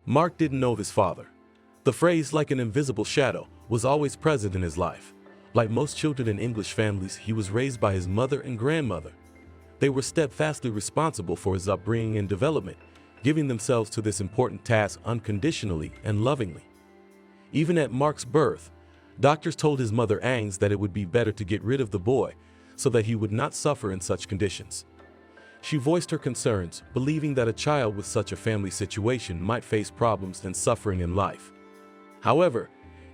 Mark didn't know his father. The phrase "like an invisible shadow" was always present in his life. Like most children in English families, he was raised by his mother and grandmother. They were steadfastly responsible for his upbringing and development, giving themselves to this important task unconditionally and lovingly. Even at Mark's birth, doctors told his mother Agnes that it would be better to get rid of the boy so that he would not suffer in such conditions. She voiced her concerns, believing that a child with such a family situation might face problems and suffering in life. However,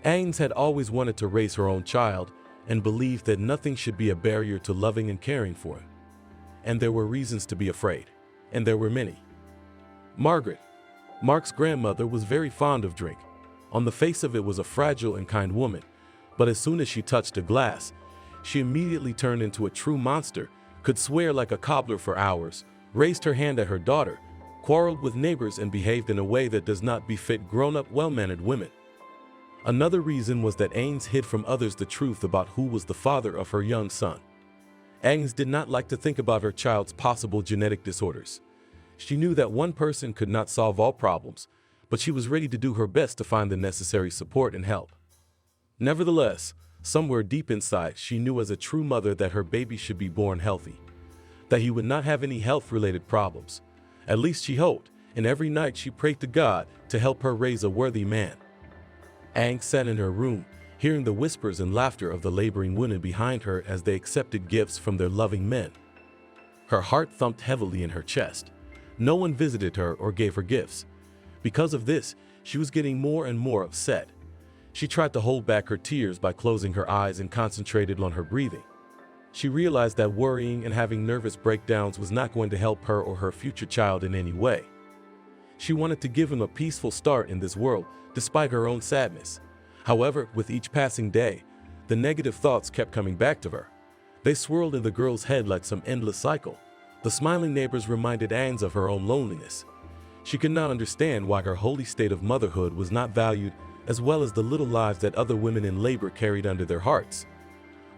Agnes had always wanted to raise her own child and believed that nothing should be a barrier to loving and caring for him. And there were reasons to be afraid, and there were many. Margaret, Mark's grandmother, was very fond of drink. On the face of it was a fragile and kind woman, but as soon as she touched a glass, she immediately turned into a true monster, could swear like a cobbler for hours, raised her hand at her daughter, quarreled with neighbors, and behaved in a way that does not befit grown-up, well-mannered women. Another reason was that Agnes hid from others the truth about who was the father of her young son. Agnes did not like to think about her child's possible genetic disorders. She knew that one person could not solve all problems, but she was ready to do her best to find the necessary support and help. Nevertheless, somewhere deep inside, she knew as a true mother that her baby should be born healthy, that he would not have any health-related problems. At least she hoped, and every night she prayed to God to help her raise a worthy man. Agnes sat in her room, hearing the whispers and laughter of the laboring women behind her as they accepted gifts from their loving men. Her heart thumped heavily in her chest. No one visited her or gave her gifts. Because of this, she was getting more and more upset. She tried to hold back her tears by closing her eyes and concentrated on her breathing. She realized that worrying and having nervous breakdowns was not going to help her or her future child in any way. She wanted to give him a peaceful start in this world, despite her own sadness. However, with each passing day, the negative thoughts kept coming back to her. They swirled in the girl's head like some endless cycle. The smiling neighbors reminded Agnes of her own loneliness. She could not understand why her holy state of motherhood was not valued, as well as the little lives that other women in labor carried under their hearts.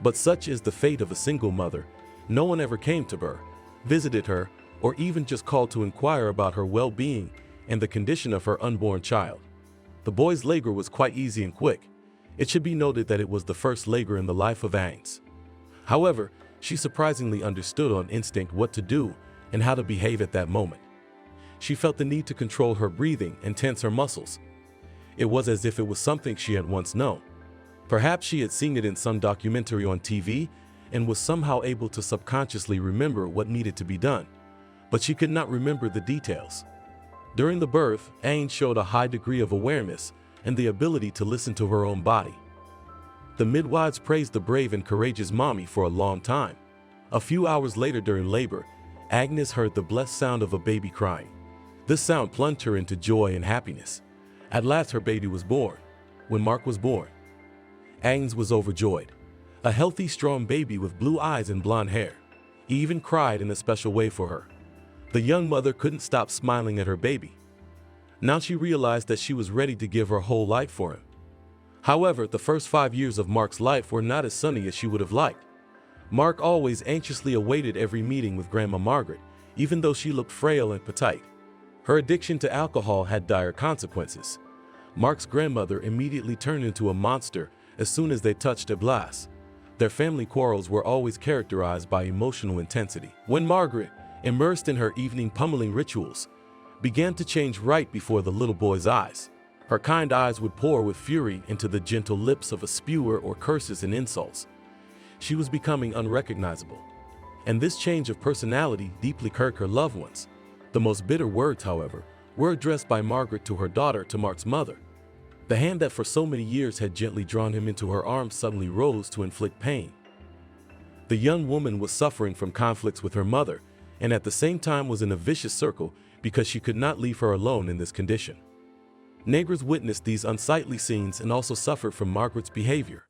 But such is the fate of a single mother. No one ever came to her, visited her, or even just called to inquire about her well-being and the condition of her unborn child. The boy's labor was quite easy and quick. It should be noted that it was the first labor in the life of Agnes. However, she surprisingly understood on instinct what to do and how to behave at that moment. She felt the need to control her breathing and tense her muscles. It was as if it was something she had once known. Perhaps she had seen it in some documentary on TV and was somehow able to subconsciously remember what needed to be done, but she could not remember the details. During the birth, Agnes showed a high degree of awareness and the ability to listen to her own body. The midwives praised the brave and courageous mommy for a long time. A few hours later during labor, Agnes heard the blessed sound of a baby crying. This sound plunged her into joy and happiness. At last her baby was born. When Mark was born, Agnes was overjoyed. A healthy, strong baby with blue eyes and blonde hair. He even cried in a special way for her. The young mother couldn't stop smiling at her baby. Now she realized that she was ready to give her whole life for him. However, the first 5 years of Mark's life were not as sunny as she would have liked. Mark always anxiously awaited every meeting with Grandma Margaret, even though she looked frail and petite. Her addiction to alcohol had dire consequences. Mark's grandmother immediately turned into a monster as soon as they touched a glass. Their family quarrels were always characterized by emotional intensity. When Margaret, immersed in her evening pummeling rituals, began to change right before the little boy's eyes, her kind eyes would pour with fury into the gentle lips of a spewer or curses and insults. She was becoming unrecognizable, and this change of personality deeply hurt her loved ones. The most bitter words, however, were addressed by Margaret to her daughter, to Mark's mother. The hand that for so many years had gently drawn him into her arms suddenly rose to inflict pain. The young woman was suffering from conflicts with her mother, and at the same time was in a vicious circle because she could not leave her alone in this condition. Neighbors witnessed these unsightly scenes and also suffered from Margaret's behavior.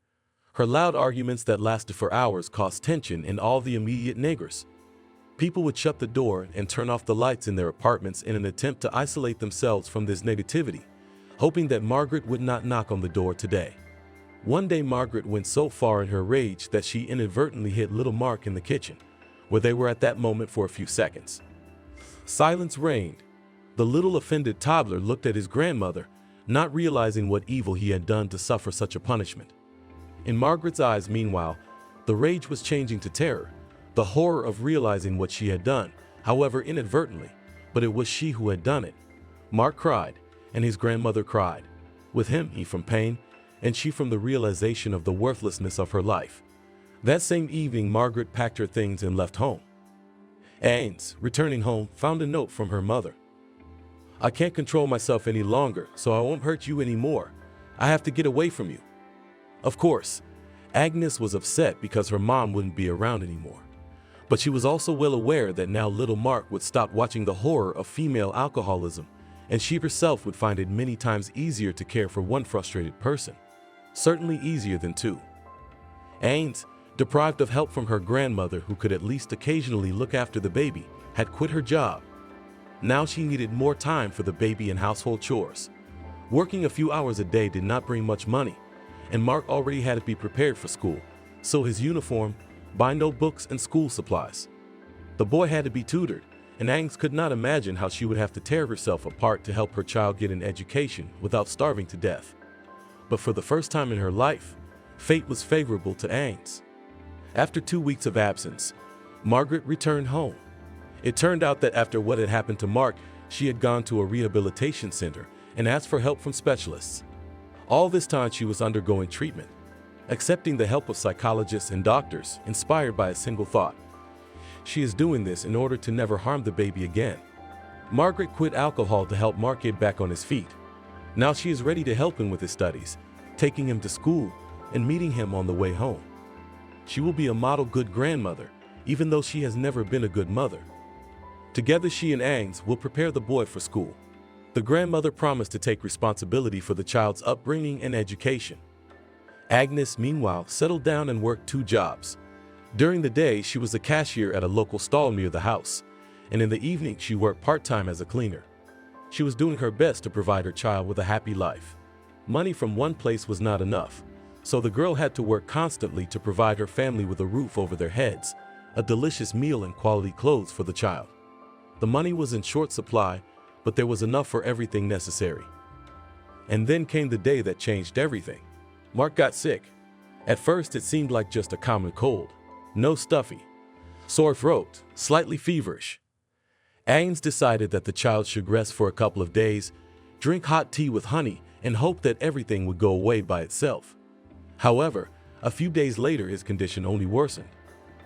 Her loud arguments that lasted for hours caused tension in all the immediate neighbors. People would shut the door and turn off the lights in their apartments in an attempt to isolate themselves from this negativity, hoping that Margaret would not knock on the door today. One day Margaret went so far in her rage that she inadvertently hit little Mark in the kitchen, where they were at that moment for a few seconds. Silence reigned. The little offended toddler looked at his grandmother, not realizing what evil he had done to suffer such a punishment. In Margaret's eyes, meanwhile, the rage was changing to terror, the horror of realizing what she had done, however inadvertently, but it was she who had done it. Mark cried, and his grandmother cried. With him, he from pain, and she from the realization of the worthlessness of her life. That same evening, Margaret packed her things and left home. Agnes, returning home, found a note from her mother. I can't control myself any longer, so I won't hurt you anymore. I have to get away from you. Of course, Agnes was upset because her mom wouldn't be around anymore. But she was also well aware that now little Mark would stop watching the horror of female alcoholism, and she herself would find it many times easier to care for one frustrated person. Certainly easier than two. Agnes, deprived of help from her grandmother who could at least occasionally look after the baby, had quit her job. Now she needed more time for the baby and household chores. Working a few hours a day did not bring much money, and Mark already had to be prepared for school, so his uniform, buy notebooks and school supplies. The boy had to be tutored, and Agnes could not imagine how she would have to tear herself apart to help her child get an education without starving to death. But for the first time in her life, fate was favorable to Agnes. After 2 weeks of absence, Margaret returned home. It turned out that after what had happened to Mark, she had gone to a rehabilitation center and asked for help from specialists. All this time she was undergoing treatment, accepting the help of psychologists and doctors, inspired by a single thought. She is doing this in order to never harm the baby again. Margaret quit alcohol to help Mark get back on his feet. Now she is ready to help him with his studies, taking him to school and meeting him on the way home. She will be a model good grandmother, even though she has never been a good mother. Together she and Agnes will prepare the boy for school. The grandmother promised to take responsibility for the child's upbringing and education. Agnes, meanwhile, settled down and worked 2 jobs. During the day, she was a cashier at a local stall near the house, and in the evening she worked part-time as a cleaner. She was doing her best to provide her child with a happy life. Money from one place was not enough, so the girl had to work constantly to provide her family with a roof over their heads, a delicious meal and quality clothes for the child. The money was in short supply, but there was enough for everything necessary. And then came the day that changed everything. Mark got sick. At first it seemed like just a common cold. No stuffy, sore throat, slightly feverish. Agnes decided that the child should rest for a couple of days, drink hot tea with honey, and hope that everything would go away by itself. However, a few days later his condition only worsened.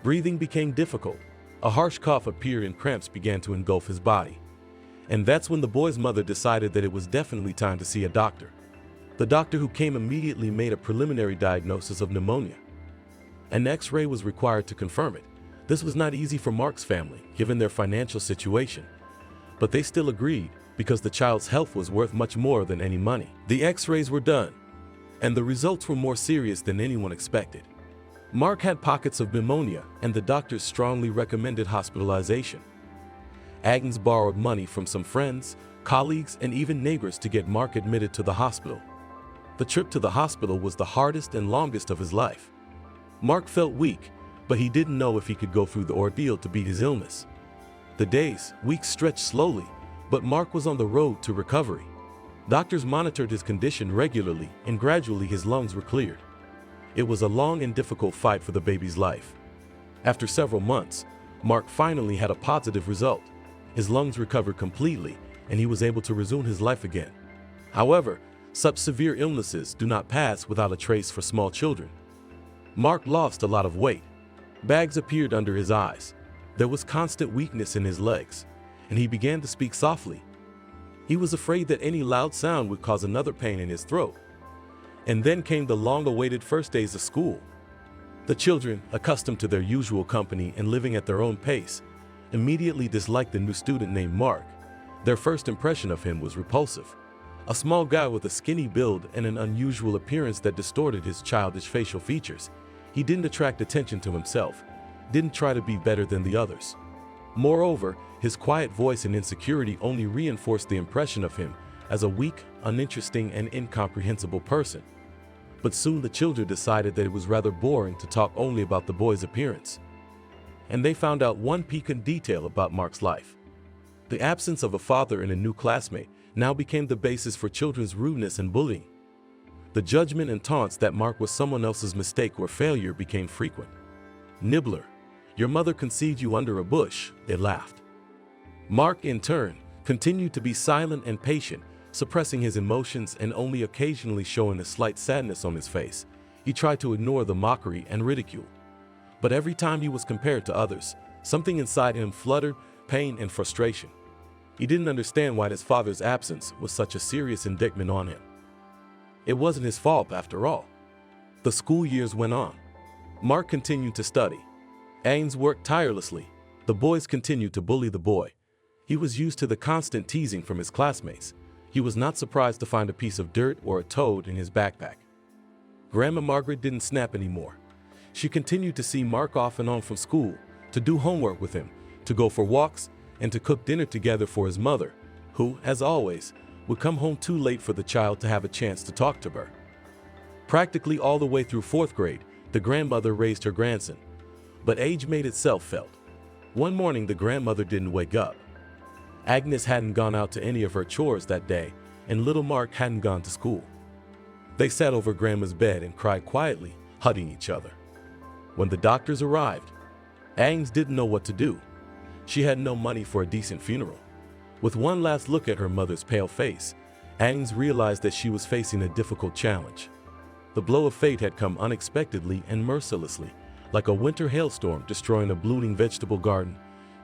Breathing became difficult. A harsh cough appeared and cramps began to engulf his body. And that's when the boy's mother decided that it was definitely time to see a doctor. The doctor who came immediately made a preliminary diagnosis of pneumonia. An X-ray was required to confirm it. This was not easy for Mark's family, given their financial situation. But they still agreed, because the child's health was worth much more than any money. The X-rays were done, and the results were more serious than anyone expected. Mark had pockets of pneumonia, and the doctors strongly recommended hospitalization. Agnes borrowed money from some friends, colleagues, and even neighbors to get Mark admitted to the hospital. The trip to the hospital was the hardest and longest of his life. Mark felt weak, but he didn't know if he could go through the ordeal to beat his illness. The days, weeks stretched slowly, but Mark was on the road to recovery. Doctors monitored his condition regularly, and gradually his lungs were cleared. It was a long and difficult fight for the baby's life. After several months, Mark finally had a positive result. His lungs recovered completely, and he was able to resume his life again. However, such severe illnesses do not pass without a trace for small children. Mark lost a lot of weight. Bags appeared under his eyes. There was constant weakness in his legs, and he began to speak softly. He was afraid that any loud sound would cause another pain in his throat. And then came the long-awaited first days of school. The children, accustomed to their usual company and living at their own pace, immediately disliked the new student named Mark. Their first impression of him was repulsive. A small guy with a skinny build and an unusual appearance that distorted his childish facial features. He didn't attract attention to himself, didn't try to be better than the others. Moreover, his quiet voice and insecurity only reinforced the impression of him as a weak, uninteresting, and incomprehensible person. But soon the children decided that it was rather boring to talk only about the boy's appearance. And they found out one piquant detail about Mark's life. The absence of a father and a new classmate now became the basis for children's rudeness and bullying. The judgment and taunts that Mark was someone else's mistake or failure became frequent. "Nibbler, your mother conceived you under a bush," they laughed. Mark, in turn, continued to be silent and patient, suppressing his emotions and only occasionally showing a slight sadness on his face. He tried to ignore the mockery and ridicule. But every time he was compared to others, something inside him fluttered, pain and frustration. He didn't understand why his father's absence was such a serious indictment on him. It wasn't his fault after all. The school years went on. Mark continued to study. Ains worked tirelessly. The boys continued to bully the boy. He was used to the constant teasing from his classmates. He was not surprised to find a piece of dirt or a toad in his backpack. Grandma Margaret didn't snap anymore. She continued to see Mark off and on from school, to do homework with him, to go for walks, and to cook dinner together for his mother, who, as always, would come home too late for the child to have a chance to talk to her. Practically all the way through 4th grade, the grandmother raised her grandson. But age made itself felt. One morning, the grandmother didn't wake up. Agnes hadn't gone out to any of her chores that day, and little Mark hadn't gone to school. They sat over Grandma's bed and cried quietly, hugging each other. When the doctors arrived, Agnes didn't know what to do. She had no money for a decent funeral. With one last look at her mother's pale face, Agnes realized that she was facing a difficult challenge. The blow of fate had come unexpectedly and mercilessly, like a winter hailstorm destroying a blooming vegetable garden.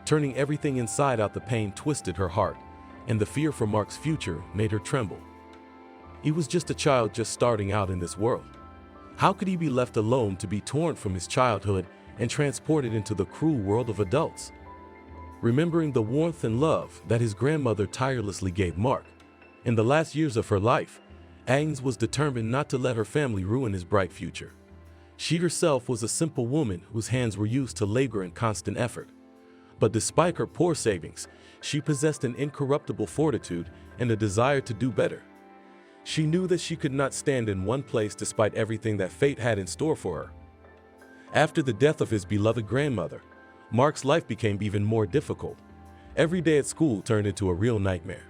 Turning everything inside out, the pain twisted her heart, and the fear for Mark's future made her tremble. He was just a child just starting out in this world. How could he be left alone to be torn from his childhood and transported into the cruel world of adults? Remembering the warmth and love that his grandmother tirelessly gave Mark, in the last years of her life, Agnes was determined not to let her family ruin his bright future. She herself was a simple woman whose hands were used to labor and constant effort. But despite her poor savings, she possessed an incorruptible fortitude and a desire to do better. She knew that she could not stand in one place despite everything that fate had in store for her. After the death of his beloved grandmother, Mark's life became even more difficult. Every day at school turned into a real nightmare.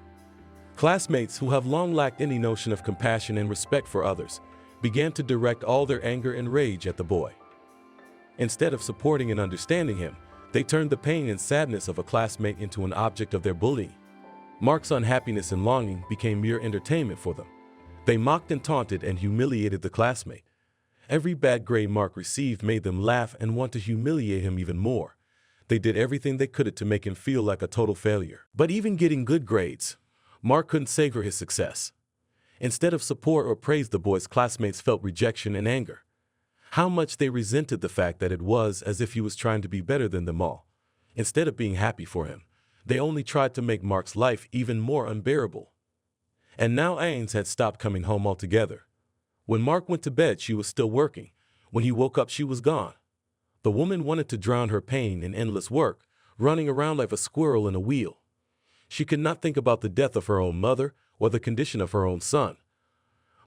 Classmates who have long lacked any notion of compassion and respect for others began to direct all their anger and rage at the boy. Instead of supporting and understanding him, they turned the pain and sadness of a classmate into an object of their bullying. Mark's unhappiness and longing became mere entertainment for them. They mocked and taunted and humiliated the classmate. Every bad grade Mark received made them laugh and want to humiliate him even more. They did everything they could to make him feel like a total failure. But even getting good grades, Mark couldn't savor his success. Instead of support or praise, the boy's classmates felt rejection and anger. How much they resented the fact that it was as if he was trying to be better than them all. Instead of being happy for him, they only tried to make Mark's life even more unbearable. And now Agnes had stopped coming home altogether. When Mark went to bed, she was still working. When he woke up, she was gone. The woman wanted to drown her pain in endless work, running around like a squirrel in a wheel. She could not think about the death of her own mother or the condition of her own son.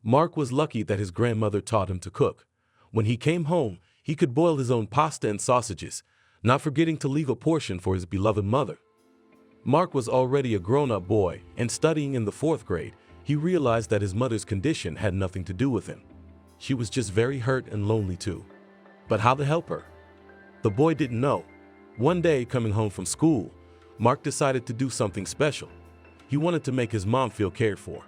Mark was lucky that his grandmother taught him to cook. When he came home, he could boil his own pasta and sausages, not forgetting to leave a portion for his beloved mother. Mark was already a grown-up boy, and studying in the 4th grade, he realized that his mother's condition had nothing to do with him. She was just very hurt and lonely too. But how to help her? The boy didn't know. One day, coming home from school, Mark decided to do something special. He wanted to make his mom feel cared for.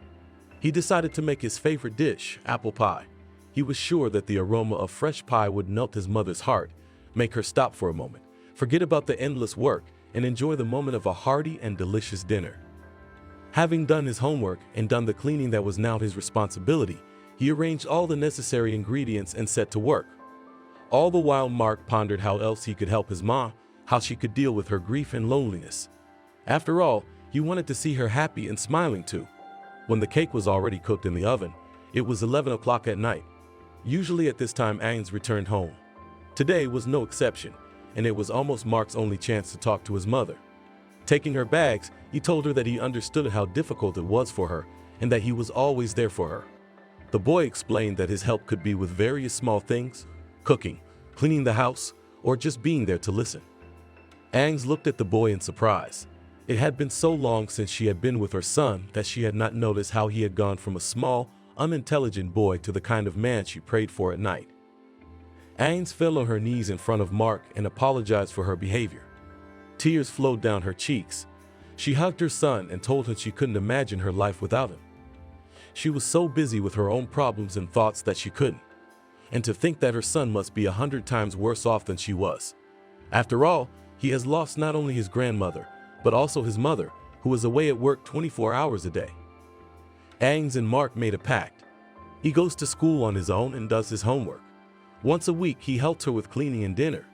He decided to make his favorite dish, apple pie. He was sure that the aroma of fresh pie would melt his mother's heart, make her stop for a moment, forget about the endless work, and enjoy the moment of a hearty and delicious dinner. Having done his homework and done the cleaning that was now his responsibility, he arranged all the necessary ingredients and set to work. All the while, Mark pondered how else he could help his mom, how she could deal with her grief and loneliness. After all, he wanted to see her happy and smiling too. When the cake was already cooked in the oven, it was 11 o'clock at night. Usually at this time, Agnes returned home. Today was no exception, and it was almost Mark's only chance to talk to his mother. Taking her bags, he told her that he understood how difficult it was for her and that he was always there for her. The boy explained that his help could be with various small things, cooking, cleaning the house, or just being there to listen. Agnes looked at the boy in surprise. It had been so long since she had been with her son that she had not noticed how he had gone from a small, unintelligent boy to the kind of man she prayed for at night. Agnes fell on her knees in front of Mark and apologized for her behavior. Tears flowed down her cheeks. She hugged her son and told him she couldn't imagine her life without him. She was so busy with her own problems and thoughts that she couldn't. And to think that her son must be 100 times worse off than she was. After all, he has lost not only his grandmother, but also his mother, who was away at work 24 hours a day. Agnes and Mark made a pact. He goes to school on his own and does his homework. Once a week, he helps her with cleaning and dinner.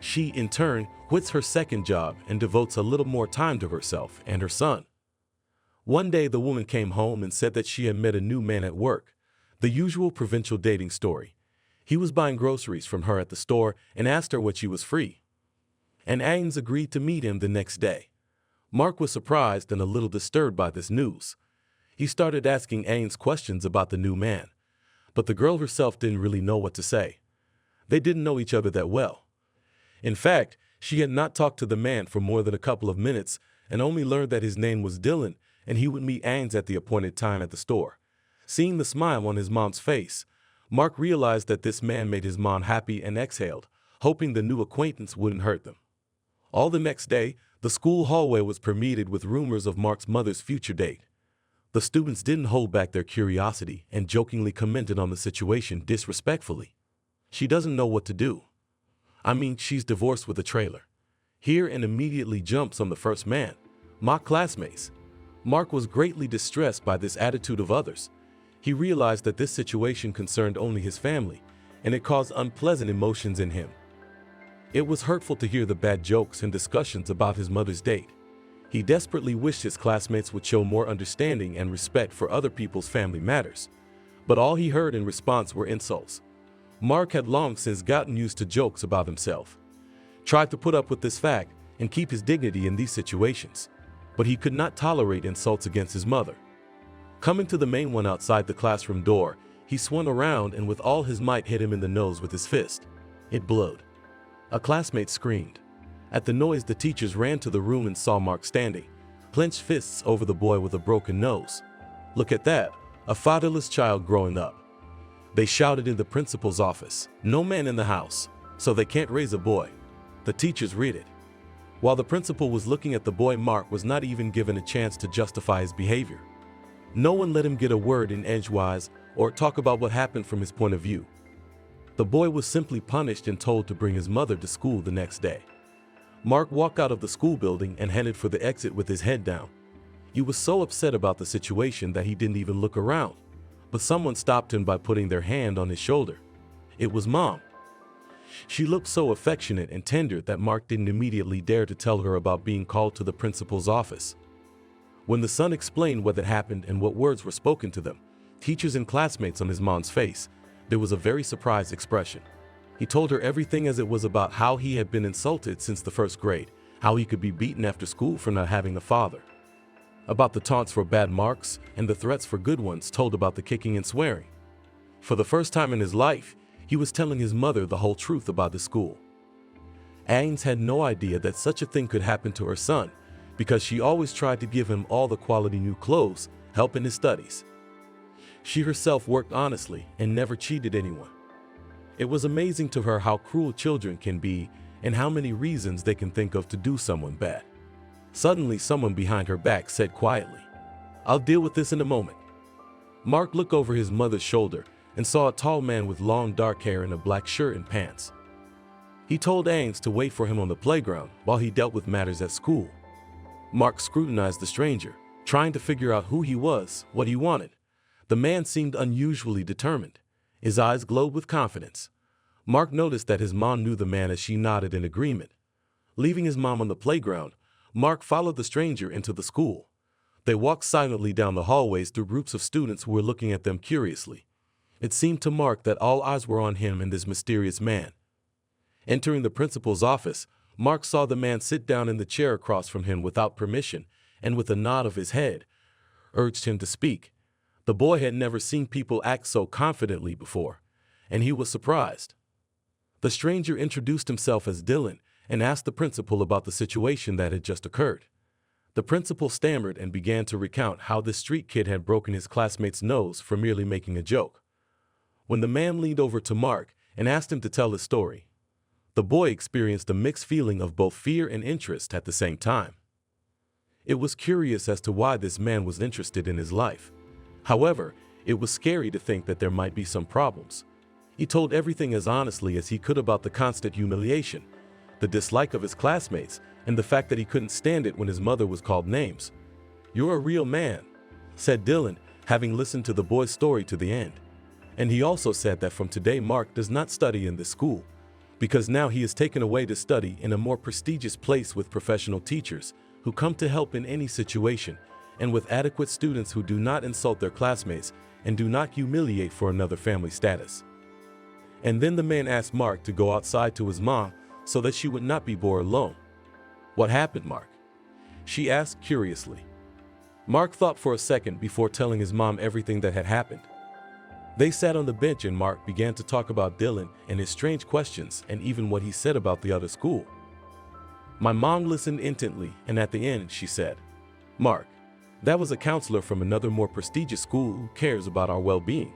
She, in turn, quits her second job and devotes a little more time to herself and her son. One day, the woman came home and said that she had met a new man at work, the usual provincial dating story. He was buying groceries from her at the store and asked her when she was free. And Agnes agreed to meet him the next day. Mark was surprised and a little disturbed by this news. He started asking Agnes questions about the new man, but the girl herself didn't really know what to say. They didn't know each other that well. In fact, she had not talked to the man for more than a couple of minutes and only learned that his name was Dylan and he would meet Agnes at the appointed time at the store. Seeing the smile on his mom's face, Mark realized that this man made his mom happy and exhaled, hoping the new acquaintance wouldn't hurt them. All the next day, the school hallway was permeated with rumors of Mark's mother's future date. The students didn't hold back their curiosity and jokingly commented on the situation disrespectfully. She doesn't know what to do. I mean, she's divorced with a trailer. Here and immediately jumps on the first man. Mock classmates. Mark was greatly distressed by this attitude of others. He realized that this situation concerned only his family, and it caused unpleasant emotions in him. It was hurtful to hear the bad jokes and discussions about his mother's date. He desperately wished his classmates would show more understanding and respect for other people's family matters. But all he heard in response were insults. Mark had long since gotten used to jokes about himself, tried to put up with this fact and keep his dignity in these situations. But he could not tolerate insults against his mother. Coming to the main one outside the classroom door, he swung around and with all his might hit him in the nose with his fist. It blowed. A classmate screamed. At the noise, the teachers ran to the room and saw Mark standing, clenched fists over the boy with a broken nose. Look at that, a fatherless child growing up. They shouted in the principal's office, no man in the house, so they can't raise a boy. The teachers read it. While the principal was looking at the boy, Mark was not even given a chance to justify his behavior. No one let him get a word in edgewise or talk about what happened from his point of view. The boy was simply punished and told to bring his mother to school the next day. Mark walked out of the school building and headed for the exit with his head down. He was so upset about the situation that he didn't even look around. But someone stopped him by putting their hand on his shoulder. It was Mom. She looked so affectionate and tender that Mark didn't immediately dare to tell her about being called to the principal's office. When the son explained what had happened and what words were spoken to them, teachers and classmates on his mom's face, there was a very surprised expression. He told her everything as it was about how he had been insulted since the first grade, how he could be beaten after school for not having a father, about the taunts for bad marks and the threats for good ones, told about the kicking and swearing. For the first time in his life, he was telling his mother the whole truth about the school. Agnes had no idea that such a thing could happen to her son because she always tried to give him all the quality new clothes, help in his studies. She herself worked honestly and never cheated anyone. It was amazing to her how cruel children can be and how many reasons they can think of to do someone bad. Suddenly, someone behind her back said quietly, "I'll deal with this in a moment." Mark looked over his mother's shoulder and saw a tall man with long dark hair and a black shirt and pants. He told Agnes to wait for him on the playground while he dealt with matters at school. Mark scrutinized the stranger, trying to figure out who he was, what he wanted. The man seemed unusually determined. His eyes glowed with confidence. Mark noticed that his mom knew the man as she nodded in agreement. Leaving his mom on the playground, Mark followed the stranger into the school. They walked silently down the hallways through groups of students who were looking at them curiously. It seemed to Mark that all eyes were on him and this mysterious man. Entering the principal's office, Mark saw the man sit down in the chair across from him without permission and with a nod of his head, urged him to speak. The boy had never seen people act so confidently before, and he was surprised. The stranger introduced himself as Dylan and asked the principal about the situation that had just occurred. The principal stammered and began to recount how this street kid had broken his classmate's nose for merely making a joke. When the man leaned over to Mark and asked him to tell his story, the boy experienced a mixed feeling of both fear and interest at the same time. It was curious as to why this man was interested in his life. However, it was scary to think that there might be some problems. He told everything as honestly as he could about the constant humiliation, the dislike of his classmates, and the fact that he couldn't stand it when his mother was called names. "You're a real man," said Dylan, having listened to the boy's story to the end. And he also said that from today Mark does not study in this school, because now he is taken away to study in a more prestigious place with professional teachers who come to help in any situation, and with adequate students who do not insult their classmates and do not humiliate for another family status. And then the man asked Mark to go outside to his mom so that she would not be bored alone. "What happened, Mark?" she asked curiously. Mark thought for a second before telling his mom everything that had happened. They sat on the bench and Mark began to talk about Dylan and his strange questions and even what he said about the other school. My mom listened intently, and at the end she said, "Mark, that was a counselor from another more prestigious school who cares about our well-being.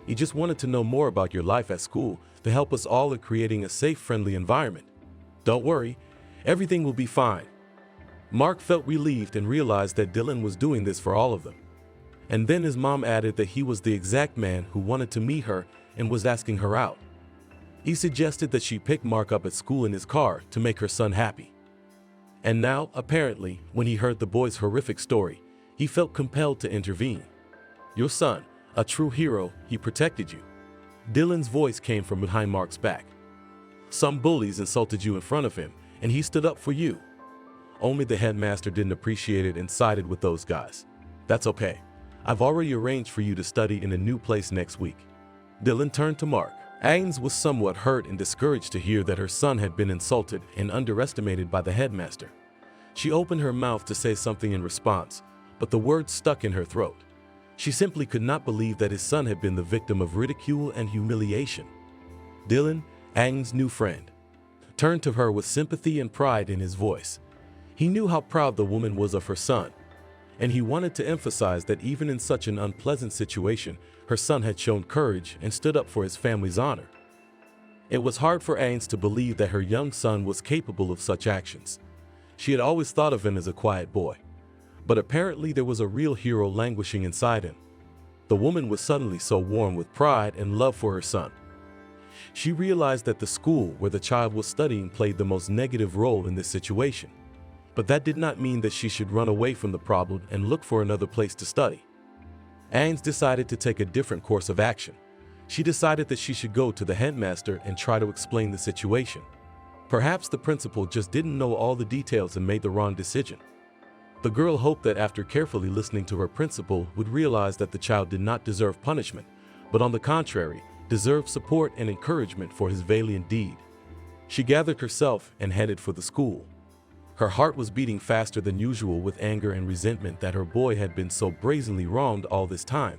He just wanted to know more about your life at school to help us all in creating a safe, friendly environment. Don't worry, everything will be fine." Mark felt relieved and realized that Dylan was doing this for all of them. And then his mom added that he was the exact man who wanted to meet her and was asking her out. He suggested that she pick Mark up at school in his car to make her son happy. And now, apparently, when he heard the boy's horrific story, he felt compelled to intervene. "Your son, a true hero, he protected you." Dylan's voice came from behind Mark's back. "Some bullies insulted you in front of him, and he stood up for you. Only the headmaster didn't appreciate it and sided with those guys. That's okay. I've already arranged for you to study in a new place next week." Dylan turned to Mark. Agnes was somewhat hurt and discouraged to hear that her son had been insulted and underestimated by the headmaster. She opened her mouth to say something in response, but the words stuck in her throat. She simply could not believe that his son had been the victim of ridicule and humiliation. Dylan, Agnes' new friend, turned to her with sympathy and pride in his voice. He knew how proud the woman was of her son, and he wanted to emphasize that even in such an unpleasant situation, her son had shown courage and stood up for his family's honor. It was hard for Agnes to believe that her young son was capable of such actions. She had always thought of him as a quiet boy, but apparently there was a real hero languishing inside him. The woman was suddenly so warm with pride and love for her son. She realized that the school where the child was studying played the most negative role in this situation. But that did not mean that she should run away from the problem and look for another place to study. Agnes decided to take a different course of action. She decided that she should go to the headmaster and try to explain the situation. Perhaps the principal just didn't know all the details and made the wrong decision. The girl hoped that after carefully listening to her principal would realize that the child did not deserve punishment, but on the contrary, deserved support and encouragement for his valiant deed. She gathered herself and headed for the school. Her heart was beating faster than usual with anger and resentment that her boy had been so brazenly wronged all this time,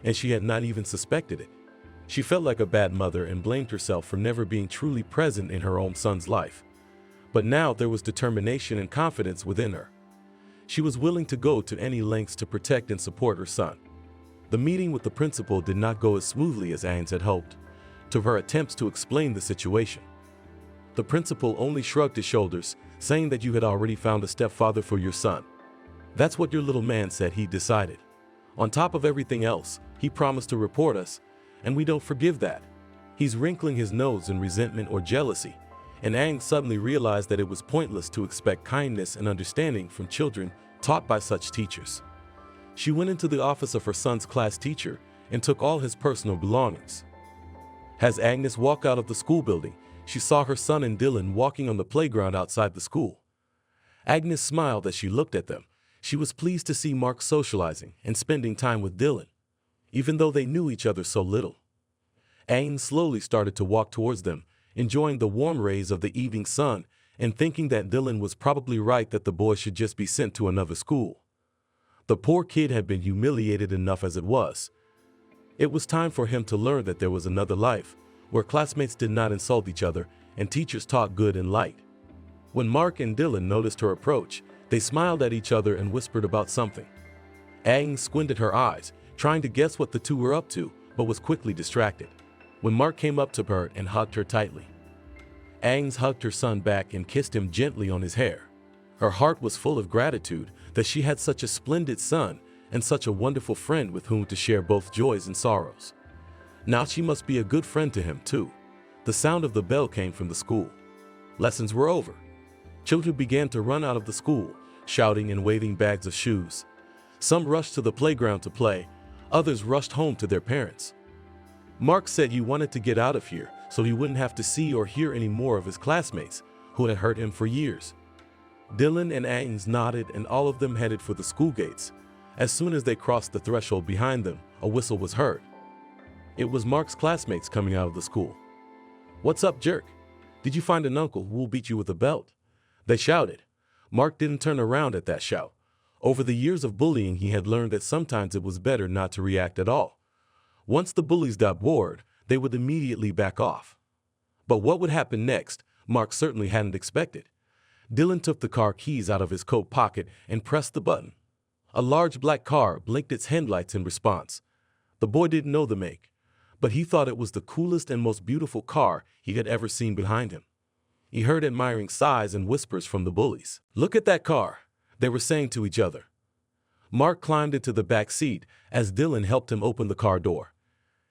and she had not even suspected it. She felt like a bad mother and blamed herself for never being truly present in her own son's life. But now there was determination and confidence within her. She was willing to go to any lengths to protect and support her son. The meeting with the principal did not go as smoothly as Agnes had hoped, to her attempts to explain the situation. The principal only shrugged his shoulders, saying that you had already found a stepfather for your son. That's what your little man said, he decided. On top of everything else, he promised to report us, and we don't forgive that. He's wrinkling his nose in resentment or jealousy, and Agnes suddenly realized that it was pointless to expect kindness and understanding from children taught by such teachers. She went into the office of her son's class teacher and took all his personal belongings. As Agnes walked out of the school building, she saw her son and Dylan walking on the playground outside the school. Agnes smiled as she looked at them. She was pleased to see Mark socializing and spending time with Dylan, even though they knew each other so little. Agnes slowly started to walk towards them, enjoying the warm rays of the evening sun and thinking that Dylan was probably right that the boy should just be sent to another school. The poor kid had been humiliated enough as it was. It was time for him to learn that there was another life, where classmates did not insult each other and teachers taught good and light. When Mark and Dylan noticed her approach, They smiled at each other and whispered about something. Agnes squinted her eyes, trying to guess what the two were up to, but was quickly distracted when Mark came up to her and hugged her tightly. Agnes hugged her son back and kissed him gently on his hair. Her heart was full of gratitude that she had such a splendid son and such a wonderful friend with whom to share both joys and sorrows. Now she must be a good friend to him too. The sound of the bell came from the school. Lessons were over. Children began to run out of the school, shouting and waving bags of shoes. Some rushed to the playground to play, others rushed home to their parents. Mark said he wanted to get out of here so he wouldn't have to see or hear any more of his classmates who had hurt him for years. Dylan and Agnes nodded and all of them headed for the school gates. As soon as they crossed the threshold behind them, a whistle was heard. It was Mark's classmates coming out of the school. "What's up, jerk? Did you find an uncle who will beat you with a belt?" They shouted. Mark didn't turn around at that shout. Over the years of bullying, he had learned that sometimes it was better not to react at all. Once the bullies got bored, they would immediately back off. But what would happen next, Mark certainly hadn't expected. Dylan took the car keys out of his coat pocket and pressed the button. A large black car blinked its headlights in response. The boy didn't know the make, but he thought it was the coolest and most beautiful car he had ever seen behind him. He heard admiring sighs and whispers from the bullies. "Look at that car," they were saying to each other. Mark climbed into the back seat as Dylan helped him open the car door.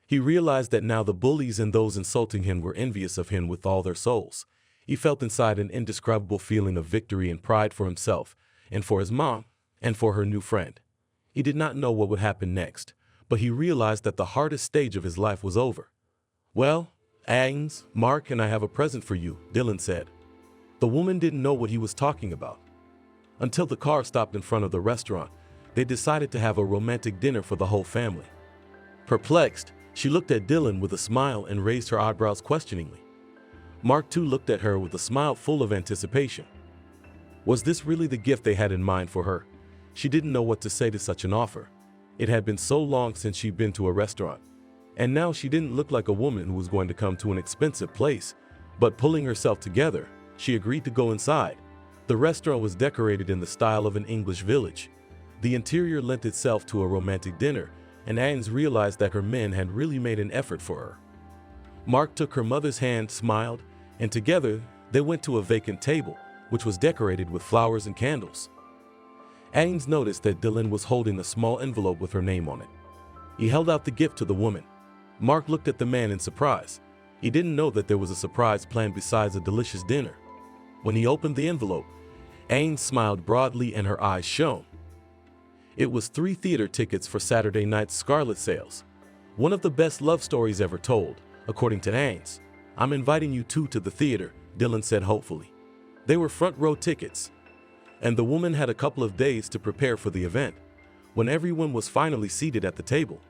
He realized that now the bullies and those insulting him were envious of him with all their souls. He felt inside an indescribable feeling of victory and pride for himself and for his mom and for her new friend. He did not know what would happen next, but he realized that the hardest stage of his life was over. "Well, Agnes, Mark and I have a present for you," Dylan said. The woman didn't know what he was talking about. Until the car stopped in front of the restaurant, they decided to have a romantic dinner for the whole family. Perplexed, she looked at Dylan with a smile and raised her eyebrows questioningly. Mark too looked at her with a smile full of anticipation. Was this really the gift they had in mind for her? She didn't know what to say to such an offer. It had been so long since she'd been to a restaurant. And now she didn't look like a woman who was going to come to an expensive place. But pulling herself together, she agreed to go inside. The restaurant was decorated in the style of an English village. The interior lent itself to a romantic dinner, and Agnes realized that her men had really made an effort for her. Mark took her mother's hand, smiled, and together they went to a vacant table, which was decorated with flowers and candles. Agnes noticed that Dylan was holding a small envelope with her name on it. He held out the gift to the woman. Mark looked at the man in surprise. He didn't know that there was a surprise planned besides a delicious dinner. When he opened the envelope, Agnes smiled broadly and her eyes shone. It was 3 theater tickets for Saturday night's Scarlet sales. One of the best love stories ever told, according to Agnes. "I'm inviting you two to the theater," Dylan said hopefully. They were front row tickets, and the woman had a couple of days to prepare for the event. When everyone was finally seated at the table,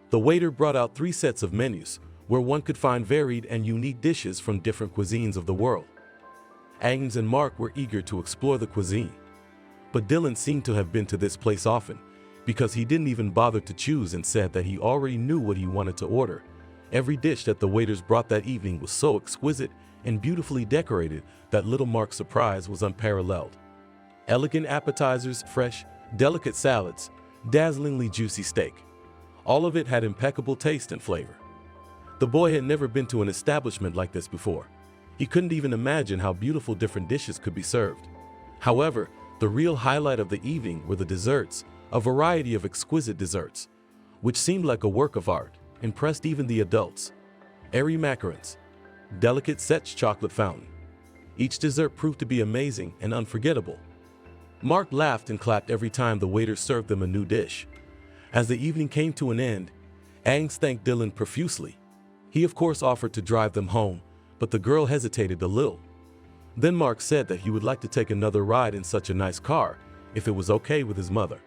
the waiter brought out 3 sets of menus, where one could find varied and unique dishes from different cuisines of the world. Agnes and Mark were eager to explore the cuisine. But Dylan seemed to have been to this place often, because he didn't even bother to choose and said that he already knew what he wanted to order. Every dish that the waiters brought that evening was so exquisite and beautifully decorated that little Mark's surprise was unparalleled. Elegant appetizers, fresh, delicate salads, dazzlingly juicy steak. All of it had impeccable taste and flavor. The boy had never been to an establishment like this before. He couldn't even imagine how beautiful different dishes could be served. However, the real highlight of the evening were the desserts, a variety of exquisite desserts, which seemed like a work of art, impressed even the adults. Airy macarons, delicate Setch chocolate fountain. Each dessert proved to be amazing and unforgettable. Mark laughed and clapped every time the waiter served them a new dish. As the evening came to an end, Agnes thanked Dylan profusely. He of course offered to drive them home, but the girl hesitated a little. Then Mark said that he would like to take another ride in such a nice car if it was okay with his mother.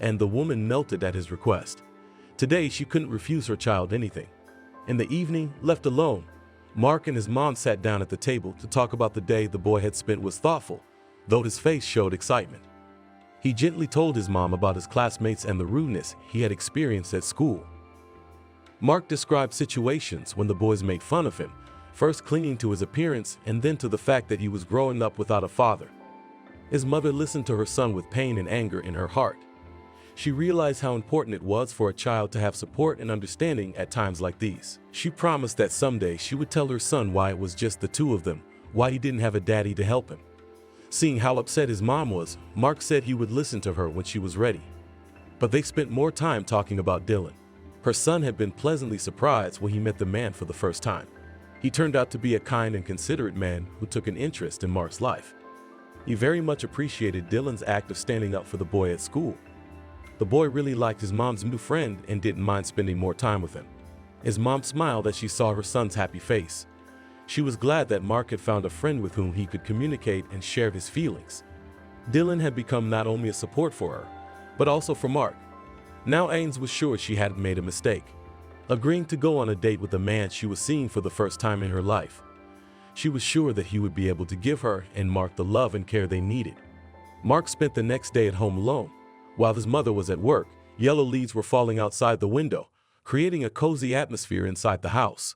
And the woman melted at his request. Today she couldn't refuse her child anything. In the evening, left alone, Mark and his mom sat down at the table to talk about the day the boy had spent. Was thoughtful, though his face showed excitement. He gently told his mom about his classmates and the rudeness he had experienced at school. Mark described situations when the boys made fun of him, first clinging to his appearance and then to the fact that he was growing up without a father. His mother listened to her son with pain and anger in her heart. She realized how important it was for a child to have support and understanding at times like these. She promised that someday she would tell her son why it was just the two of them, why he didn't have a daddy to help him. Seeing how upset his mom was, Mark said he would listen to her when she was ready. But they spent more time talking about Dylan. Her son had been pleasantly surprised when he met the man for the first time. He turned out to be a kind and considerate man who took an interest in Mark's life. He very much appreciated Dylan's act of standing up for the boy at school. The boy really liked his mom's new friend and didn't mind spending more time with him. His mom smiled as she saw her son's happy face. She was glad that Mark had found a friend with whom he could communicate and share his feelings. Dylan had become not only a support for her, but also for Mark. Now Ains was sure she hadn't made a mistake, agreeing to go on a date with a man she was seeing for the first time in her life. She was sure that he would be able to give her and Mark the love and care they needed. Mark spent the next day at home alone. While his mother was at work, yellow leaves were falling outside the window, creating a cozy atmosphere inside the house.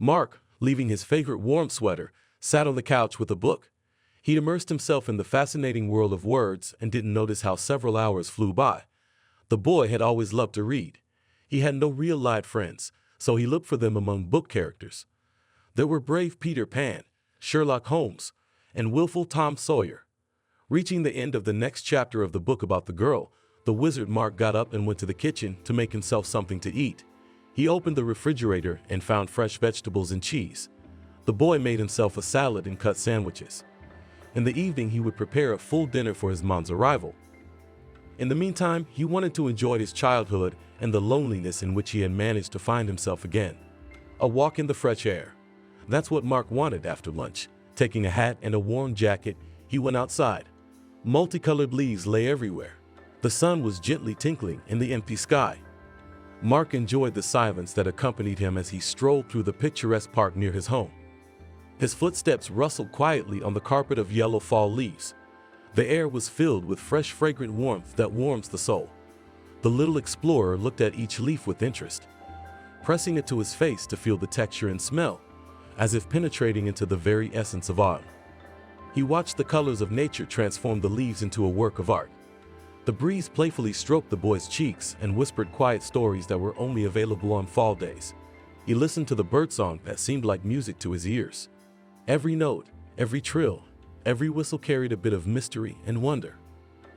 Mark, leaving his favorite warm sweater, sat on the couch with a book. He immersed himself in the fascinating world of words and didn't notice how several hours flew by. The boy had always loved to read. He had no real-life friends, so he looked for them among book characters. There were brave Peter Pan, Sherlock Holmes, and willful Tom Sawyer. Reaching the end of the next chapter of the book about the girl, the wizard Mark got up and went to the kitchen to make himself something to eat. He opened the refrigerator and found fresh vegetables and cheese. The boy made himself a salad and cut sandwiches. In the evening, he would prepare a full dinner for his mom's arrival. In the meantime, he wanted to enjoy his childhood and the loneliness in which he had managed to find himself again. A walk in the fresh air. That's what Mark wanted after lunch. Taking a hat and a warm jacket, he went outside. Multicolored leaves lay everywhere. The sun was gently tinkling in the empty sky. Mark enjoyed the silence that accompanied him as he strolled through the picturesque park near his home. His footsteps rustled quietly on the carpet of yellow fall leaves. The air was filled with fresh, fragrant warmth that warms the soul. The little explorer looked at each leaf with interest, pressing it to his face to feel the texture and smell, as if penetrating into the very essence of autumn. He watched the colors of nature transform the leaves into a work of art. The breeze playfully stroked the boy's cheeks and whispered quiet stories that were only available on fall days. He listened to the birdsong that seemed like music to his ears. Every note, every trill, every whistle carried a bit of mystery and wonder.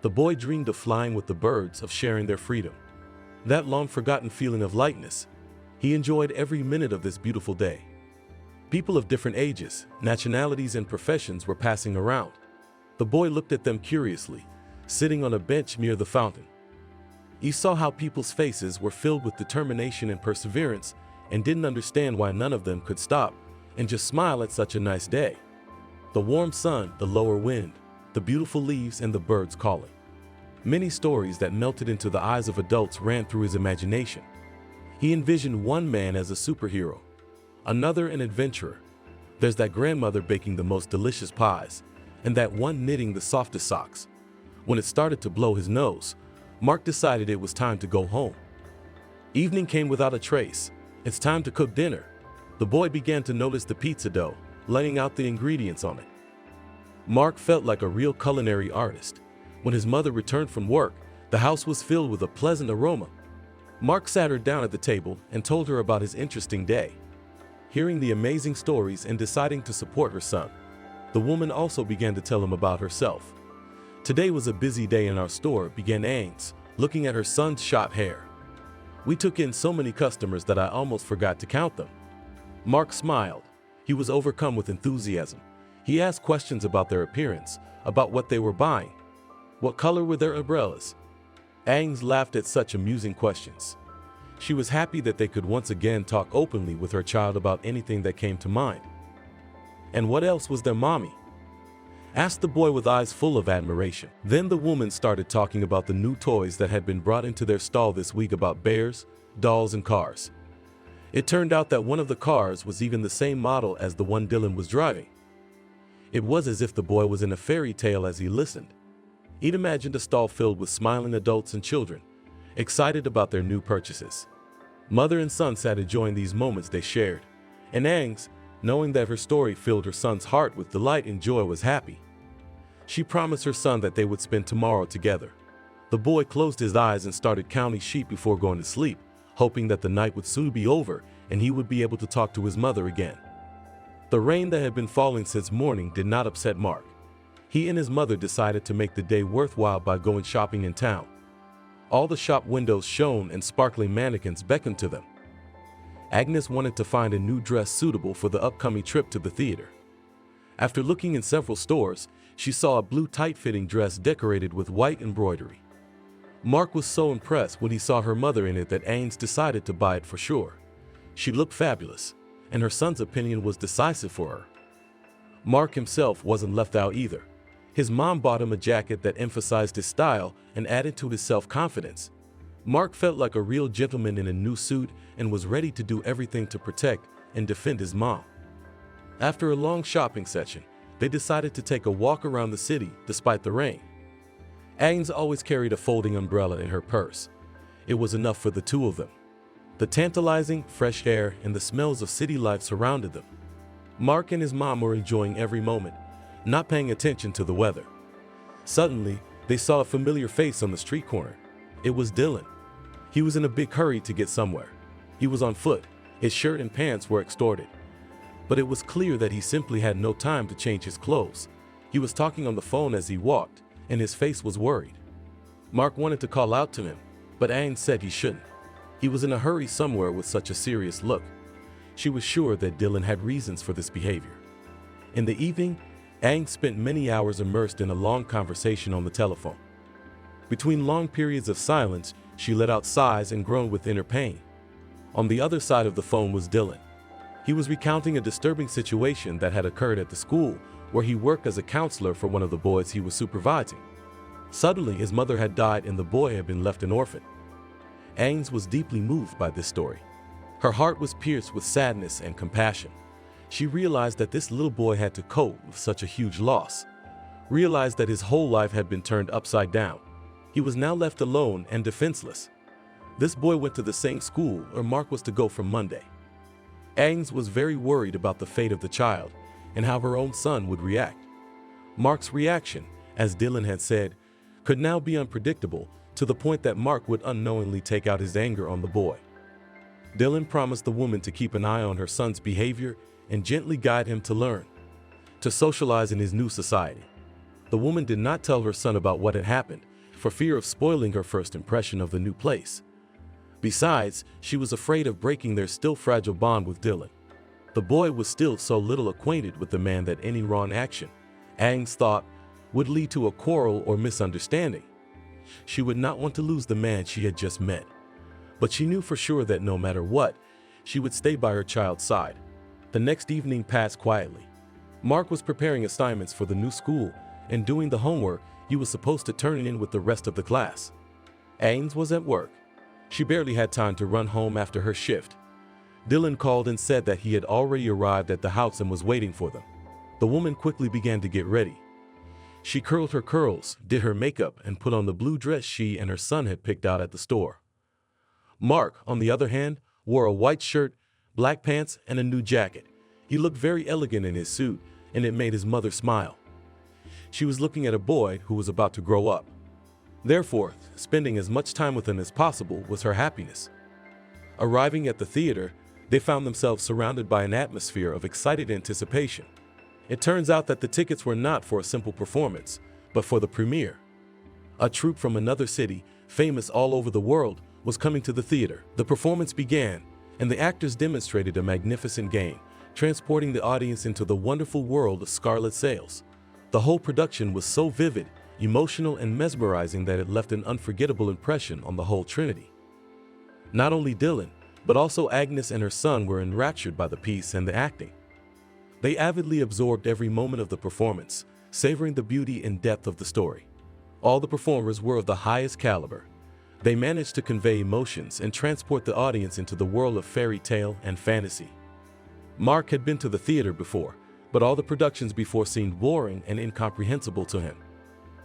The boy dreamed of flying with the birds, of sharing their freedom. That long-forgotten feeling of lightness. He enjoyed every minute of this beautiful day. People of different ages, nationalities, and professions were passing around. The boy looked at them curiously, sitting on a bench near the fountain. He saw how people's faces were filled with determination and perseverance, and didn't understand why none of them could stop and just smile at such a nice day. The warm sun, the lower wind, the beautiful leaves, and the birds calling. Many stories that melted into the eyes of adults ran through his imagination. He envisioned one man as a superhero, another an adventurer. There's that grandmother baking the most delicious pies, and that one knitting the softest socks. When it started to blow his nose, Mark decided it was time to go home. Evening came without a trace. It's time to cook dinner. The boy began to notice the pizza dough, laying out the ingredients on it. Mark felt like a real culinary artist. When his mother returned from work, the house was filled with a pleasant aroma. Mark sat her down at the table and told her about his interesting day. Hearing the amazing stories and deciding to support her son, the woman also began to tell him about herself. Today was a busy day in our store, began Ains, looking at her son's short hair. We took in so many customers that I almost forgot to count them. Mark smiled. He was overcome with enthusiasm. He asked questions about their appearance, about what they were buying. What color were their umbrellas? Ains laughed at such amusing questions. She was happy that they could once again talk openly with her child about anything that came to mind. And what else was their mommy? Asked the boy with eyes full of admiration. Then the woman started talking about the new toys that had been brought into their stall this week, about bears, dolls, and cars. It turned out that one of the cars was even the same model as the one Dylan was driving. It was as if the boy was in a fairy tale as he listened. He'd imagined a stall filled with smiling adults and children, excited about their new purchases. Mother and son sat enjoying these moments they shared, and Ains, knowing that her story filled her son's heart with delight and joy, was happy. She promised her son that they would spend tomorrow together. The boy closed his eyes and started counting sheep before going to sleep, hoping that the night would soon be over and he would be able to talk to his mother again. The rain that had been falling since morning did not upset Mark. He and his mother decided to make the day worthwhile by going shopping in town. All the shop windows shone and sparkling mannequins beckoned to them. Agnes wanted to find a new dress suitable for the upcoming trip to the theater. After looking in several stores, she saw a blue tight-fitting dress decorated with white embroidery. Mark was so impressed when he saw her mother in it that Agnes decided to buy it for sure. She looked fabulous, and her son's opinion was decisive for her. Mark himself wasn't left out either. His mom bought him a jacket that emphasized his style and added to his self-confidence. Mark felt like a real gentleman in a new suit and was ready to do everything to protect and defend his mom. After a long shopping session, they decided to take a walk around the city despite the rain. Agnes always carried a folding umbrella in her purse. It was enough for the two of them. The tantalizing, fresh air and the smells of city life surrounded them. Mark and his mom were enjoying every moment, not paying attention to the weather. Suddenly, they saw a familiar face on the street corner. It was Dylan. He was in a big hurry to get somewhere. He was on foot. His shirt and pants were extorted. But it was clear that he simply had no time to change his clothes. He was talking on the phone as he walked, and his face was worried. Mark wanted to call out to him, but Agnes said he shouldn't. He was in a hurry somewhere with such a serious look. She was sure that Dylan had reasons for this behavior. In the evening, Agnes spent many hours immersed in a long conversation on the telephone. Between long periods of silence, she let out sighs and groaned with inner pain. On the other side of the phone was Dylan. He was recounting a disturbing situation that had occurred at the school where he worked as a counselor for one of the boys he was supervising. Suddenly, his mother had died and the boy had been left an orphan. Agnes was deeply moved by this story. Her heart was pierced with sadness and compassion. She realized that this little boy had to cope with such a huge loss, realized that his whole life had been turned upside down. He was now left alone and defenseless. This boy went to the same school where Mark was to go from Monday. Agnes was very worried about the fate of the child and how her own son would react. Mark's reaction, as Dylan had said, could now be unpredictable to the point that Mark would unknowingly take out his anger on the boy. Dylan promised the woman to keep an eye on her son's behavior and gently guide him to learn, to socialize in his new society. The woman did not tell her son about what had happened for fear of spoiling her first impression of the new place. Besides, she was afraid of breaking their still fragile bond with Dylan. The boy was still so little acquainted with the man that any wrong action, Agnes thought, would lead to a quarrel or misunderstanding. She would not want to lose the man she had just met, but she knew for sure that no matter what, she would stay by her child's side. The next evening passed quietly. Mark was preparing assignments for the new school and doing the homework he was supposed to turn in with the rest of the class. Agnes was at work. She barely had time to run home after her shift. Dylan called and said that he had already arrived at the house and was waiting for them. The woman quickly began to get ready. She curled her curls, did her makeup, and put on the blue dress she and her son had picked out at the store. Mark, on the other hand, wore a white shirt, black pants, and a new jacket. He looked very elegant in his suit, and it made his mother smile. She was looking at a boy who was about to grow up. Therefore, spending as much time with him as possible was her happiness. Arriving at the theater, they found themselves surrounded by an atmosphere of excited anticipation. It turns out that the tickets were not for a simple performance, but for the premiere. A troupe from another city, famous all over the world, was coming to the theater. The performance began, and the actors demonstrated a magnificent game, transporting the audience into the wonderful world of Scarlet Sails. The whole production was so vivid, emotional, and mesmerizing that it left an unforgettable impression on the whole trinity. Not only Dylan, but also Agnes and her son were enraptured by the piece and the acting. They avidly absorbed every moment of the performance, savoring the beauty and depth of the story. All the performers were of the highest caliber. They managed to convey emotions and transport the audience into the world of fairy tale and fantasy. Mark had been to the theater before, but all the productions before seemed boring and incomprehensible to him.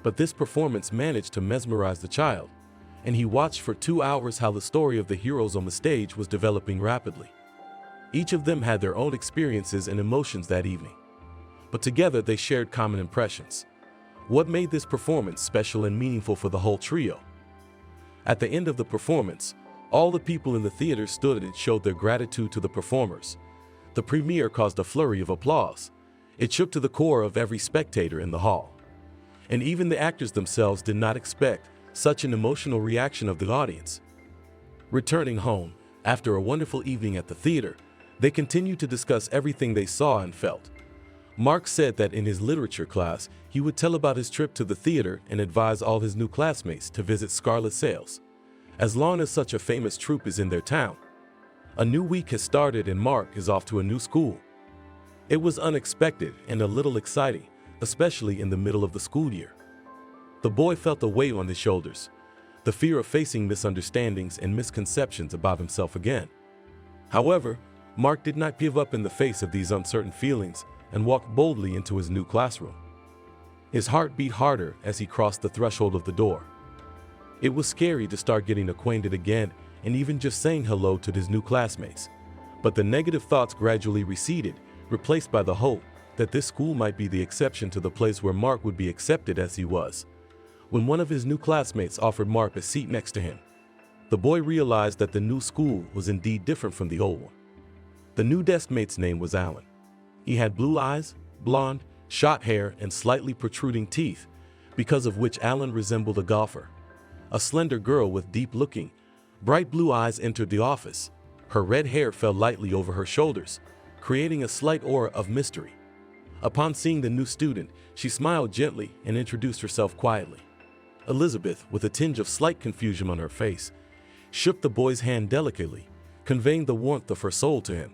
But this performance managed to mesmerize the child, and he watched for 2 hours how the story of the heroes on the stage was developing rapidly. Each of them had their own experiences and emotions that evening, but together they shared common impressions. What made this performance special and meaningful for the whole trio? At the end of the performance, all the people in the theater stood and showed their gratitude to the performers. The premiere caused a flurry of applause. It shook to the core of every spectator in the hall. And even the actors themselves did not expect such an emotional reaction of the audience. Returning home, after a wonderful evening at the theater, they continued to discuss everything they saw and felt. Mark said that in his literature class, he would tell about his trip to the theater and advise all his new classmates to visit Scarlet Sales, as long as such a famous troupe is in their town. A new week has started and Mark is off to a new school. It was unexpected and a little exciting, especially in the middle of the school year. The boy felt a weight on his shoulders, the fear of facing misunderstandings and misconceptions about himself again. However, Mark did not give up in the face of these uncertain feelings and walked boldly into his new classroom. His heart beat harder as he crossed the threshold of the door. It was scary to start getting acquainted again and even just saying hello to his new classmates. But the negative thoughts gradually receded, replaced by the hope that this school might be the exception to the place where Mark would be accepted as he was. When one of his new classmates offered Mark a seat next to him, the boy realized that the new school was indeed different from the old one. The new desk mate's name was Alan. He had blue eyes, blonde, short hair, and slightly protruding teeth, because of which Alan resembled a golfer. A slender girl with deep-looking, bright blue eyes entered the office. Her red hair fell lightly over her shoulders, creating a slight aura of mystery. Upon seeing the new student, she smiled gently and introduced herself quietly. Elizabeth, with a tinge of slight confusion on her face, shook the boy's hand delicately, conveying the warmth of her soul to him.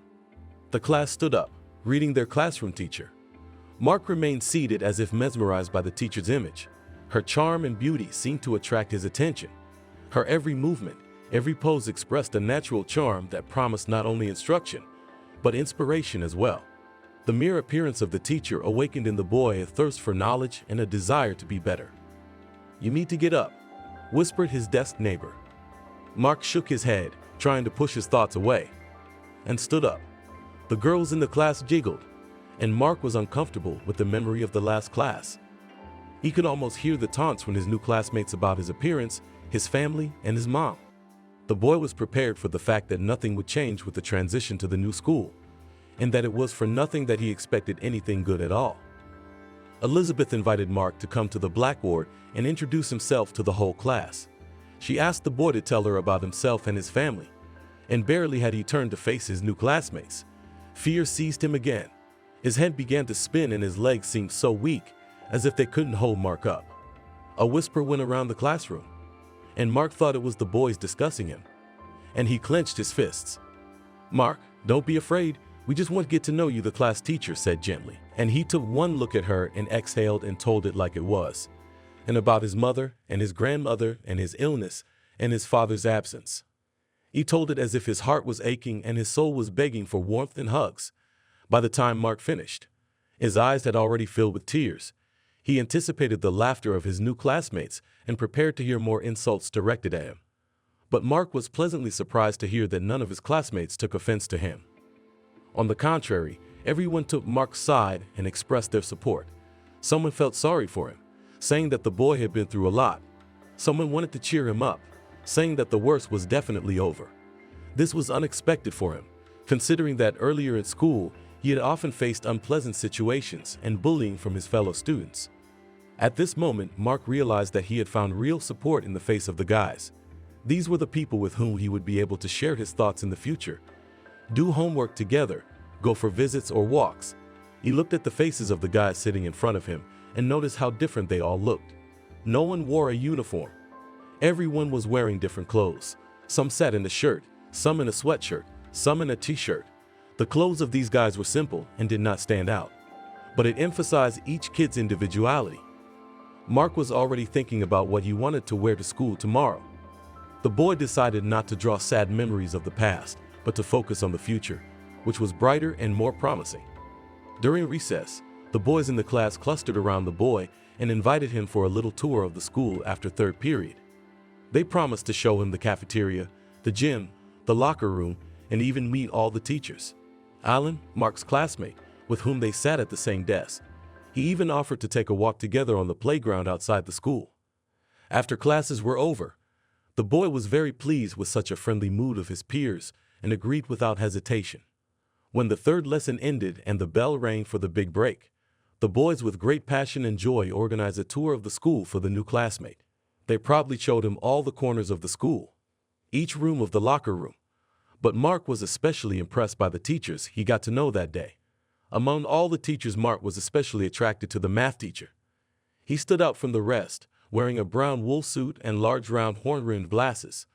The class stood up, greeting their classroom teacher. Mark remained seated as if mesmerized by the teacher's image. Her charm and beauty seemed to attract his attention. Her every movement, every pose expressed a natural charm that promised not only instruction, but inspiration as well. The mere appearance of the teacher awakened in the boy a thirst for knowledge and a desire to be better. "You need to get up," whispered his desk neighbor. Mark shook his head, trying to push his thoughts away, and stood up. The girls in the class giggled, and Mark was uncomfortable with the memory of the last class. He could almost hear the taunts from his new classmates about his appearance, his family, and his mom. The boy was prepared for the fact that nothing would change with the transition to the new school, and that it was for nothing that he expected anything good at all. Elizabeth invited Mark to come to the blackboard and introduce himself to the whole class. She asked the boy to tell her about himself and his family, and barely had he turned to face his new classmates, fear seized him again. His head began to spin and his legs seemed so weak, as if they couldn't hold Mark up. A whisper went around the classroom, and Mark thought it was the boys discussing him, and he clenched his fists. "Mark, don't be afraid. We just want to get to know you," the class teacher said gently, and he took one look at her and exhaled and told it like it was, and about his mother and his grandmother and his illness and his father's absence. He told it as if his heart was aching and his soul was begging for warmth and hugs. By the time Mark finished, his eyes had already filled with tears. He anticipated the laughter of his new classmates and prepared to hear more insults directed at him. But Mark was pleasantly surprised to hear that none of his classmates took offense to him. On the contrary, everyone took Mark's side and expressed their support. Someone felt sorry for him, saying that the boy had been through a lot. Someone wanted to cheer him up, saying that the worst was definitely over. This was unexpected for him, considering that earlier in school, he had often faced unpleasant situations and bullying from his fellow students. At this moment, Mark realized that he had found real support in the face of the guys. These were the people with whom he would be able to share his thoughts in the future, do homework together, go for visits or walks. He looked at the faces of the guys sitting in front of him and noticed how different they all looked. No one wore a uniform. Everyone was wearing different clothes. Some sat in a shirt, some in a sweatshirt, some in a t-shirt. The clothes of these guys were simple and did not stand out, but it emphasized each kid's individuality. Mark was already thinking about what he wanted to wear to school tomorrow. The boy decided not to draw sad memories of the past, but to focus on the future, which was brighter and more promising. During recess, the boys in the class clustered around the boy and invited him for a little tour of the school after third period. They promised to show him the cafeteria, the gym, the locker room, and even meet all the teachers. Alan, Mark's classmate, with whom they sat at the same desk, He even offered to take a walk together on the playground outside the school. After classes were over, the boy was very pleased with such a friendly mood of his peers and agreed without hesitation. When the third lesson ended and the bell rang for the big break, the boys with great passion and joy organized a tour of the school for the new classmate. They proudly showed him all the corners of the school, each room of the locker room. But Mark was especially impressed by the teachers he got to know that day. Among all the teachers, Mark was especially attracted to the math teacher. He stood out from the rest, wearing a brown wool suit and large round horn-rimmed glasses.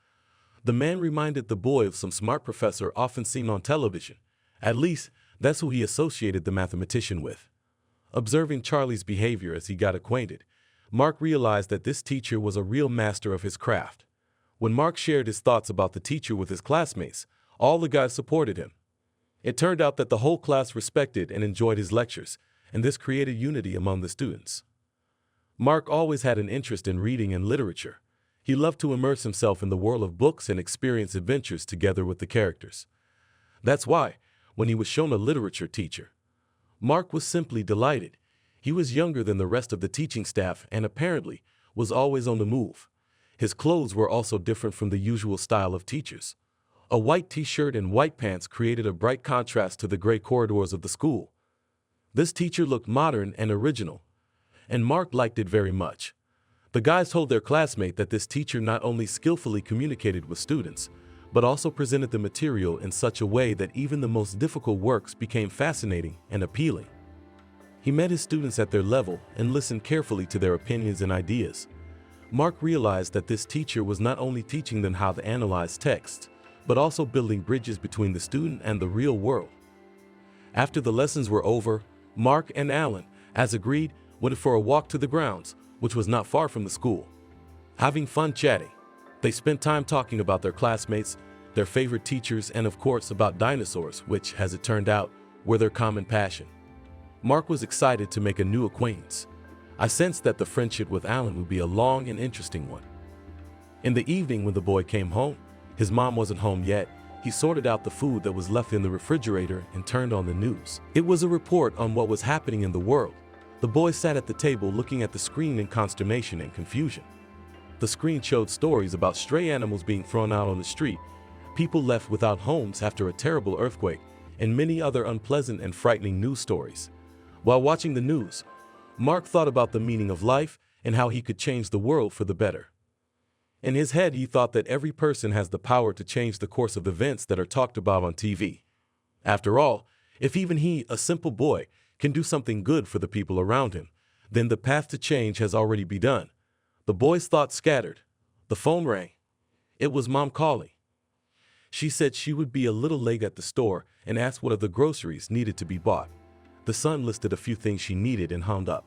The man reminded the boy of some smart professor often seen on television. At least, that's who he associated the mathematician with. Observing Charlie's behavior as he got acquainted, Mark realized that this teacher was a real master of his craft. When Mark shared his thoughts about the teacher with his classmates, all the guys supported him. It turned out that the whole class respected and enjoyed his lectures, and this created unity among the students. Mark always had an interest in reading and literature. He loved to immerse himself in the world of books and experience adventures together with the characters. That's why, when he was shown a literature teacher, Mark was simply delighted. He was younger than the rest of the teaching staff and apparently was always on the move. His clothes were also different from the usual style of teachers. A white t-shirt and white pants created a bright contrast to the gray corridors of the school. This teacher looked modern and original, and Mark liked it very much. The guys told their classmate that this teacher not only skillfully communicated with students, but also presented the material in such a way that even the most difficult works became fascinating and appealing. He met his students at their level and listened carefully to their opinions and ideas. Mark realized that this teacher was not only teaching them how to analyze texts, but also building bridges between the student and the real world. After the lessons were over, Mark and Alan, as agreed, went for a walk to the grounds, which was not far from the school. Having fun chatting, they spent time talking about their classmates, their favorite teachers, and of course about dinosaurs, which, as it turned out, were their common passion. Mark was excited to make a new acquaintance. I sensed that the friendship with Alan would be a long and interesting one. In the evening when the boy came home, his mom wasn't home yet. He sorted out the food that was left in the refrigerator and turned on the news. It was a report on what was happening in the world. The boy sat at the table looking at the screen in consternation and confusion. The screen showed stories about stray animals being thrown out on the street, people left without homes after a terrible earthquake, and many other unpleasant and frightening news stories. While watching the news, Mark thought about the meaning of life and how he could change the world for the better. In his head, he thought that every person has the power to change the course of events that are talked about on TV. After all, if even he, a simple boy, can do something good for the people around him, then the path to change has already begun. The boy's thoughts scattered. The phone rang. It was Mom calling. She said she would be a little late at the store and asked what of the groceries needed to be bought. The son listed a few things she needed and hung up.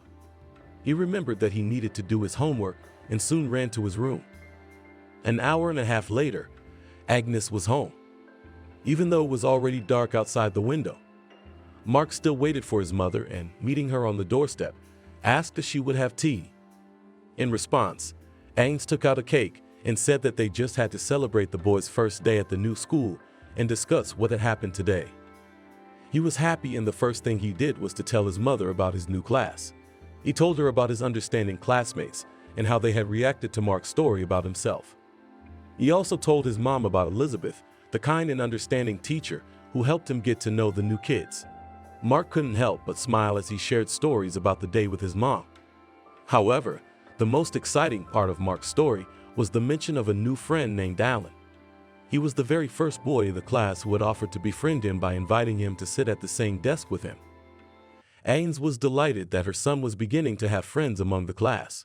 He remembered that he needed to do his homework and soon ran to his room. An hour and a half later, Agnes was home. Even though it was already dark outside the window, Mark still waited for his mother and, meeting her on the doorstep, asked if she would have tea. In response, Agnes took out a cake and said that they just had to celebrate the boy's first day at the new school and discuss what had happened today. He was happy, and the first thing he did was to tell his mother about his new class. He told her about his understanding classmates and how they had reacted to Mark's story about himself. He also told his mom about Elizabeth, the kind and understanding teacher who helped him get to know the new kids. Mark couldn't help but smile as he shared stories about the day with his mom. However, the most exciting part of Mark's story was the mention of a new friend named Alan. He was the very first boy in the class who had offered to befriend him by inviting him to sit at the same desk with him. Agnes was delighted that her son was beginning to have friends among the class.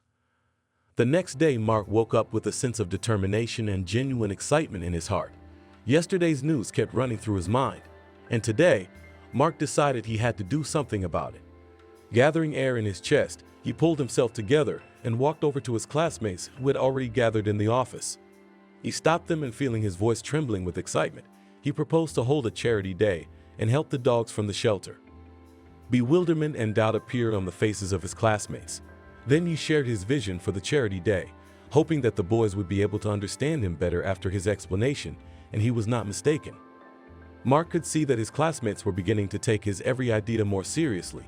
The next day, Mark woke up with a sense of determination and genuine excitement in his heart. Yesterday's news kept running through his mind, and today, Mark decided he had to do something about it. Gathering air in his chest, he pulled himself together and walked over to his classmates who had already gathered in the office. He stopped them, and feeling his voice trembling with excitement, he proposed to hold a charity day and help the dogs from the shelter. Bewilderment and doubt appeared on the faces of his classmates. Then he shared his vision for the charity day, hoping that the boys would be able to understand him better after his explanation, and he was not mistaken. Mark could see that his classmates were beginning to take his every idea more seriously.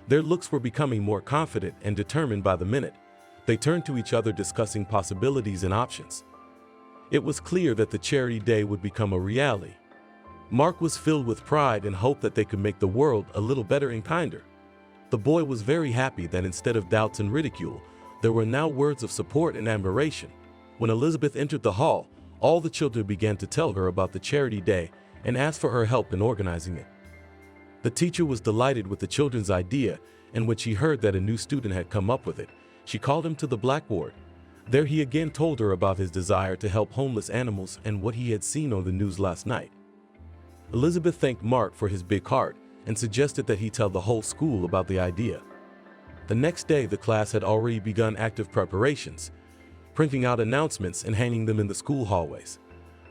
Their looks were becoming more confident and determined by the minute. They turned to each other discussing possibilities and options. It was clear that the charity day would become a reality. Mark was filled with pride and hope that they could make the world a little better and kinder. The boy was very happy that instead of doubts and ridicule, there were now words of support and admiration. When Elizabeth entered the hall, all the children began to tell her about the charity day and asked for her help in organizing it. The teacher was delighted with the children's idea, and when she heard that a new student had come up with it, she called him to the blackboard. There he again told her about his desire to help homeless animals and what he had seen on the news last night. Elizabeth thanked Mark for his big heart and suggested that he tell the whole school about the idea. The next day, the class had already begun active preparations, printing out announcements and hanging them in the school hallways.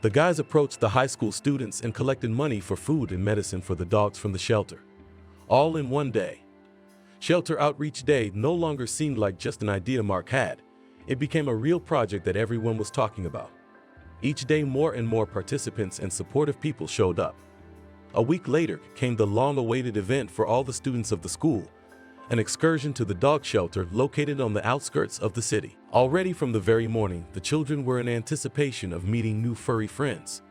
The guys approached the high school students and collected money for food and medicine for the dogs from the shelter. All in one day. Shelter Outreach Day no longer seemed like just an idea Mark had. It became a real project that everyone was talking about. Each day, more and more participants and supportive people showed up. A week later came the long-awaited event for all the students of the school, an excursion to the dog shelter located on the outskirts of the city. Already from the very morning, the children were in anticipation of meeting new furry friends.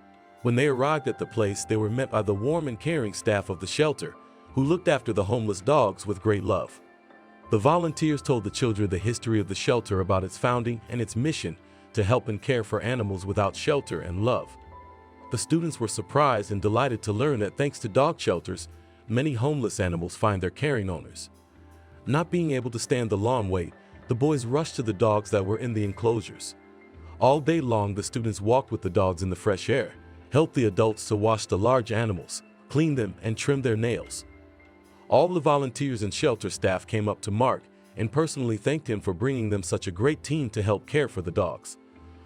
When they arrived at the place, they were met by the warm and caring staff of the shelter, who looked after the homeless dogs with great love. The volunteers told the children the history of the shelter, about its founding and its mission to help and care for animals without shelter and love. The students were surprised and delighted to learn that thanks to dog shelters, many homeless animals find their caring owners. Not being able to stand the long wait, the boys rushed to the dogs that were in the enclosures. All day long, the students walked with the dogs in the fresh air, helped the adults to wash the large animals, clean them, and trim their nails. All the volunteers and shelter staff came up to Mark and personally thanked him for bringing them such a great team to help care for the dogs.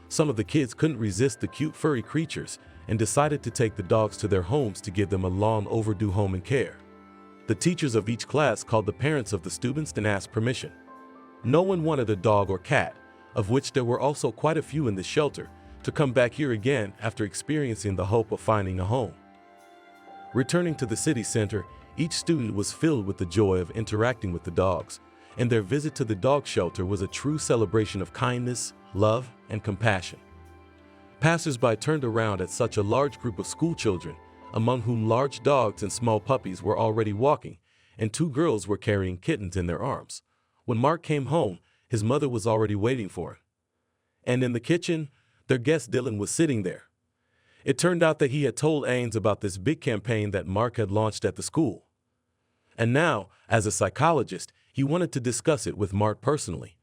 Some of the kids couldn't resist the cute furry creatures and decided to take the dogs to their homes to give them a long overdue home and care. The teachers of each class called the parents of the students and asked permission. No one wanted a dog or cat, of which there were also quite a few in the shelter, to come back here again after experiencing the hope of finding a home. Returning to the city center, each student was filled with the joy of interacting with the dogs, and their visit to the dog shelter was a true celebration of kindness, love, and compassion. Passers-by turned around at such a large group of school children, among whom large dogs and small puppies were already walking, and two girls were carrying kittens in their arms. When Mark came home, his mother was already waiting for him. And in the kitchen, their guest Dylan was sitting there. It turned out that he had told Ains about this big campaign that Mark had launched at the school. And now, as a psychologist, he wanted to discuss it with Mark personally.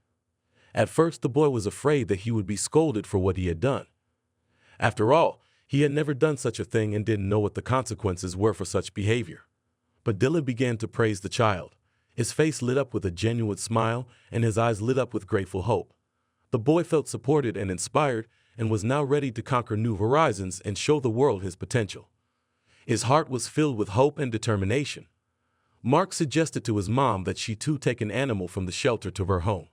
At first, the boy was afraid that he would be scolded for what he had done. After all, he had never done such a thing and didn't know what the consequences were for such behavior. But Dylan began to praise the child. His face lit up with a genuine smile, and his eyes lit up with grateful hope. The boy felt supported and inspired, and was now ready to conquer new horizons and show the world his potential. His heart was filled with hope and determination. Mark suggested to his mom that she too take an animal from the shelter to her home.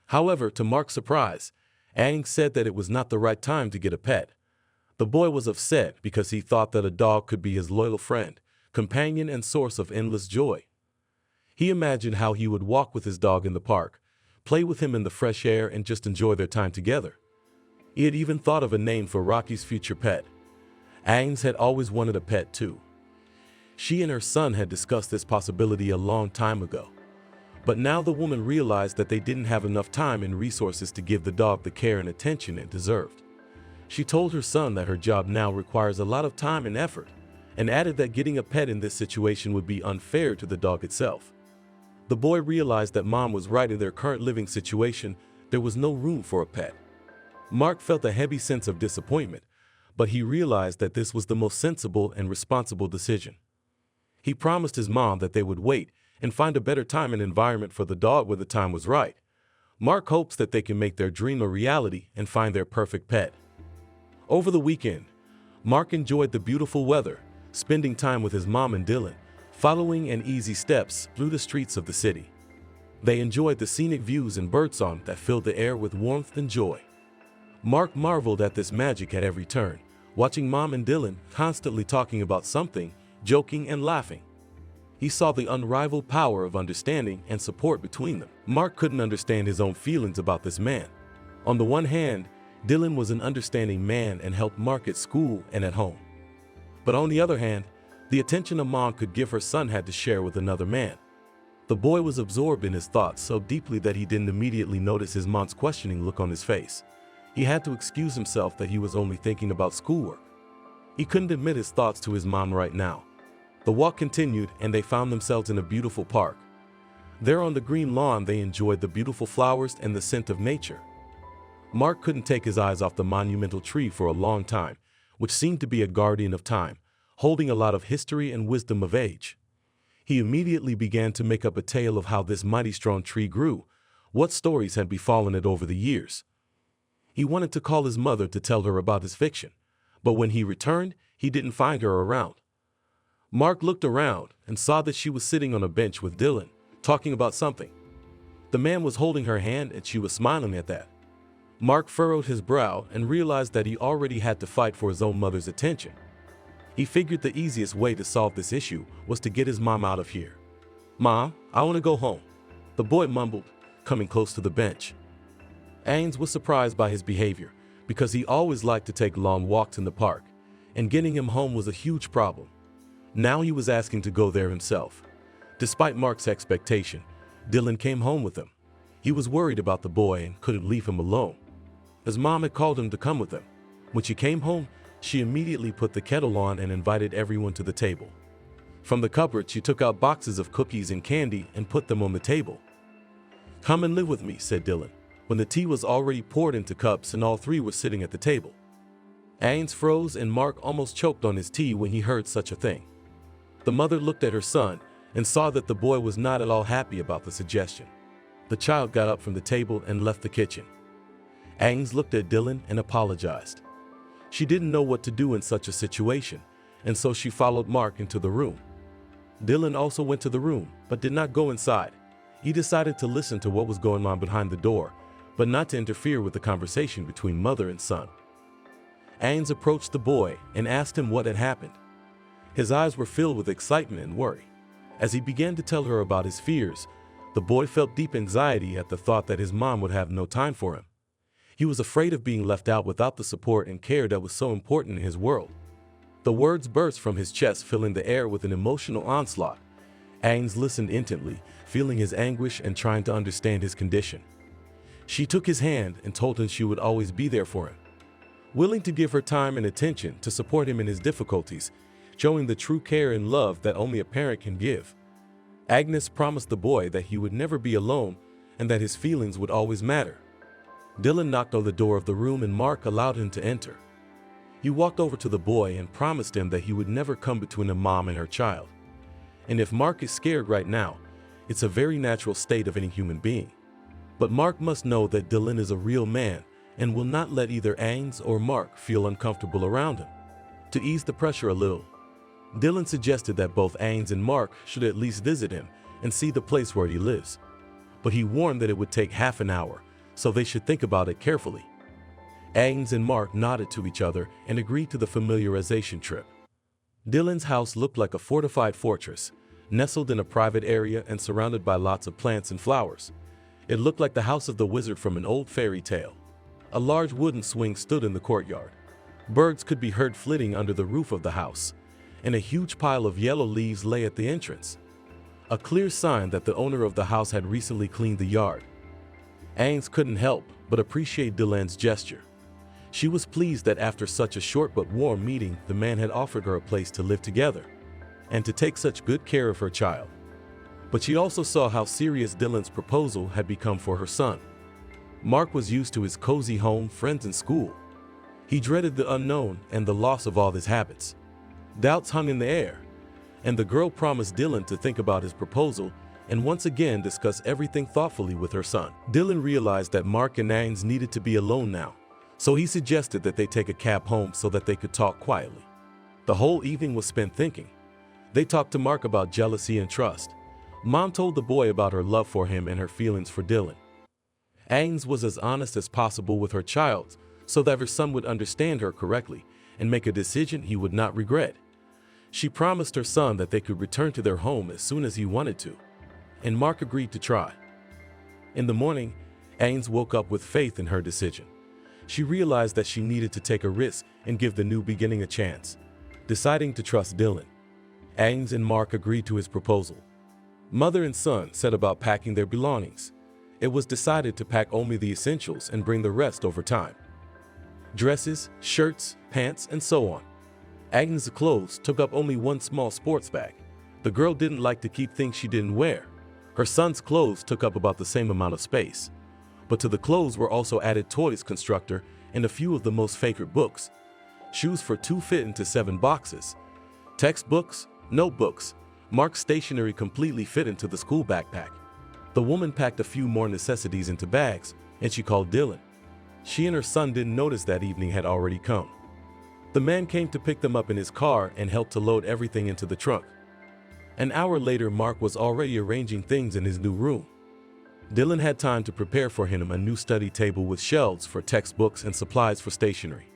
However, to Mark's surprise, Aang said that it was not the right time to get a pet. The boy was upset because he thought that a dog could be his loyal friend, companion, and source of endless joy. He imagined how he would walk with his dog in the park, play with him in the fresh air, and just enjoy their time together. He had even thought of a name for Rocky's future pet. Aang had always wanted a pet too. She and her son had discussed this possibility a long time ago. But now the woman realized that they didn't have enough time and resources to give the dog the care and attention it deserved. She told her son that her job now requires a lot of time and effort, and added that getting a pet in this situation would be unfair to the dog itself. The boy realized that mom was right. In their current living situation, there was no room for a pet. Mark felt a heavy sense of disappointment, but he realized that this was the most sensible and responsible decision. He promised his mom that they would wait and find a better time and environment for the dog when the time was right. Mark hopes that they can make their dream a reality and find their perfect pet. Over the weekend, Mark enjoyed the beautiful weather, spending time with his mom and Dylan, following in easy steps through the streets of the city. They enjoyed the scenic views and birdsong that filled the air with warmth and joy. Mark marveled at this magic at every turn, watching Mom and Dylan constantly talking about something, joking and laughing. He saw the unrivaled power of understanding and support between them. Mark couldn't understand his own feelings about this man. On the one hand, Dylan was an understanding man and helped Mark at school and at home. But on the other hand, the attention a mom could give her son had to share with another man. The boy was absorbed in his thoughts so deeply that he didn't immediately notice his mom's questioning look on his face. He had to excuse himself that he was only thinking about schoolwork. He couldn't admit his thoughts to his mom right now. The walk continued and they found themselves in a beautiful park. There on the green lawn they enjoyed the beautiful flowers and the scent of nature. Mark couldn't take his eyes off the monumental tree for a long time, which seemed to be a guardian of time, holding a lot of history and wisdom of age. He immediately began to make up a tale of how this mighty strong tree grew, what stories had befallen it over the years. He wanted to call his mother to tell her about his fiction, but when he returned, he didn't find her around. Mark looked around and saw that she was sitting on a bench with Dylan, talking about something. The man was holding her hand and she was smiling at that. Mark furrowed his brow and realized that he already had to fight for his own mother's attention. He figured the easiest way to solve this issue was to get his mom out of here. "Mom, I want to go home," the boy mumbled, coming close to the bench. Ains was surprised by his behavior because he always liked to take long walks in the park, and getting him home was a huge problem. Now he was asking to go there himself. Despite Mark's expectation, Dylan came home with him. He was worried about the boy and couldn't leave him alone. His mom had called him to come with them. When she came home, she immediately put the kettle on and invited everyone to the table. From the cupboard, she took out boxes of cookies and candy and put them on the table. "Come and live with me," said Dylan, when the tea was already poured into cups and all three were sitting at the table. Ains froze and Mark almost choked on his tea when he heard such a thing. The mother looked at her son and saw that the boy was not at all happy about the suggestion. The child got up from the table and left the kitchen. Ains looked at Dylan and apologized. She didn't know what to do in such a situation, and so she followed Mark into the room. Dylan also went to the room, but did not go inside. He decided to listen to what was going on behind the door, but not to interfere with the conversation between mother and son. Ains approached the boy and asked him what had happened. His eyes were filled with excitement and worry. As he began to tell her about his fears, the boy felt deep anxiety at the thought that his mom would have no time for him. He was afraid of being left out without the support and care that was so important in his world. The words burst from his chest, filling the air with an emotional onslaught. Ains listened intently, feeling his anguish and trying to understand his condition. She took his hand and told him she would always be there for him, willing to give her time and attention to support him in his difficulties, showing the true care and love that only a parent can give. Agnes promised the boy that he would never be alone and that his feelings would always matter. Dylan knocked on the door of the room and Mark allowed him to enter. He walked over to the boy and promised him that he would never come between a mom and her child. And if Mark is scared right now, it's a very natural state of any human being. But Mark must know that Dylan is a real man and will not let either Ains or Mark feel uncomfortable around him. To ease the pressure a little, Dylan suggested that both Ains and Mark should at least visit him and see the place where he lives. But he warned that it would take half an hour, so they should think about it carefully. Ains and Mark nodded to each other and agreed to the familiarization trip. Dylan's house looked like a fortified fortress, nestled in a private area and surrounded by lots of plants and flowers. It looked like the house of the wizard from an old fairy tale. A large wooden swing stood in the courtyard. Birds could be heard flitting under the roof of the house, and a huge pile of yellow leaves lay at the entrance, a clear sign that the owner of the house had recently cleaned the yard. Ains couldn't help but appreciate Dylan's gesture. She was pleased that after such a short but warm meeting, the man had offered her a place to live together and to take such good care of her child. But she also saw how serious Dylan's proposal had become for her son. Mark was used to his cozy home, friends, and school. He dreaded the unknown and the loss of all his habits. Doubts hung in the air, and the girl promised Dylan to think about his proposal and once again discuss everything thoughtfully with her son. Dylan realized that Mark and Ains needed to be alone now, so he suggested that they take a cab home so that they could talk quietly. The whole evening was spent thinking. They talked to Mark about jealousy and trust. Mom told the boy about her love for him and her feelings for Dylan. Ains was as honest as possible with her child so that her son would understand her correctly and make a decision he would not regret. She promised her son that they could return to their home as soon as he wanted to, and Mark agreed to try. In the morning, Ains woke up with faith in her decision. She realized that she needed to take a risk and give the new beginning a chance. Deciding to trust Dylan, Ains and Mark agreed to his proposal. Mother and son set about packing their belongings. It was decided to pack only the essentials and bring the rest over time. Dresses, shirts, pants, and so on. Agnes' clothes took up only one small sports bag. The girl didn't like to keep things she didn't wear. Her son's clothes took up about the same amount of space. But to the clothes were also added toys constructor and a few of the most favorite books. Shoes for 2 fit into 7 boxes. Textbooks, notebooks, Mark's stationery completely fit into the school backpack. The woman packed a few more necessities into bags, and she called Dylan. She and her son didn't notice that evening had already come. The man came to pick them up in his car and helped to load everything into the trunk. An hour later, Mark was already arranging things in his new room. Dylan had time to prepare for him a new study table with shelves for textbooks and supplies for stationery.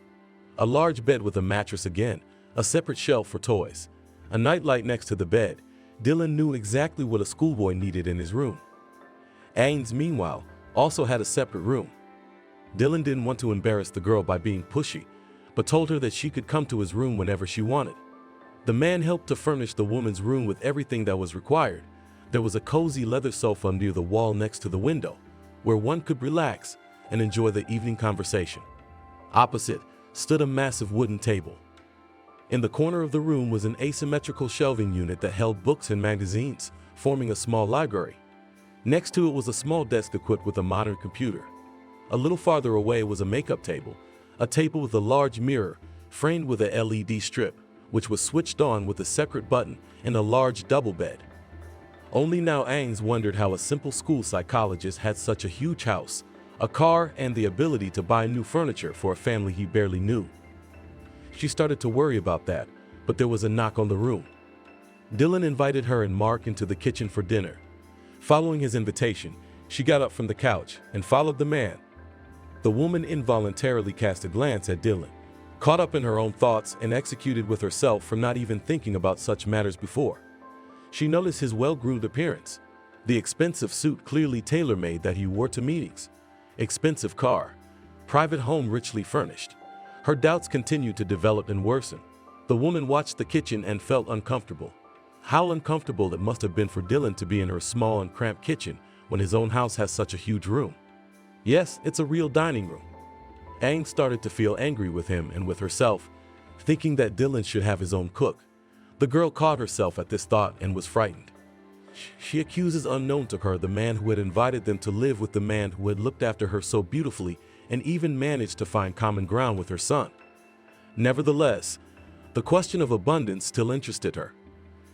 A large bed with a mattress again, a separate shelf for toys, a nightlight next to the bed. Dylan knew exactly what a schoolboy needed in his room. Ains, meanwhile, also had a separate room. Dylan didn't want to embarrass the girl by being pushy, but told her that she could come to his room whenever she wanted. The man helped to furnish the woman's room with everything that was required. There was a cozy leather sofa near the wall next to the window, where one could relax and enjoy the evening conversation. Opposite stood a massive wooden table. In the corner of the room was an asymmetrical shelving unit that held books and magazines, forming a small library. Next to it was a small desk equipped with a modern computer. A little farther away was a makeup table, a table with a large mirror framed with a LED strip, which was switched on with a separate button, and a large double bed. Only now Ains wondered how a simple school psychologist had such a huge house, a car, and the ability to buy new furniture for a family he barely knew. She started to worry about that, but there was a knock on the room. Dylan invited her and Mark into the kitchen for dinner. Following his invitation, she got up from the couch and followed the man. The woman involuntarily cast a glance at Dylan, caught up in her own thoughts and executed with herself for not even thinking about such matters before. She noticed his well-groomed appearance, the expensive suit clearly tailor-made that he wore to meetings, expensive car, private home richly furnished. Her doubts continued to develop and worsen. The woman watched the kitchen and felt uncomfortable. How uncomfortable it must have been for Dylan to be in her small and cramped kitchen when his own house has such a huge room. Yes, it's a real dining room. Aang started to feel angry with him and with herself, thinking that Dylan should have his own cook. The girl caught herself at this thought and was frightened. She accuses unknown to her the man who had invited them to live with the man who had looked after her so beautifully and even managed to find common ground with her son. Nevertheless, the question of abundance still interested her.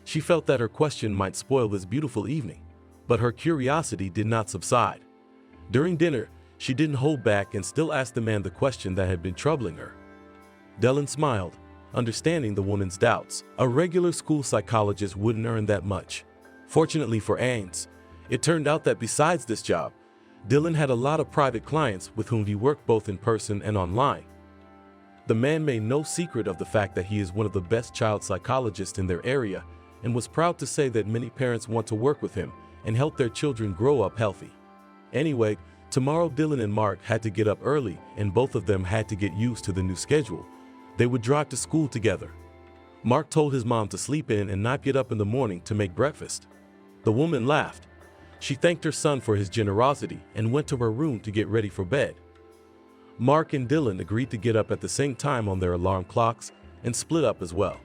She felt that her question might spoil this beautiful evening, but her curiosity did not subside. During dinner, she didn't hold back and still asked the man the question that had been troubling her. Dylan smiled, understanding the woman's doubts. A regular school psychologist wouldn't earn that much. Fortunately for Ains, it turned out that besides this job, Dylan had a lot of private clients with whom he worked both in person and online. The man made no secret of the fact that he is one of the best child psychologists in their area and was proud to say that many parents want to work with him and help their children grow up healthy. Anyway, tomorrow Dylan and Mark had to get up early and both of them had to get used to the new schedule. They would drive to school together. Mark told his mom to sleep in and not get up in the morning to make breakfast. The woman laughed. She thanked her son for his generosity and went to her room to get ready for bed. Mark and Dylan agreed to get up at the same time on their alarm clocks and split up as well.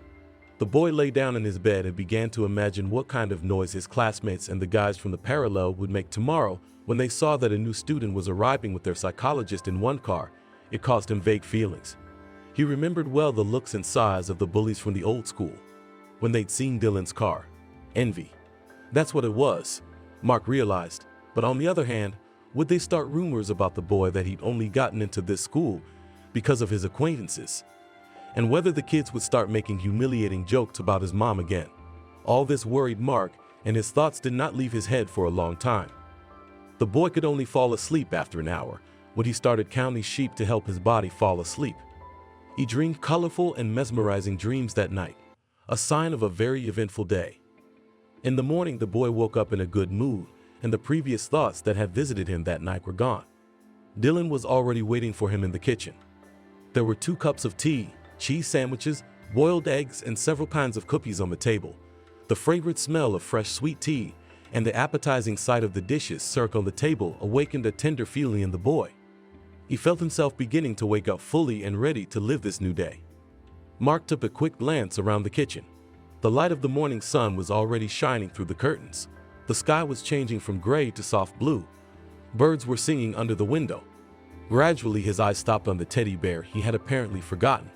The boy lay down in his bed and began to imagine what kind of noise his classmates and the guys from the parallel would make tomorrow when they saw that a new student was arriving with their psychologist in one car. It caused him vague feelings. He remembered well the looks and sighs of the bullies from the old school when they'd seen Dylan's car. Envy. That's what it was, Mark realized. But on the other hand, would they start rumors about the boy that he'd only gotten into this school because of his acquaintances? And whether the kids would start making humiliating jokes about his mom again. All this worried Mark, and his thoughts did not leave his head for a long time. The boy could only fall asleep after an hour when he started counting sheep to help his body fall asleep. He dreamed colorful and mesmerizing dreams that night. a sign of a very eventful day. In the morning, the boy woke up in a good mood, and the previous thoughts that had visited him that night were gone. Dylan was already waiting for him in the kitchen. There were 2 cups of tea, cheese sandwiches, boiled eggs, and several kinds of cookies on the table. The fragrant smell of fresh sweet tea and the appetizing sight of the dishes circling the table awakened a tender feeling in the boy. He felt himself beginning to wake up fully and ready to live this new day. Mark took a quick glance around the kitchen. The light of the morning sun was already shining through the curtains. The sky was changing from gray to soft blue. Birds were singing under the window. Gradually, his eyes stopped on the teddy bear he had apparently forgotten.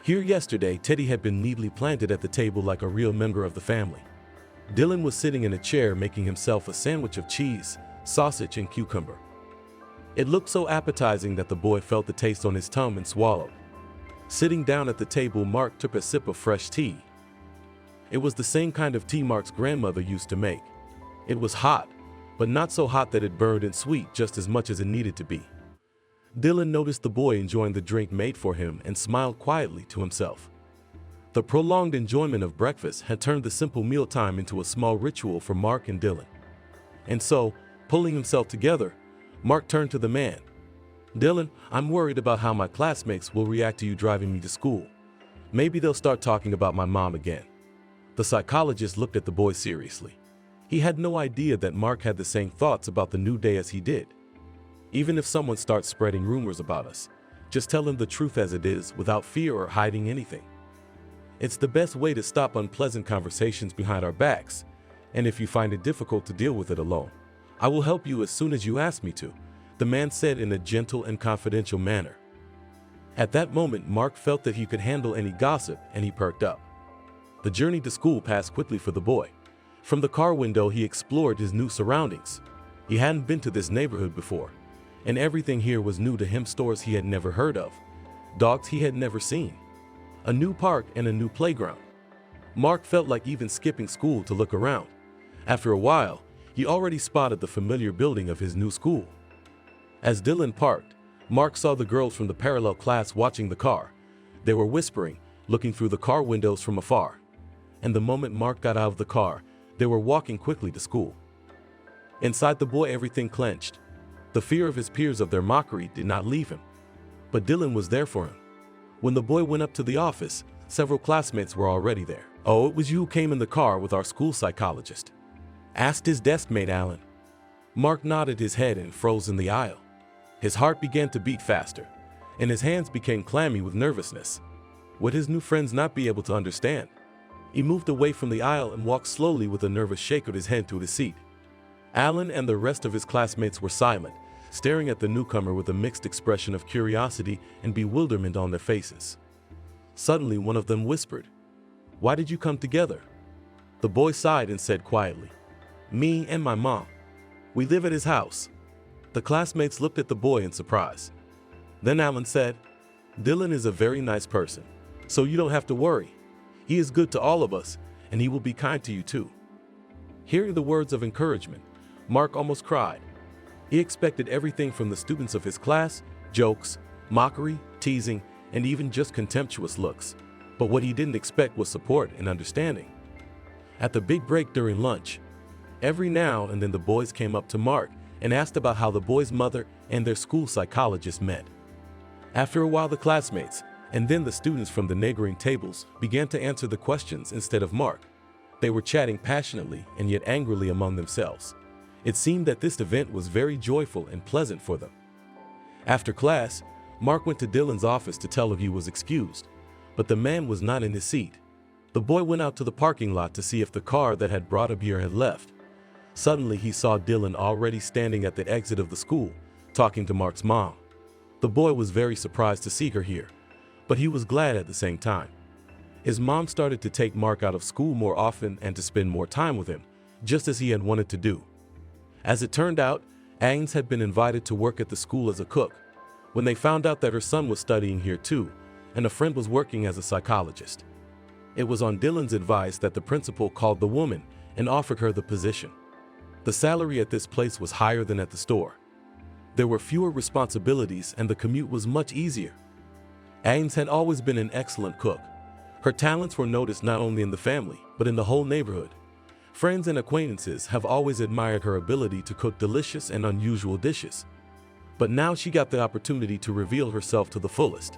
Here yesterday, Teddy had been neatly planted at the table like a real member of the family. Dylan was sitting in a chair making himself a sandwich of cheese, sausage, and cucumber. It looked so appetizing that the boy felt the taste on his tongue and swallowed. Sitting down at the table, Mark took a sip of fresh tea. It was the same kind of tea Mark's grandmother used to make. It was hot, but not so hot that it burned, and sweet just as much as it needed to be. Dylan noticed the boy enjoying the drink made for him and smiled quietly to himself. The prolonged enjoyment of breakfast had turned the simple mealtime into a small ritual for Mark and Dylan. And so, pulling himself together, Mark turned to the man. "Dylan, I'm worried about how my classmates will react to you driving me to school. Maybe they'll start talking about my mom again." The psychologist looked at the boy seriously. He had no idea that Mark had the same thoughts about the new day as he did. "Even if someone starts spreading rumors about us, just tell them the truth as it is without fear or hiding anything. It's the best way to stop unpleasant conversations behind our backs, and if you find it difficult to deal with it alone, I will help you as soon as you ask me to," the man said in a gentle and confidential manner. At that moment, Mark felt that he could handle any gossip, and he perked up. The journey to school passed quickly for the boy. From the car window, he explored his new surroundings. He hadn't been to this neighborhood before, and everything here was new to him. Stores he had never heard of, dogs he had never seen, a new park, and a new playground. Mark felt like even skipping school to look around. After a while, he already spotted the familiar building of his new school. As Dylan parked, Mark saw the girls from the parallel class watching the car. They were whispering, looking through the car windows from afar. And the moment Mark got out of the car, they were walking quickly to school. Inside the boy, everything clenched. The fear of his peers of their mockery did not leave him. But Dylan was there for him. When the boy went up to the office, several classmates were already there. "Oh, it was you who came in the car with our school psychologist?" asked his desk mate Alan. Mark nodded his head and froze in the aisle. His heart began to beat faster, and his hands became clammy with nervousness. Would his new friends not be able to understand? He moved away from the aisle and walked slowly with a nervous shake of his head to his seat. Alan and the rest of his classmates were silent, staring at the newcomer with a mixed expression of curiosity and bewilderment on their faces. Suddenly, one of them whispered, "Why did you come together?" The boy sighed and said quietly, "Me and my mom. We live at his house." The classmates looked at the boy in surprise. Then Alan said, "Dylan is a very nice person, so you don't have to worry. He is good to all of us, and he will be kind to you too." Hearing the words of encouragement, Mark almost cried. He expected everything from the students of his class: jokes, mockery, teasing, and even just contemptuous looks. But what he didn't expect was support and understanding. At the big break during lunch, every now and then the boys came up to Mark and asked about how the boy's mother and their school psychologist met. After a while, the classmates, and then the students from the neighboring tables, began to answer the questions instead of Mark. They were chatting passionately and yet angrily among themselves. It seemed that this event was very joyful and pleasant for them. After class, Mark went to Dylan's office to tell him he was excused, but the man was not in his seat. The boy went out to the parking lot to see if the car that had brought him here had left. Suddenly, he saw Dylan already standing at the exit of the school, talking to Mark's mom. The boy was very surprised to see her here, but he was glad at the same time. His mom started to take Mark out of school more often and to spend more time with him, just as he had wanted to do. As it turned out, Agnes had been invited to work at the school as a cook. When they found out that her son was studying here too, and a friend was working as a psychologist, it was on Dylan's advice that the principal called the woman and offered her the position. The salary at this place was higher than at the store. There were fewer responsibilities and the commute was much easier. Agnes had always been an excellent cook. Her talents were noticed not only in the family, but in the whole neighborhood. Friends and acquaintances have always admired her ability to cook delicious and unusual dishes. But now she got the opportunity to reveal herself to the fullest.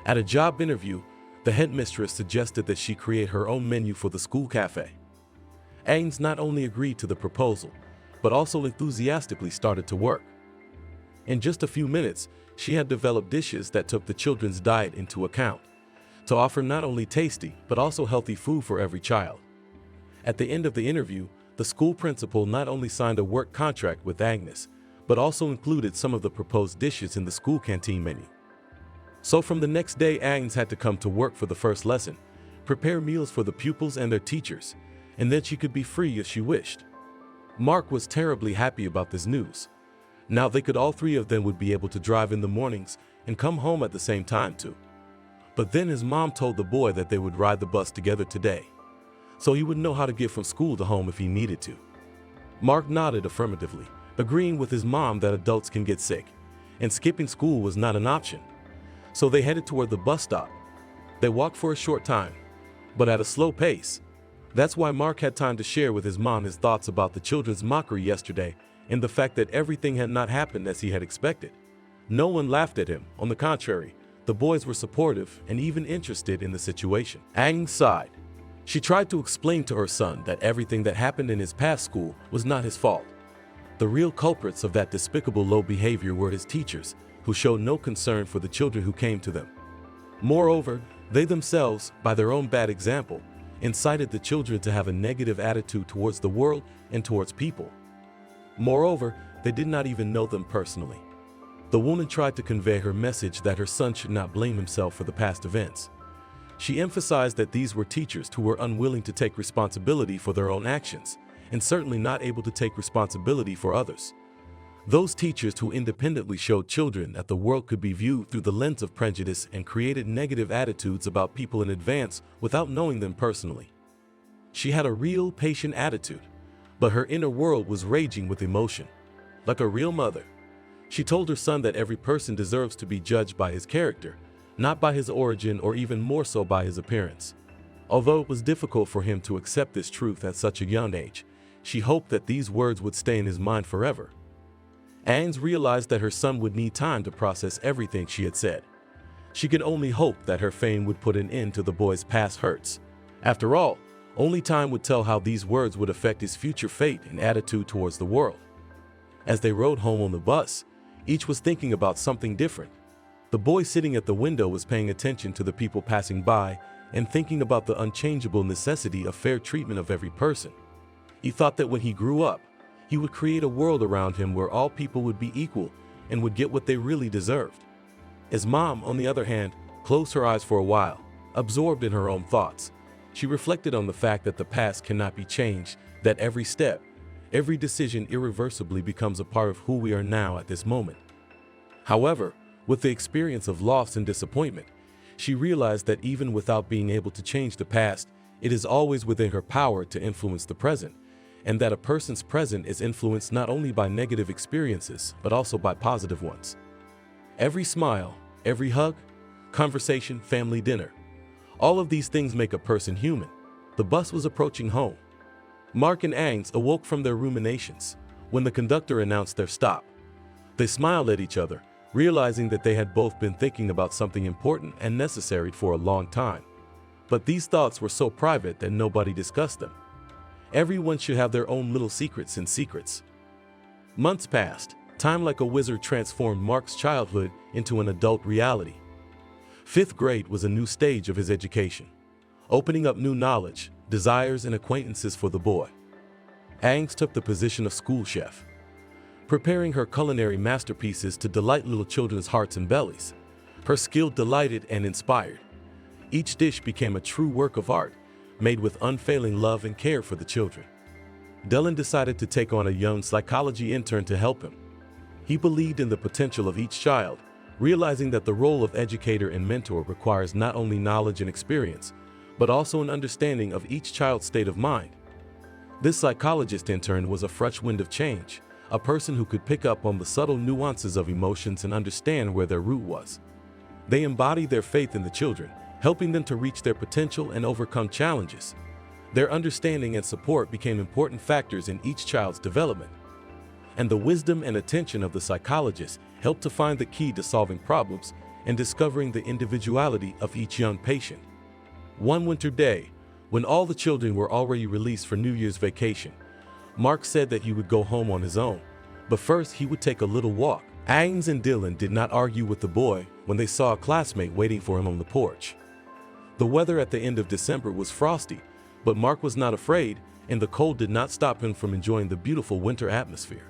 At a job interview, the headmistress suggested that she create her own menu for the school cafe. Agnes not only agreed to the proposal, but also enthusiastically started to work. In just a few minutes, she had developed dishes that took the children's diet into account, to offer not only tasty, but also healthy food for every child. At the end of the interview, the school principal not only signed a work contract with Agnes, but also included some of the proposed dishes in the school canteen menu. So from the next day, Agnes had to come to work for the first lesson, prepare meals for the pupils and their teachers, and then she could be free as she wished. Mark was terribly happy about this news. Now all three of them would be able to drive in the mornings and come home at the same time too. But then his mom told the boy that they would ride the bus together today, so he would know how to get from school to home if he needed to. Mark nodded affirmatively, agreeing with his mom that adults can get sick, and skipping school was not an option. So they headed toward the bus stop. They walked for a short time, but at a slow pace. That's why Mark had time to share with his mom his thoughts about the children's mockery yesterday and the fact that everything had not happened as he had expected. No one laughed at him. On the contrary, the boys were supportive and even interested in the situation. Agnes sighed. She tried to explain to her son that everything that happened in his past school was not his fault. The real culprits of that despicable low behavior were his teachers, who showed no concern for the children who came to them. Moreover, they themselves, by their own bad example, incited the children to have a negative attitude towards the world and towards people. Moreover, they did not even know them personally. The woman tried to convey her message that her son should not blame himself for the past events. She emphasized that these were teachers who were unwilling to take responsibility for their own actions, and certainly not able to take responsibility for others. Those teachers who independently showed children that the world could be viewed through the lens of prejudice and created negative attitudes about people in advance without knowing them personally. She had a real patient attitude, but her inner world was raging with emotion. Like a real mother, she told her son that every person deserves to be judged by his character, not by his origin or even more so by his appearance. Although it was difficult for him to accept this truth at such a young age, she hoped that these words would stay in his mind forever. Agnes realized that her son would need time to process everything she had said. She could only hope that her fame would put an end to the boy's past hurts. After all, only time would tell how these words would affect his future fate and attitude towards the world. As they rode home on the bus, each was thinking about something different. The boy sitting at the window was paying attention to the people passing by and thinking about the unchangeable necessity of fair treatment of every person. He thought that when he grew up, he would create a world around him where all people would be equal and would get what they really deserved. His mom, on the other hand, closed her eyes for a while, absorbed in her own thoughts. She reflected on the fact that the past cannot be changed, that every step, every decision irreversibly becomes a part of who we are now at this moment. However, with the experience of loss and disappointment, she realized that even without being able to change the past, it is always within her power to influence the present, and that a person's present is influenced not only by negative experiences, but also by positive ones. Every smile, every hug, conversation, family dinner, all of these things make a person human. The bus was approaching home. Mark and Agnes awoke from their ruminations when the conductor announced their stop. They smiled at each other, realizing that they had both been thinking about something important and necessary for a long time. But these thoughts were so private that nobody discussed them. Everyone should have their own little secrets and secrets. Months passed. Time like a wizard transformed Mark's childhood into an adult reality. 5th grade was a new stage of his education, opening up new knowledge, desires, and acquaintances for the boy. Agnes took the position of school chef, preparing her culinary masterpieces to delight little children's hearts and bellies. Her skill delighted and inspired. Each dish became a true work of art, made with unfailing love and care for the children. Dylan decided to take on a young psychology intern to help him. He believed in the potential of each child, realizing that the role of educator and mentor requires not only knowledge and experience, but also an understanding of each child's state of mind. This psychologist intern was a fresh wind of change, a person who could pick up on the subtle nuances of emotions and understand where their root was. They embodied their faith in the children, helping them to reach their potential and overcome challenges. Their understanding and support became important factors in each child's development. And the wisdom and attention of the psychologist helped to find the key to solving problems and discovering the individuality of each young patient. One winter day, when all the children were already released for New Year's vacation, Mark said that he would go home on his own, but first he would take a little walk. Agnes and Dylan did not argue with the boy when they saw a classmate waiting for him on the porch. The weather at the end of December was frosty, but Mark was not afraid, and the cold did not stop him from enjoying the beautiful winter atmosphere.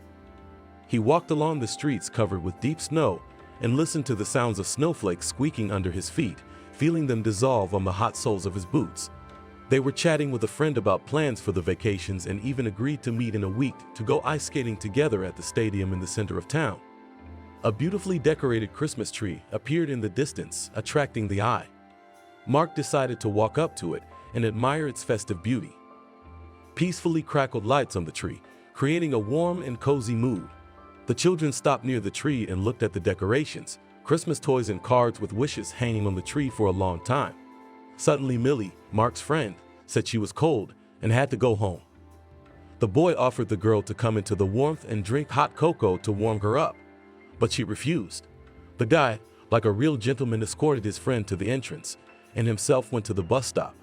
He walked along the streets covered with deep snow and listened to the sounds of snowflakes squeaking under his feet, feeling them dissolve on the hot soles of his boots. They were chatting with a friend about plans for the vacations and even agreed to meet in a week to go ice skating together at the stadium in the center of town. A beautifully decorated Christmas tree appeared in the distance, attracting the eye. Mark decided to walk up to it and admire its festive beauty. Peacefully crackled lights on the tree, creating a warm and cozy mood. The children stopped near the tree and looked at the decorations, Christmas toys and cards with wishes hanging on the tree for a long time. Suddenly Millie, Mark's friend, said she was cold and had to go home. The boy offered the girl to come into the warmth and drink hot cocoa to warm her up, but she refused. The guy, like a real gentleman, escorted his friend to the entrance and himself went to the bus stop.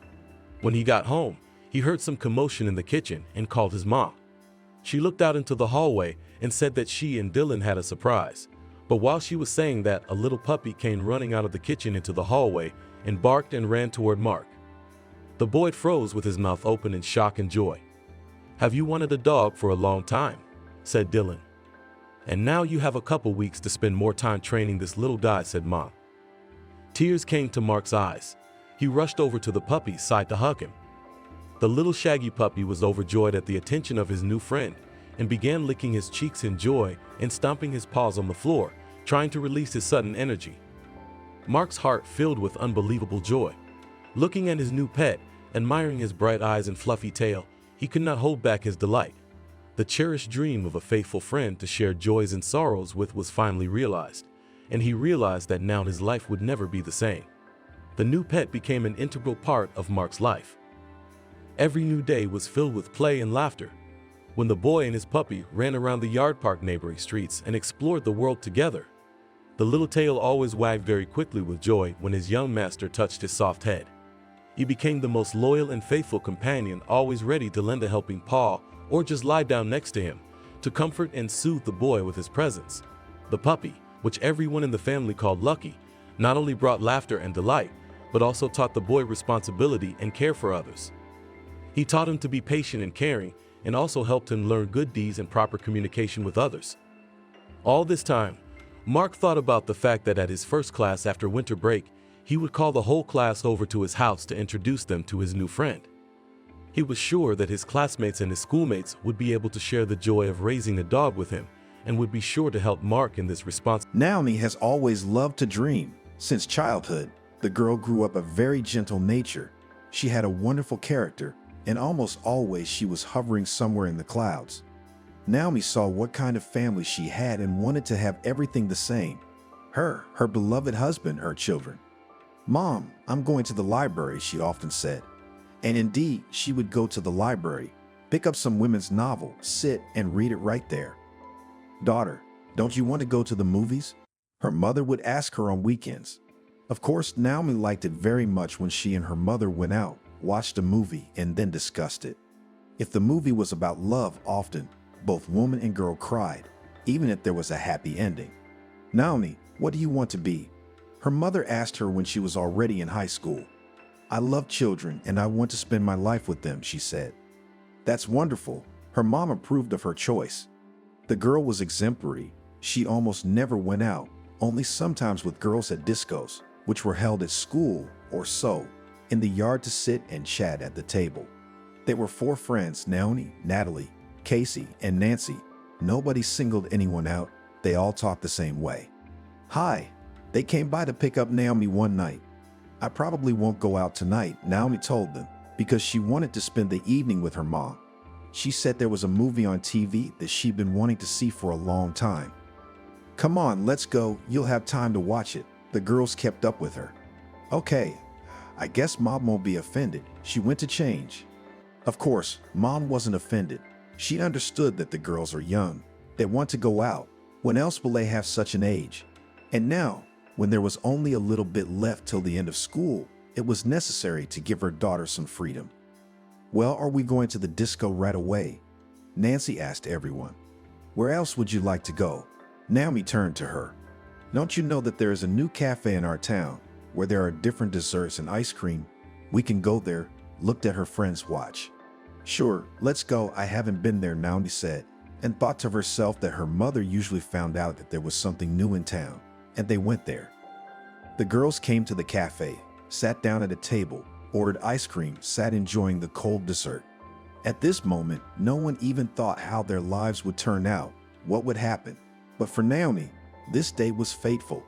When he got home, he heard some commotion in the kitchen and called his mom. She looked out into the hallway and said that she and Dylan had a surprise. But while she was saying that, a little puppy came running out of the kitchen into the hallway and barked and ran toward Mark. The boy froze with his mouth open in shock and joy. "Have you wanted a dog for a long time?" said Dylan. "And now you have a couple weeks to spend more time training this little guy," said Mom. Tears came to Mark's eyes. He rushed over to the puppy's side to hug him. The little shaggy puppy was overjoyed at the attention of his new friend and began licking his cheeks in joy and stomping his paws on the floor, trying to release his sudden energy. Mark's heart filled with unbelievable joy. Looking at his new pet, admiring his bright eyes and fluffy tail, he could not hold back his delight. The cherished dream of a faithful friend to share joys and sorrows with was finally realized, and he realized that now his life would never be the same. The new pet became an integral part of Mark's life. Every new day was filled with play and laughter. When the boy and his puppy ran around the yard park neighboring streets and explored the world together, the little tail always wagged very quickly with joy when his young master touched his soft head. He became the most loyal and faithful companion, always ready to lend a helping paw or just lie down next to him to comfort and soothe the boy with his presence. The puppy, which everyone in the family called Lucky, not only brought laughter and delight, but also taught the boy responsibility and care for others. He taught him to be patient and caring, and also helped him learn good deeds and proper communication with others. All this time, Mark thought about the fact that at his first class after winter break, he would call the whole class over to his house to introduce them to his new friend. He was sure that his classmates and his schoolmates would be able to share the joy of raising a dog with him and would be sure to help Mark in this response. Naomi has always loved to dream. Since childhood, the girl grew up a very gentle nature. She had a wonderful character, and almost always she was hovering somewhere in the clouds. Naomi saw what kind of family she had and wanted to have everything the same. Her beloved husband, her children. "Mom, I'm going to the library," she often said. And indeed, she would go to the library, pick up some women's novel, sit and read it right there. "Daughter, don't you want to go to the movies?" her mother would ask her on weekends. Of course, Naomi liked it very much when she and her mother went out, watched a movie, and then discussed it. If the movie was about love, often both woman and girl cried, even if there was a happy ending. "Naomi, what do you want to be?" her mother asked her when she was already in high school. "I love children and I want to spend my life with them," she said. "That's wonderful." Her mom approved of her choice. The girl was exemplary. She almost never went out, only sometimes with girls at discos, which were held at school or so, in the yard to sit and chat at the table. There were 4 friends: Naomi, Natalie, Casey, and Nancy. Nobody singled anyone out. They all talked the same way. "Hi." They came by to pick up Naomi one night. "I probably won't go out tonight," Naomi told them, because she wanted to spend the evening with her mom. She said there was a movie on TV that she'd been wanting to see for a long time. "Come on, let's go. You'll have time to watch it." The girls kept up with her. "Okay, I guess Mom won't be offended. She went to change. Of course, Mom wasn't offended. She understood that the girls are young. They want to go out. When else will they have such an age? And now, when there was only a little bit left till the end of school, it was necessary to give her daughter some freedom. Well, are we going to the disco right away? Nancy asked everyone. Where else would you like to go? Naomi turned to her. Don't you know that there is a new cafe in our town where there are different desserts and ice cream? We can go there. Looked at her friend's watch. Sure, let's go. I haven't been there, Naomi said, and thought to herself that her mother usually found out that there was something new in town, and they went there. The girls came to the cafe, sat down at a table, ordered ice cream, sat enjoying the cold dessert. At this moment, no one even thought how their lives would turn out, what would happen. But for Naomi, this day was fateful.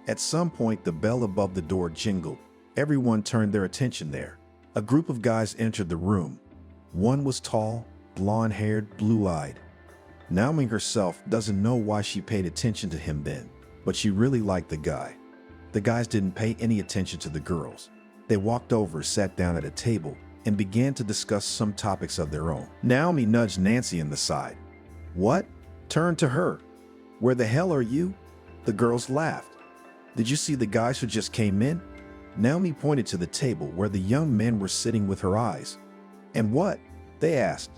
At some point, the bell above the door jingled. Everyone turned their attention there. A group of guys entered the room. One was tall, blonde-haired, blue-eyed. Naomi herself doesn't know why she paid attention to him then, but she really liked the guy. The guys didn't pay any attention to the girls. They walked over, sat down at a table, and began to discuss some topics of their own. Naomi nudged Nancy in the side. What? Turned to her. Where the hell are you? The girls laughed. Did you see the guys who just came in? Naomi pointed to the table where the young men were sitting with her eyes. And what? They asked.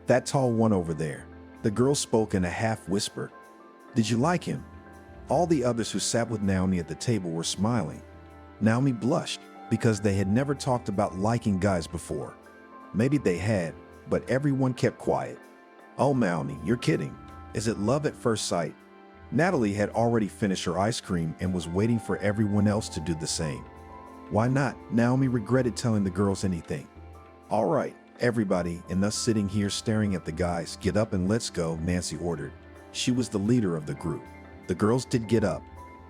That tall one over there. The girl spoke in a half whisper. Did you like him? All the others who sat with Naomi at the table were smiling. Naomi blushed because they had never talked about liking guys before. Maybe they had, but everyone kept quiet. Oh, Naomi, you're kidding. Is it love at first sight? Natalie had already finished her ice cream and was waiting for everyone else to do the same. Why not? Naomi regretted telling the girls anything. All right, everybody, and us sitting here staring at the guys, get up and let's go, Nancy ordered. She was the leader of the group. The girls did get up.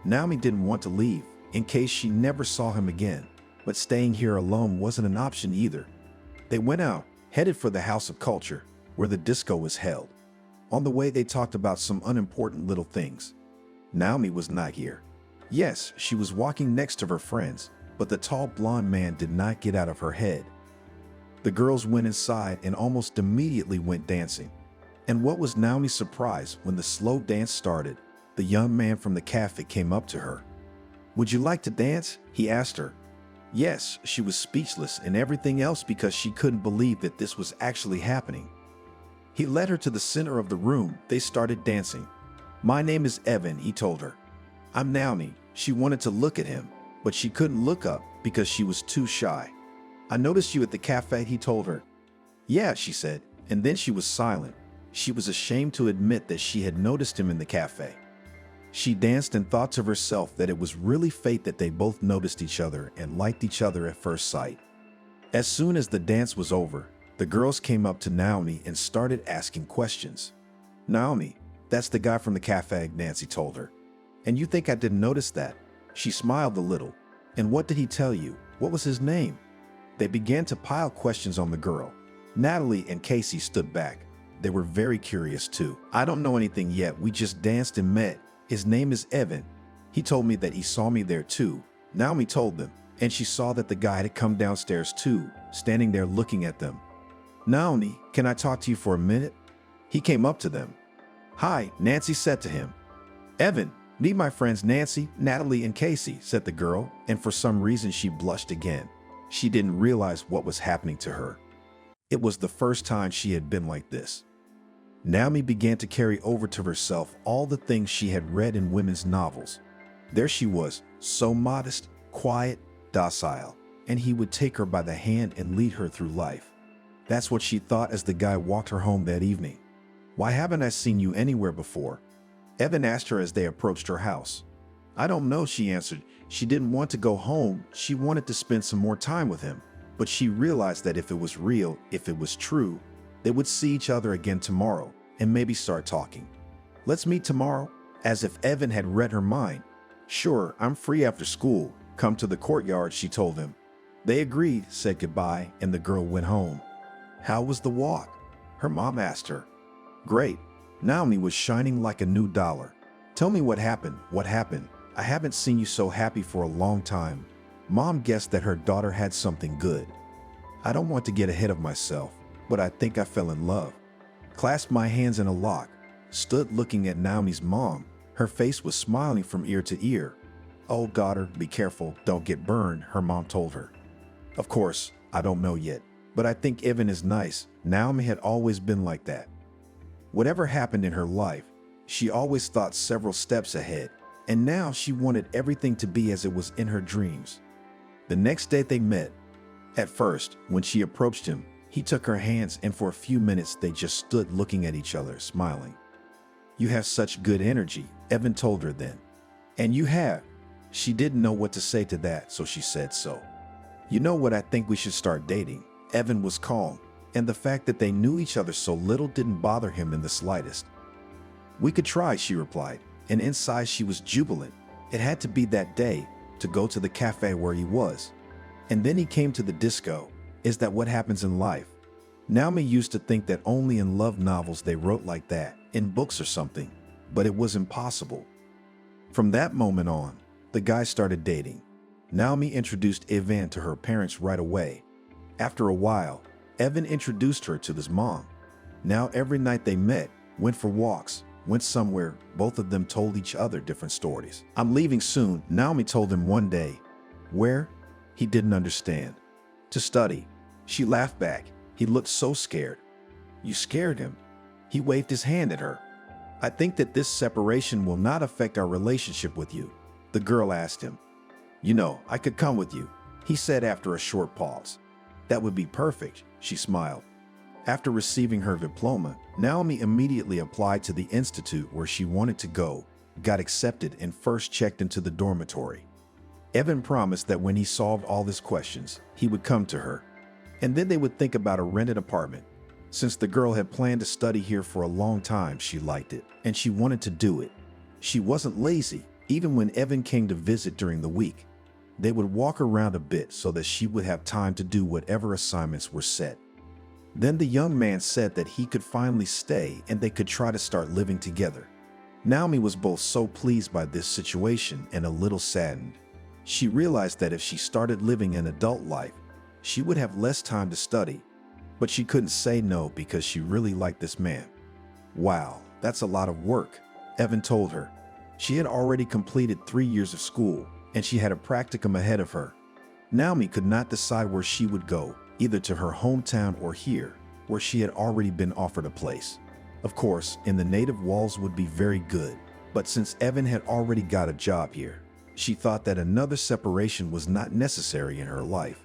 Naomi didn't want to leave, in case she never saw him again, but staying here alone wasn't an option either. They went out, headed for the House of Culture, where the disco was held. On the way, they talked about some unimportant little things. Naomi was not here. Yes, she was walking next to her friends, but the tall blonde man did not get out of her head. The girls went inside and almost immediately went dancing. And what was Naomi's surprise when the slow dance started, the young man from the cafe came up to her. Would you like to dance? He asked her. Yes, she was speechless and everything else because she couldn't believe that this was actually happening. He led her to the center of the room. They started dancing. My name is Evan, he told her. I'm Naomi. She wanted to look at him, but she couldn't look up because she was too shy. I noticed you at the cafe, he told her. Yeah, she said, and then she was silent. She was ashamed to admit that she had noticed him in the cafe. She danced and thought to herself that it was really fate that they both noticed each other and liked each other at first sight. As soon as the dance was over, the girls came up to Naomi and started asking questions. Naomi, that's the guy from the cafe, Nancy told her. And you think I didn't notice that? She smiled a little. And what did he tell you? What was his name? They began to pile questions on the girl. Natalie and Casey stood back. They were very curious too. I don't know anything yet. We just danced and met. His name is Evan. He told me that he saw me there too. Naomi told them, and she saw that the guy had come downstairs too, standing there looking at them. Naomi, can I talk to you for a minute? He came up to them. Hi, Nancy said to him. Evan, meet my friends Nancy, Natalie, and Casey, said the girl, and for some reason she blushed again. She didn't realize what was happening to her. It was the first time she had been like this. Naomi began to carry over to herself all the things she had read in women's novels. There she was, so modest, quiet, docile, and he would take her by the hand and lead her through life. That's what she thought as the guy walked her home that evening. Why haven't I seen you anywhere before? Evan asked her as they approached her house. I don't know, she answered. She didn't want to go home. She wanted to spend some more time with him. But she realized that if it was real, if it was true, they would see each other again tomorrow and maybe start talking. Let's meet tomorrow, as if Evan had read her mind. Sure, I'm free after school. Come to the courtyard, she told him. They agreed, said goodbye, and the girl went home. How was the walk? Her mom asked her. Great. Naomi was shining like a new dollar. Tell me what happened. What happened? I haven't seen you so happy for a long time. Mom guessed that her daughter had something good. I don't want to get ahead of myself, but I think I fell in love. Clasped my hands in a lock, stood looking at Naomi's mom. Her face was smiling from ear to ear. "Oh, daughter, be careful, don't get burned," her mom told her. Of course, I don't know yet, but I think Evan is nice. Naomi had always been like that. Whatever happened in her life, she always thought several steps ahead, and now she wanted everything to be as it was in her dreams. The next day they met. At first, when she approached him, he took her hands, and for a few minutes they just stood looking at each other, smiling. "You have such good energy," Evan told her then. "And you have." She didn't know what to say to that, so she said so. "You know what, I think we should start dating." Evan was calm, and the fact that they knew each other so little didn't bother him in the slightest. "We could try," she replied, and inside she was jubilant. It had to be that day, to go to the cafe where he was. And then he came to the disco. Is that what happens in life? Naomi used to think that only in love novels they wrote like that, in books or something, but it was impossible. From that moment on, the guys started dating. Naomi introduced Evan to her parents right away. After a while, Evan introduced her to his mom. Now every night they met, went for walks, went somewhere, both of them told each other different stories. "I'm leaving soon," Naomi told him one day. "Where?" He didn't understand. "To study." She laughed back. He looked so scared. "You scared him?" He waved his hand at her. "I think that this separation will not affect our relationship with you," the girl asked him. "You know, I could come with you," he said after a short pause. "That would be perfect," she smiled. After receiving her diploma, Naomi immediately applied to the institute where she wanted to go, got accepted, and first checked into the dormitory. Evan promised that when he solved all his questions, he would come to her, and then they would think about a rented apartment. Since the girl had planned to study here for a long time, she liked it, and she wanted to do it. She wasn't lazy, even when Evan came to visit during the week. They would walk around a bit so that she would have time to do whatever assignments were set. Then the young man said that he could finally stay and they could try to start living together. Naomi was both so pleased by this situation and a little saddened. She realized that if she started living an adult life, she would have less time to study, but she couldn't say no because she really liked this man. "Wow, that's a lot of work," Evan told her. She had already completed 3 years of school, and she had a practicum ahead of her. Naomi could not decide where she would go, either to her hometown or here, where she had already been offered a place. Of course, in the native walls would be very good, but since Evan had already got a job here, she thought that another separation was not necessary in her life.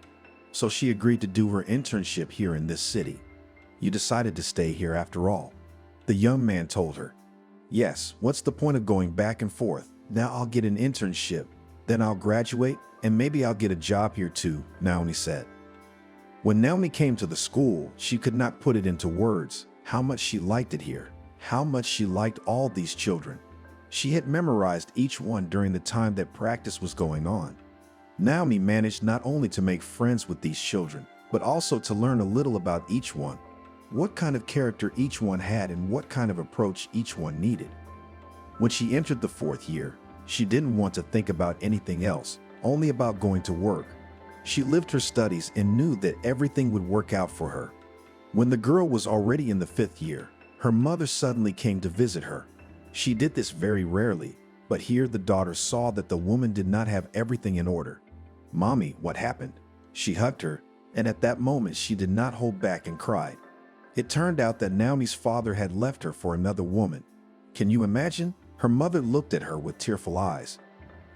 So she agreed to do her internship here in this city. "You decided to stay here after all," the young man told her. "Yes, what's the point of going back and forth? Now I'll get an internship, then I'll graduate, and maybe I'll get a job here too," Naomi said. When Naomi came to the school, she could not put it into words how much she liked it here, how much she liked all these children. She had memorized each one during the time that practice was going on. Naomi managed not only to make friends with these children, but also to learn a little about each one, what kind of character each one had and what kind of approach each one needed. When she entered the 4th year, she didn't want to think about anything else, only about going to work. She lived her studies and knew that everything would work out for her. When the girl was already in the 5th year, her mother suddenly came to visit her. She did this very rarely, but here the daughter saw that the woman did not have everything in order. "Mommy, what happened?" She hugged her, and at that moment she did not hold back and cried. It turned out that Naomi's father had left her for another woman. Can you imagine? Her mother looked at her with tearful eyes.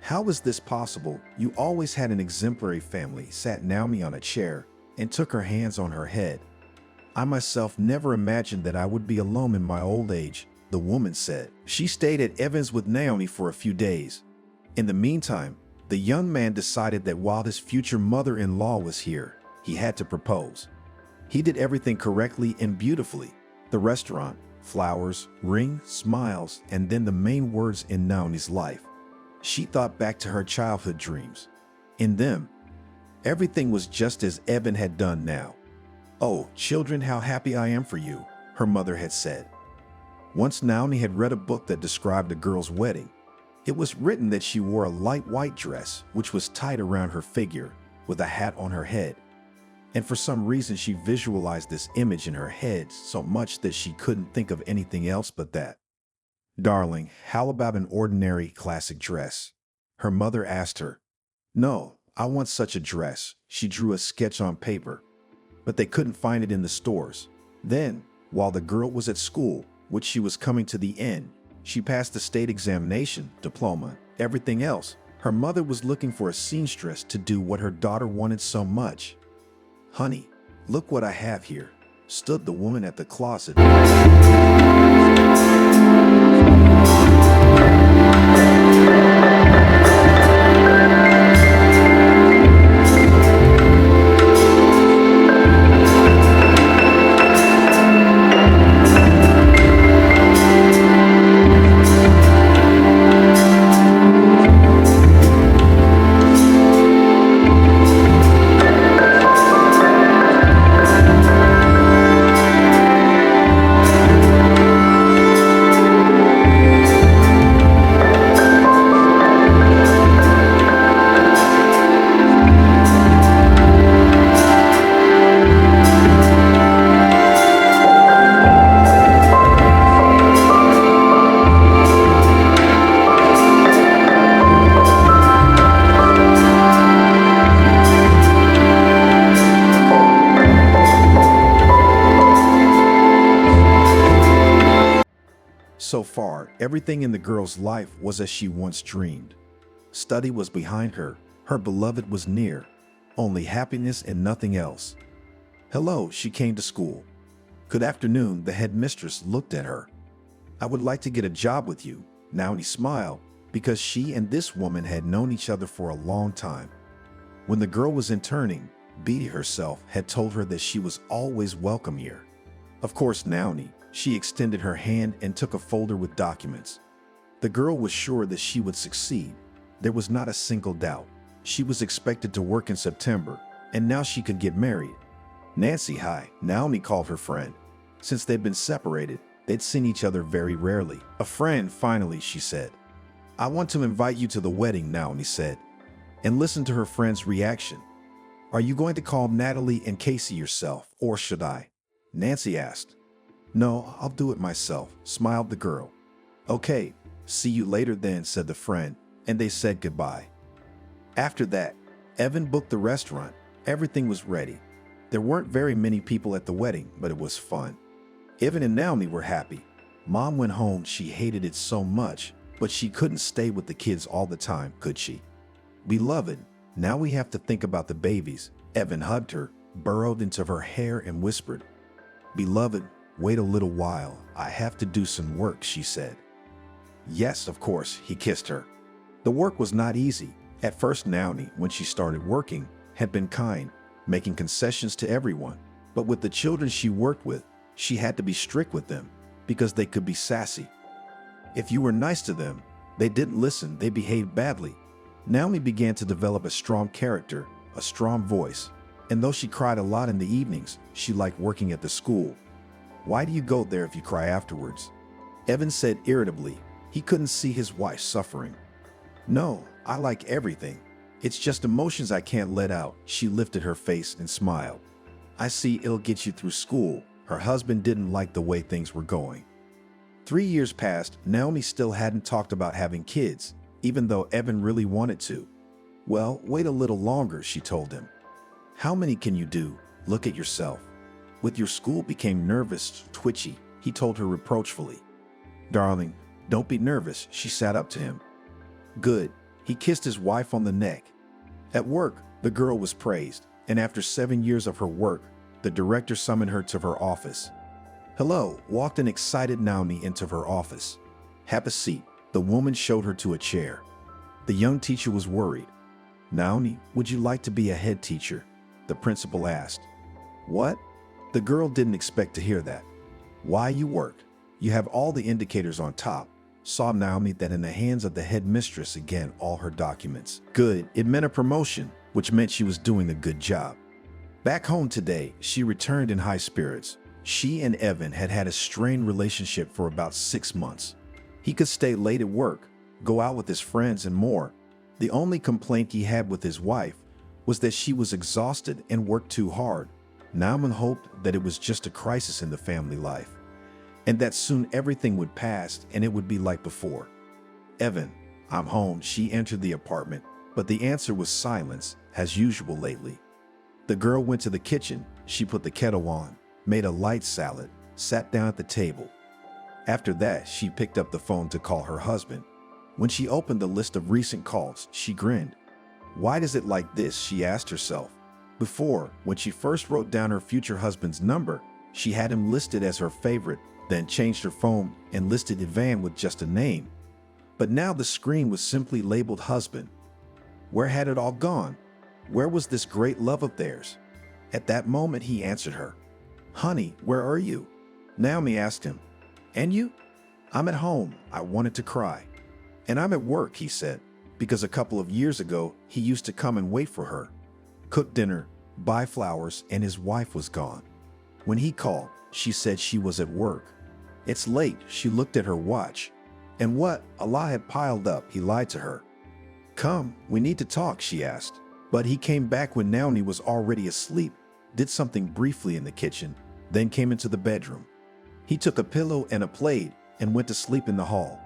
"How is this possible? You always had an exemplary family," sat Naomi on a chair and took her hands on her head. "I myself never imagined that I would be alone in my old age," the woman said. She stayed at Evans with Naomi for a few days. In the meantime, the young man decided that while his future mother-in-law was here, he had to propose. He did everything correctly and beautifully. The restaurant, flowers, ring, smiles, and then the main words in Naomi's life. She thought back to her childhood dreams. In them, everything was just as Evan had done now. "Oh, children, how happy I am for you," her mother had said. Once Naomi had read a book that described a girl's wedding. It was written that she wore a light white dress, which was tied around her figure, with a hat on her head. And for some reason, she visualized this image in her head so much that she couldn't think of anything else but that. "Darling, how about an ordinary classic dress?" her mother asked her. "No, I want such a dress." She drew a sketch on paper, but they couldn't find it in the stores. Then, while the girl was at school, which she was coming to the end, she passed the state examination, diploma, everything else. Her mother was looking for a seamstress to do what her daughter wanted so much. "Honey, look what I have here," stood the woman at the closet. So far, everything in the girl's life was as she once dreamed. Study was behind her, her beloved was near, only happiness and nothing else. "Hello," she came to school. "Good afternoon," the headmistress looked at her. "I would like to get a job with you." Naomi smiled, because she and this woman had known each other for a long time. When the girl was interning, Beatty herself had told her that she was always welcome here. Of course, Naomi, she extended her hand and took a folder with documents. The girl was sure that she would succeed. There was not a single doubt. She was expected to work in September, and now she could get married. "Nancy, hi," Naomi called her friend. Since they'd been separated, they'd seen each other very rarely. "A friend, finally," she said. "I want to invite you to the wedding," Naomi said, and listened to her friend's reaction. "Are you going to call Natalie and Casey yourself, or should I?" Nancy asked. "No, I'll do it myself," smiled the girl. "Okay, see you later then," said the friend, and they said goodbye. After that, Evan booked the restaurant. Everything was ready. There weren't very many people at the wedding, but it was fun. Evan and Naomi were happy. Mom went home. She hated it so much, but she couldn't stay with the kids all the time, could she? "Beloved, now we have to think about the babies." Evan hugged her, burrowed into her hair, and whispered, "Beloved, wait a little while. I have to do some work," she said. "Yes, of course," he kissed her. The work was not easy. At first, Naomi, when she started working, had been kind, making concessions to everyone. But with the children she worked with, she had to be strict with them because they could be sassy. If you were nice to them, they didn't listen, they behaved badly. Naomi began to develop a strong character, a strong voice, and though she cried a lot in the evenings, she liked working at the school. "Why do you go there if you cry afterwards?" Evan said irritably. He couldn't see his wife suffering. "No, I like everything. It's just emotions I can't let out." She lifted her face and smiled. "I see, it'll get you through school." Her husband didn't like the way things were going. 3 years passed. Naomi still hadn't talked about having kids, even though Evan really wanted to. "Well, wait a little longer," she told him. "How many can you do? Look at yourself." "With your school became nervous, twitchy," he told her reproachfully. "Darling, don't be nervous." She sat up to him. "Good." He kissed his wife on the neck. At work, the girl was praised, and after 7 years of her work, the director summoned her to her office. "Hello," walked an excited Naomi into her office. "Have a seat." The woman showed her to a chair. The young teacher was worried. "Naomi, would you like to be a head teacher?" the principal asked. "What?" The girl didn't expect to hear that. "Why, you work. You have all the indicators on top." Saw Naomi that in the hands of the headmistress again all her documents. Good, it meant a promotion, which meant she was doing a good job. Back home today, she returned in high spirits. She and Evan had had a strained relationship for about 6 months. He could stay late at work, go out with his friends, and more. The only complaint he had with his wife was that she was exhausted and worked too hard. Nauman hoped that it was just a crisis in the family life, and that soon everything would pass and it would be like before. "Evan, I'm home." She entered the apartment, but the answer was silence, as usual lately. The girl went to the kitchen. She put the kettle on, made a light salad, sat down at the table. After that, she picked up the phone to call her husband. When she opened the list of recent calls, she grinned. Why is it like this, she asked herself. Before, when she first wrote down her future husband's number, she had him listed as her favorite, then changed her phone and listed Ivan with just a name. But now the screen was simply labeled husband. Where had it all gone? Where was this great love of theirs? At that moment, he answered her. "Honey, where are you?" Naomi asked him. "And you?" "I'm at home." I wanted to cry. "And I'm at work," he said, because a couple of years ago, he used to come and wait for her, cook dinner, buy flowers, and his wife was gone. When he called, she said she was at work. "It's late." She looked at her watch. And what a lie had piled up, he lied to her. "Come, we need to talk," she asked. But he came back when Naomi was already asleep, did something briefly in the kitchen, then came into the bedroom. He took a pillow and a plate and went to sleep in the hall.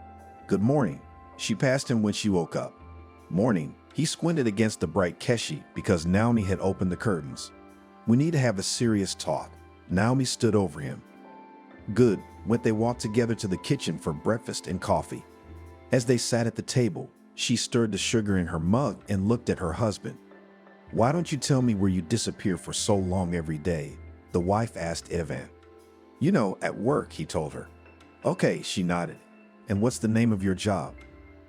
"Good morning." She passed him when she woke up. "Morning." He squinted against the bright keshi because Naomi had opened the curtains. "We need to have a serious talk." Naomi stood over him. "Good." They walked together to the kitchen for breakfast and coffee. As they sat at the table, she stirred the sugar in her mug and looked at her husband. "Why don't you tell me where you disappear for so long every day?" the wife asked Ivan. "You know, at work," he told her. "Okay," she nodded. "And what's the name of your job?"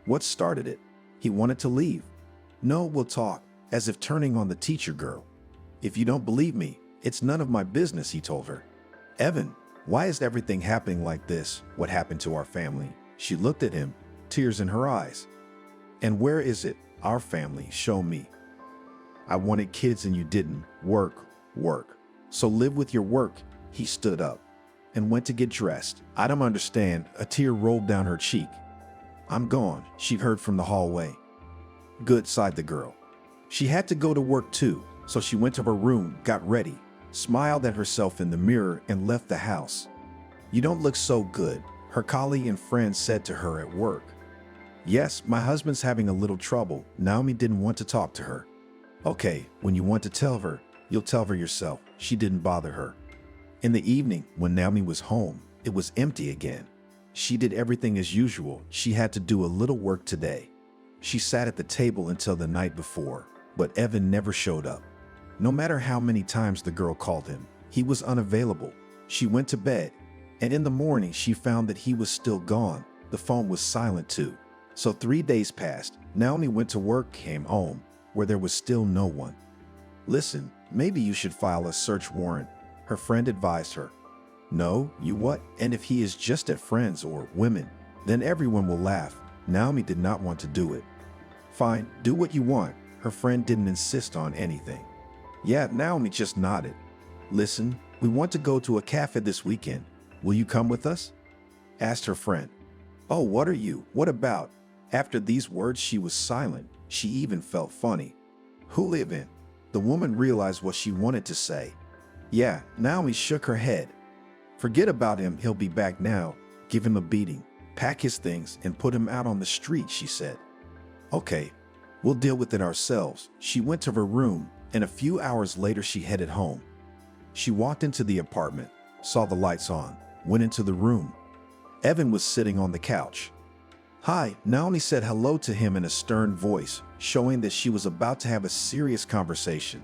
"What started it?" He wanted to leave. "No, we'll talk," as if turning on the teacher girl. "If you don't believe me, it's none of my business," he told her. "Evan, why is everything happening like this? What happened to our family?" She looked at him, tears in her eyes. "And where is it? Our family, show me." "I wanted kids and you didn't. Work, work. So live with your work." He stood up and went to get dressed. "I don't understand." A tear rolled down her cheek. "I'm gone," she heard from the hallway. "Good," sighed the girl. She had to go to work too, so she went to her room, got ready, smiled at herself in the mirror, and left the house. "You don't look so good," her colleague and friend said to her at work. "Yes, my husband's having a little trouble." Naomi didn't want to talk to her. "Okay, when you want to tell her, you'll tell her yourself." She didn't bother her. In the evening, when Naomi was home, it was empty again. She did everything as usual. She had to do a little work today. She sat at the table until the night before, but Evan never showed up. No matter how many times the girl called him, he was unavailable. She went to bed, and in the morning she found that he was still gone. The phone was silent too. So 3 days passed. Naomi went to work, came home, where there was still no one. "Listen, maybe you should file a search warrant," her friend advised her. "No, you what? And if he is just at friends or women, then everyone will laugh." Naomi did not want to do it. "Fine, do what you want." Her friend didn't insist on anything. Yeah, Naomi just nodded. "Listen, we want to go to a cafe this weekend. Will you come with us?" asked her friend. "Oh, what are you? What about?" After these words, she was silent. She even felt funny. "Who live in?" The woman realized what she wanted to say. "Yeah," Naomi shook her head. "Forget about him. He'll be back now. Give him a beating. Pack his things and put him out on the street," she said. "Okay, we'll deal with it ourselves." She went to her room, and a few hours later she headed home. She walked into the apartment, saw the lights on, went into the room. Evan was sitting on the couch. "Hi," Naomi said hello to him in a stern voice, showing that she was about to have a serious conversation.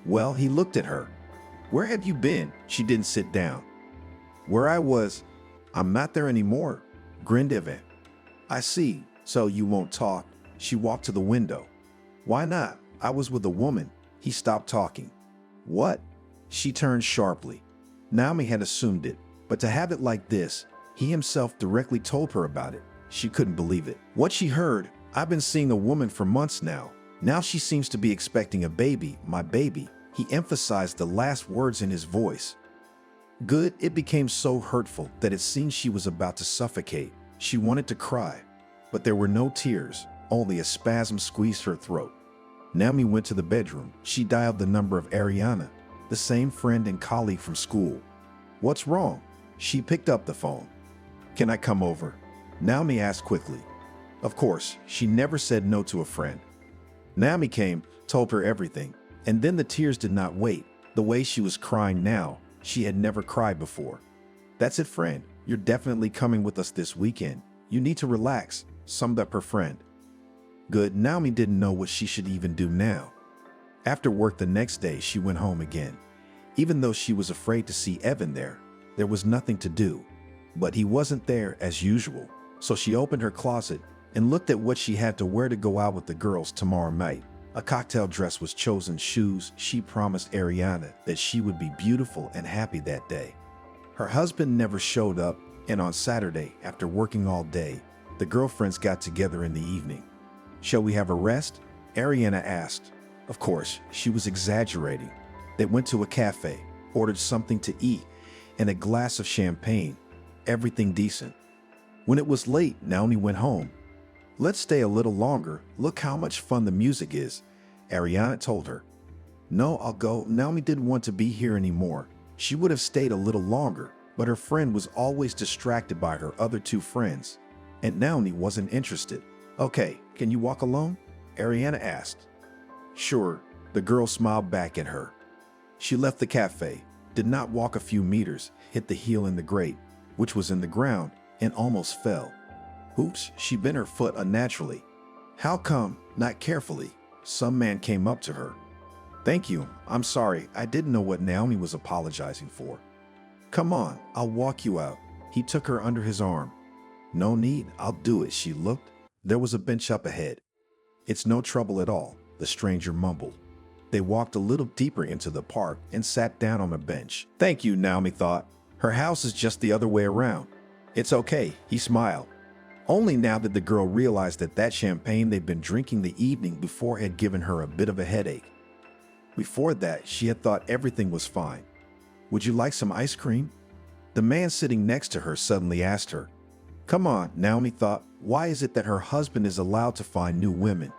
Well, he looked at her. "Where have you been?" She didn't sit down. "Where I was. I'm not there anymore," grinned Evan. "I see. So you won't talk." She walked to the window. "Why not? I was with a woman." He stopped talking. "What?" She turned sharply. Naomi had assumed it, but to have it like this, he himself directly told her about it. She couldn't believe it. What she heard, "I've been seeing a woman for months now. Now she seems to be expecting a baby, my baby." He emphasized the last words in his voice. Good, it became so hurtful that it seemed she was about to suffocate. She wanted to cry. but there were no tears, only a spasm squeezed her throat. Naomi went to the bedroom. She dialed the number of Ariana, the same friend and colleague from school. "What's wrong?" She picked up the phone. "Can I come over?" Naomi asked quickly. Of course, she never said no to a friend. Naomi came, told her everything, and then the tears did not wait. The way she was crying now, she had never cried before. "That's it, friend. You're definitely coming with us this weekend. You need to relax," summed up her friend. Good. Naomi didn't know what she should even do now. After work the next day, she went home again. Even though she was afraid to see Evan there was nothing to do. But he wasn't there as usual, so she opened her closet and looked at what she had to wear to go out with the girls tomorrow night. A cocktail dress was chosen, shoes. She promised Ariana that she would be beautiful and happy that day. Her husband never showed up, and on Saturday, after working all day, the girlfriends got together in the evening. "Shall we have a rest?" Ariana asked. Of course, she was exaggerating. They went to a cafe, ordered something to eat, and a glass of champagne. Everything decent. When it was late, Naomi went home. "Let's stay a little longer. Look how much fun the music is," Ariana told her. "No, I'll go." Naomi didn't want to be here anymore. She would have stayed a little longer, but her friend was always distracted by her other two friends, and Naomi wasn't interested. "Okay, can you walk alone?" Ariana asked. "Sure," the girl smiled back at her. She left the cafe, did not walk a few meters, hit the heel in the grate, which was in the ground, and almost fell. Oops, she bent her foot unnaturally. "How come? Not carefully." Some man came up to her. "Thank you. I'm sorry. I didn't know what Naomi was apologizing for." "Come on, I'll walk you out." He took her under his arm. "No need, I'll do it." She looked. There was a bench up ahead. "It's no trouble at all," the stranger mumbled. They walked a little deeper into the park and sat down on a bench. "Thank you," Naomi thought. Her house is just the other way around. "It's okay," he smiled. Only now did the girl realize that champagne they'd been drinking the evening before had given her a bit of a headache. Before that, she had thought everything was fine. "Would you like some ice cream?" The man sitting next to her suddenly asked her. Come on, Naomi thought. Why is it that her husband is allowed to find new women,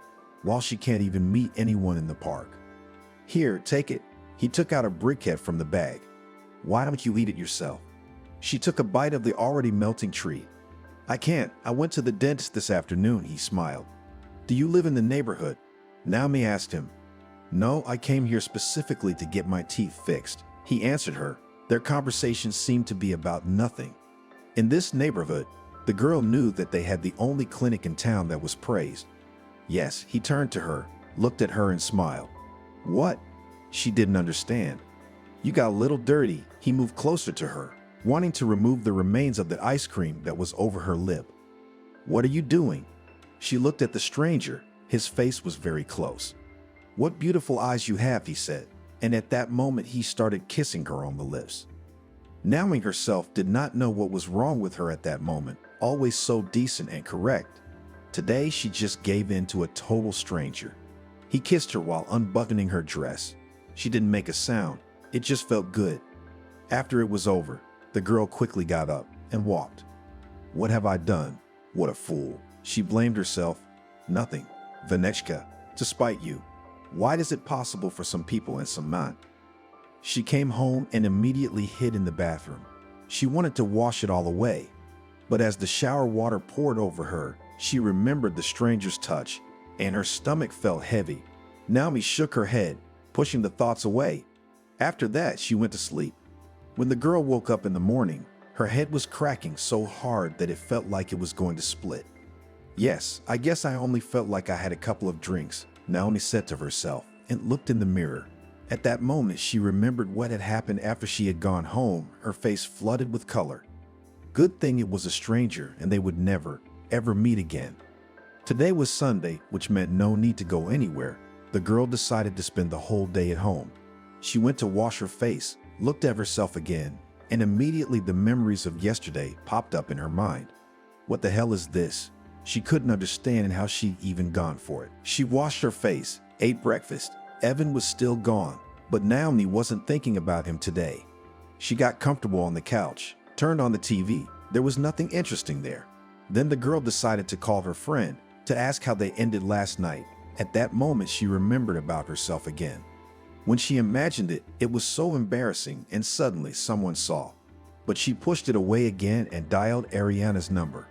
while she can't even meet anyone in the park? "Here, take it." He took out a briquette from the bag. "Why don't you eat it yourself?" She took a bite of the already melting treat. "I can't. I went to the dentist this afternoon," he smiled. "Do you live in the neighborhood?" Naomi asked him. "No, I came here specifically to get my teeth fixed," he answered her. Their conversation seemed to be about nothing. In this neighborhood, the girl knew that they had the only clinic in town that was praised. Yes, he turned to her, looked at her and smiled. "What?" She didn't understand. "You got a little dirty." He moved closer to her, wanting to remove the remains of the ice cream that was over her lip. "What are you doing?" She looked at the stranger. His face was very close. "What beautiful eyes you have," he said, and at that moment he started kissing her on the lips. Naomi herself did not know what was wrong with her at that moment, always so decent and correct. Today she just gave in to a total stranger. He kissed her while unbuttoning her dress. She didn't make a sound. It just felt good. After it was over, the girl quickly got up and walked. "What have I done? What a fool." She blamed herself. "Nothing, Vanechka, to spite you. Why is it possible for some people and some not?" She came home and immediately hid in the bathroom. She wanted to wash it all away. But as the shower water poured over her, she remembered the stranger's touch, and her stomach felt heavy. Naomi shook her head, pushing the thoughts away. After that, she went to sleep. When the girl woke up in the morning, her head was cracking so hard that it felt like it was going to split. "Yes, I guess I only felt like I had a couple of drinks," Naomi said to herself, and looked in the mirror. At that moment, she remembered what had happened after she had gone home, her face flooded with color. Good thing it was a stranger and they would never, ever meet again. Today was Sunday, which meant no need to go anywhere. The girl decided to spend the whole day at home. She went to wash her face, looked at herself again, and immediately the memories of yesterday popped up in her mind. What the hell is this? She couldn't understand how she'd even gone for it. She washed her face, ate breakfast. Evan was still gone, but Naomi wasn't thinking about him today. She got comfortable on the couch, turned on the TV. There was nothing interesting there. Then the girl decided to call her friend to ask how they ended last night. At that moment, she remembered about herself again. When she imagined it, it was so embarrassing, and suddenly someone saw. But she pushed it away again and dialed Ariana's number.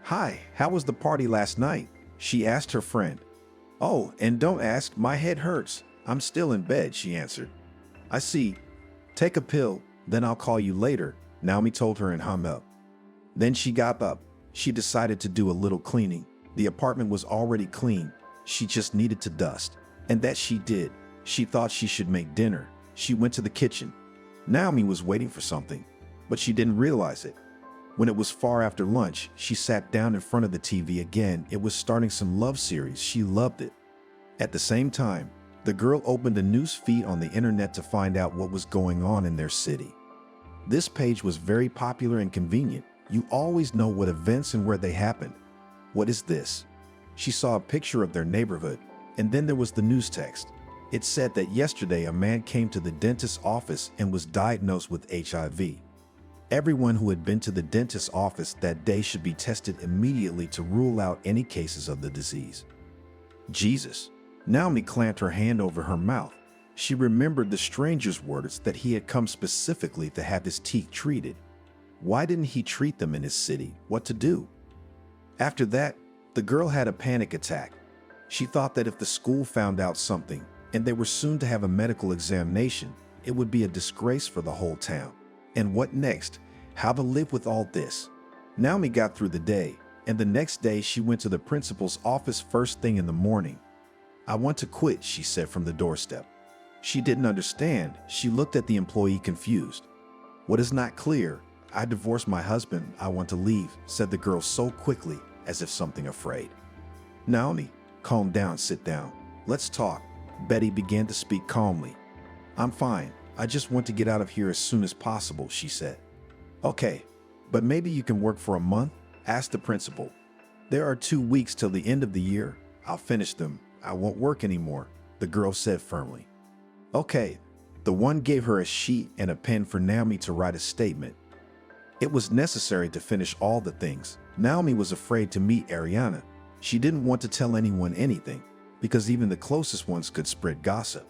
"Hi, how was the party last night?" she asked her friend. "Oh, and don't ask, my head hurts. I'm still in bed," she answered. "I see. Take a pill, then I'll call you later," Naomi told her and hung up. Then she got up. She decided to do a little cleaning. The apartment was already clean. She just needed to dust. And that she did. She thought she should make dinner. She went to the kitchen. Naomi was waiting for something, but she didn't realize it. When it was far after lunch, she sat down in front of the TV again. It was starting some love series. She loved it. At the same time, the girl opened a news feed on the internet to find out what was going on in their city. This page was very popular and convenient. You always know what events and where they happened. What is this? She saw a picture of their neighborhood, and then there was the news text. It said that yesterday a man came to the dentist's office and was diagnosed with HIV. Everyone who had been to the dentist's office that day should be tested immediately to rule out any cases of the disease. Jesus. Naomi clamped her hand over her mouth. She remembered the stranger's words that he had come specifically to have his teeth treated. Why didn't he treat them in his city? What to do? After that, the girl had a panic attack. She thought that if the school found out something, and they were soon to have a medical examination, it would be a disgrace for the whole town. And what next? How to live with all this? Naomi got through the day, and the next day she went to the principal's office first thing in the morning. "I want to quit," she said from the doorstep. She didn't understand. She looked at the employee confused. "What is not clear? I divorced my husband. I want to leave," said the girl so quickly, as if something afraid. "Naomi, calm down, sit down. Let's talk." Betty began to speak calmly. "I'm fine. I just want to get out of here as soon as possible," she said. "Okay, but maybe you can work for a month?" asked the principal. "There are 2 weeks till the end of the year. I'll finish them. I won't work anymore," the girl said firmly. "Okay." The one gave her a sheet and a pen for Naomi to write a statement. It was necessary to finish all the things. Naomi was afraid to meet Ariana. She didn't want to tell anyone anything, because even the closest ones could spread gossip.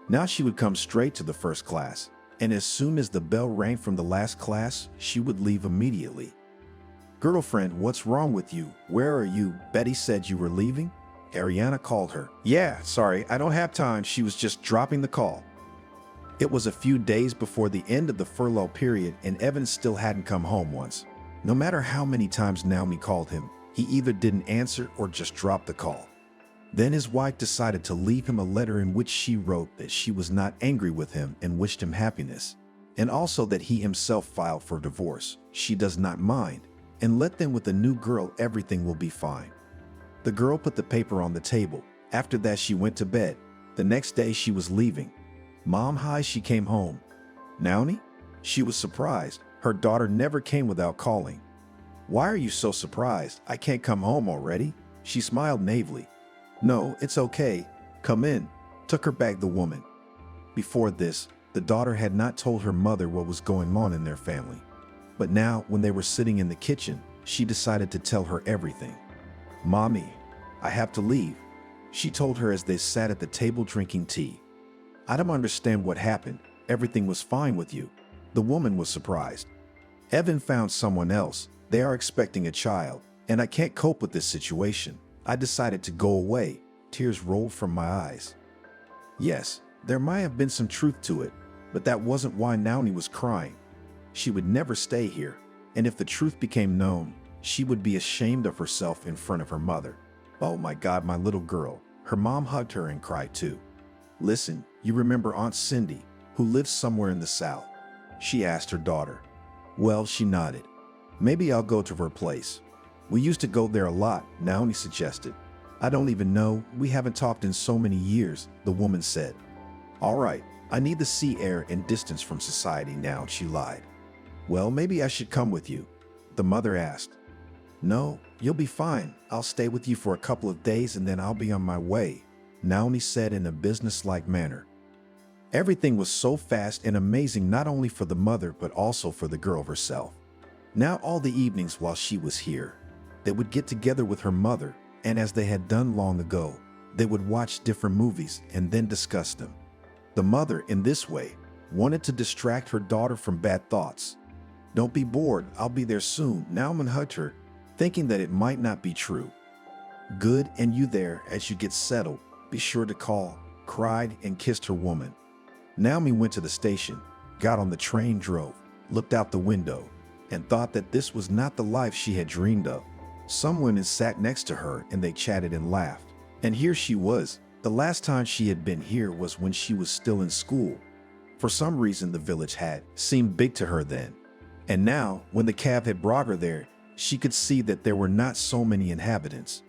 Now she would come straight to the first class, and as soon as the bell rang from the last class, she would leave immediately. "Girlfriend, what's wrong with you? Where are you? Betty said you were leaving?" Ariana called her. "Yeah, sorry, I don't have time." She was just dropping the call. It was a few days before the end of the furlough period, and Evan still hadn't come home once. No matter how many times Naomi called him, he either didn't answer or just dropped the call. Then his wife decided to leave him a letter in which she wrote that she was not angry with him and wished him happiness, and also that he himself filed for divorce. She does not mind, and let them with a new girl, everything will be fine. The girl put the paper on the table. After that, she went to bed. The next day she was leaving. "Mom, hi," she came home. "Naomi?" She was surprised. Her daughter never came without calling. "Why are you so surprised? I can't come home already?" She smiled naively. "No, it's okay. Come in," took her back the woman. Before this, the daughter had not told her mother what was going on in their family. But now, when they were sitting in the kitchen, she decided to tell her everything. "Mommy, I have to leave," she told her as they sat at the table drinking tea. "I don't understand what happened. Everything was fine with you." The woman was surprised. "Evan found someone else. They are expecting a child, and I can't cope with this situation. I decided to go away." Tears rolled from my eyes. Yes, there might have been some truth to it, but that wasn't why Naomi was crying. She would never stay here, and if the truth became known, she would be ashamed of herself in front of her mother. "Oh my God, my little girl." Her mom hugged her and cried too. "Listen, you remember Aunt Cindy, who lives somewhere in the South?" she asked her daughter. Well, she nodded. "Maybe I'll go to her place. We used to go there a lot," Naomi suggested. "I don't even know. We haven't talked in so many years," the woman said. "All right, I need the sea air and distance from society now," she lied. "Well, maybe I should come with you," the mother asked. "No, you'll be fine. I'll stay with you for a couple of days and then I'll be on my way," Naomi said in a businesslike manner. Everything was so fast and amazing, not only for the mother but also for the girl herself. Now all the evenings while she was here, They would get together with her mother, and as they had done long ago, they would watch different movies and then discuss them. The mother, in this way, wanted to distract her daughter from bad thoughts. "Don't be bored, I'll be there soon," Naomi hugged her, thinking that it might not be true. "Good, and you there as you get settled. Be sure to call," cried and kissed her woman. Naomi went to the station, got on the train, drove, looked out the window, and thought that this was not the life she had dreamed of. Some women sat next to her and they chatted and laughed. And here she was. The last time she had been here was when she was still in school. For some reason, the village had seemed big to her then. And now, when the cab had brought her there, she could see that there were not so many inhabitants.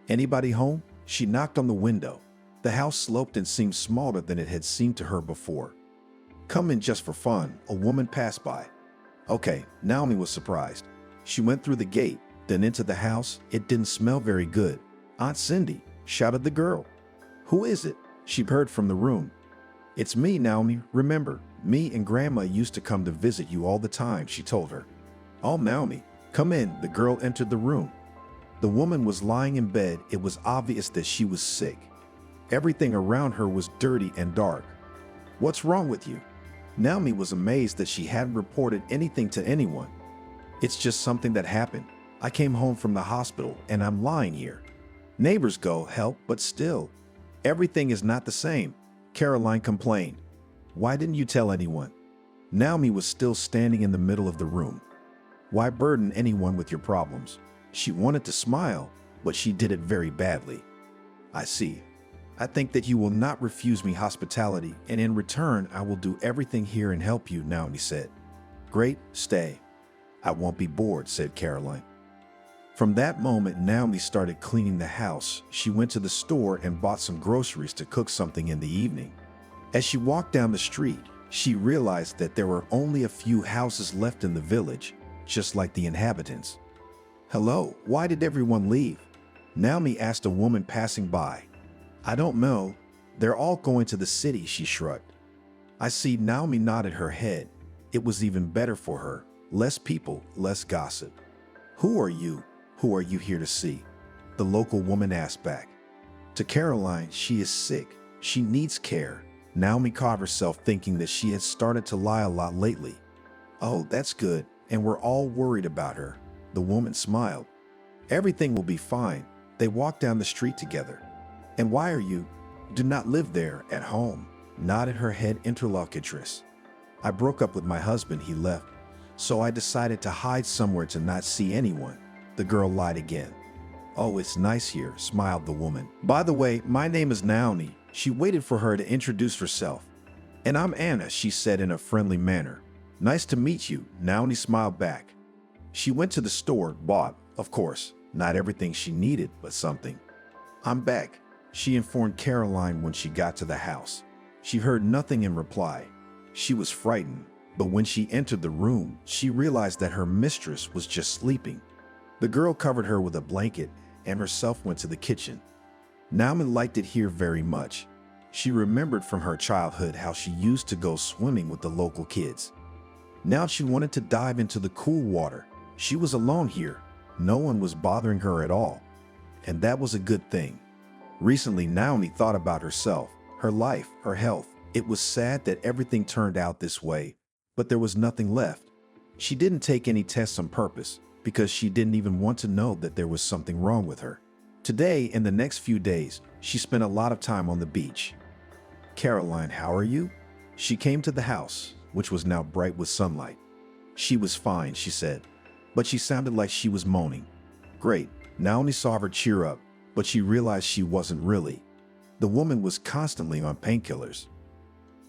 "Anybody home?" She knocked on the window. The house sloped and seemed smaller than it had seemed to her before. "Come in just for fun," a woman passed by. Okay, Naomi was surprised. She went through the gate, then into the house. It didn't smell very good. "Aunt Cindy," shouted the girl. "Who is it?" she heard from the room. "It's me, Naomi. Remember, me and Grandma used to come to visit you all the time," she told her. "Oh, Naomi, come in." The girl entered the room. The woman was lying in bed. It was obvious that she was sick. Everything around her was dirty and dark. "What's wrong with you?" Naomi was amazed that she hadn't reported anything to anyone. "It's just something that happened. I came home from the hospital and I'm lying here. Neighbors go help, but still, everything is not the same," Caroline complained. "Why didn't you tell anyone?" Naomi was still standing in the middle of the room. Why burden anyone with your problems? She wanted to smile, but she did it very badly. "I see. I think that you will not refuse me hospitality, and in return, I will do everything here and help you," Naomi said. "Great, stay. I won't be bored," said Caroline. From that moment, Naomi started cleaning the house. She went to the store and bought some groceries to cook something in the evening. As she walked down the street, she realized that there were only a few houses left in the village, just like the inhabitants. "Hello, why did everyone leave?" Naomi asked a woman passing by. "I don't know. They're all going to the city," she shrugged. "I see." Naomi nodded her head. It was even better for her. Less people, less gossip. "Who are you? Who are you here to see?" the local woman asked back. To Caroline, "She is sick. She needs care." Naomi caught herself thinking that she had started to lie a lot lately. "Oh, that's good. And we're all worried about her." The woman smiled. "Everything will be fine." They walked down the street together. "And why are you? Do not live there, at home," nodded her head interlocutress. "I broke up with my husband. He left. So I decided to hide somewhere to not see anyone." The girl lied again. "Oh, it's nice here," smiled the woman. "By the way, my name is Naomi." She waited for her to introduce herself. "And I'm Anna," she said in a friendly manner. "Nice to meet you." Naomi smiled back. She went to the store, bought, of course, not everything she needed, but something. "I'm back," she informed Caroline when she got to the house. She heard nothing in reply. She was frightened, but when she entered the room, she realized that her mistress was just sleeping. The girl covered her with a blanket and herself went to the kitchen. Naomi liked it here very much. She remembered from her childhood how she used to go swimming with the local kids. Now she wanted to dive into the cool water. She was alone here. No one was bothering her at all. And that was a good thing. Recently, Naomi thought about herself, her life, her health. It was sad that everything turned out this way, but there was nothing left. She didn't take any tests on purpose because she didn't even want to know that there was something wrong with her. Today and the next few days, she spent a lot of time on the beach. "Caroline, how are you?" She came to the house, which was now bright with sunlight. She was fine, she said, but she sounded like she was moaning. Great. Naomi saw her cheer up, but she realized she wasn't really. The woman was constantly on painkillers.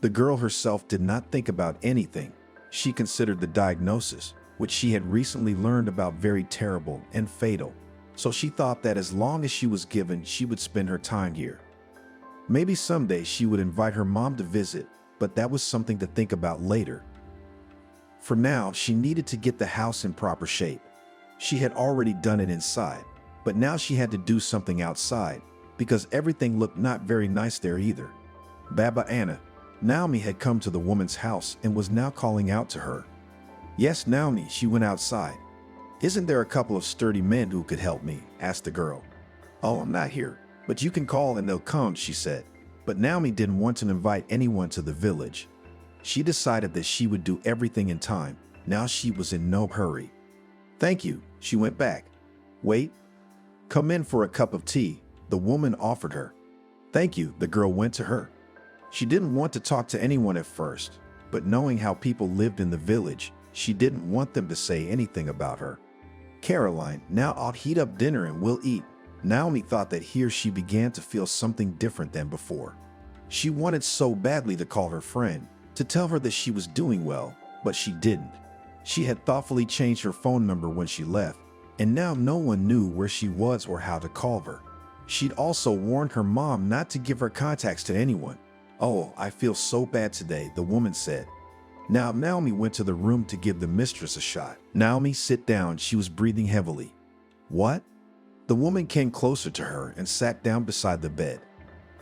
The girl herself did not think about anything. She considered the diagnosis, which she had recently learned about, very terrible and fatal. So she thought that as long as she was given, she would spend her time here. Maybe someday she would invite her mom to visit, but that was something to think about later. For now, she needed to get the house in proper shape. She had already done it inside, but now she had to do something outside, because everything looked not very nice there either. Baba Anna. Naomi had come to the woman's house and was now calling out to her. "Yes, Naomi," she went outside. "Isn't there a couple of sturdy men who could help me?" asked the girl. "Oh, I'm not here, but you can call and they'll come," she said. But Naomi didn't want to invite anyone to the village. She decided that she would do everything in time. Now she was in no hurry. "Thank you," she went back. "Wait. Come in for a cup of tea," the woman offered her. "Thank you," the girl went to her. She didn't want to talk to anyone at first, but knowing how people lived in the village, she didn't want them to say anything about her. "Caroline, now I'll heat up dinner and we'll eat." Naomi thought that here she began to feel something different than before. She wanted so badly to call her friend, to tell her that she was doing well, but she didn't. She had thoughtfully changed her phone number when she left, and now no one knew where she was or how to call her. She'd also warned her mom not to give her contacts to anyone. "Oh, I feel so bad today," the woman said. Now Naomi went to the room to give the mistress a shot. "Naomi, sit down." She was breathing heavily. "What?" The woman came closer to her and sat down beside the bed.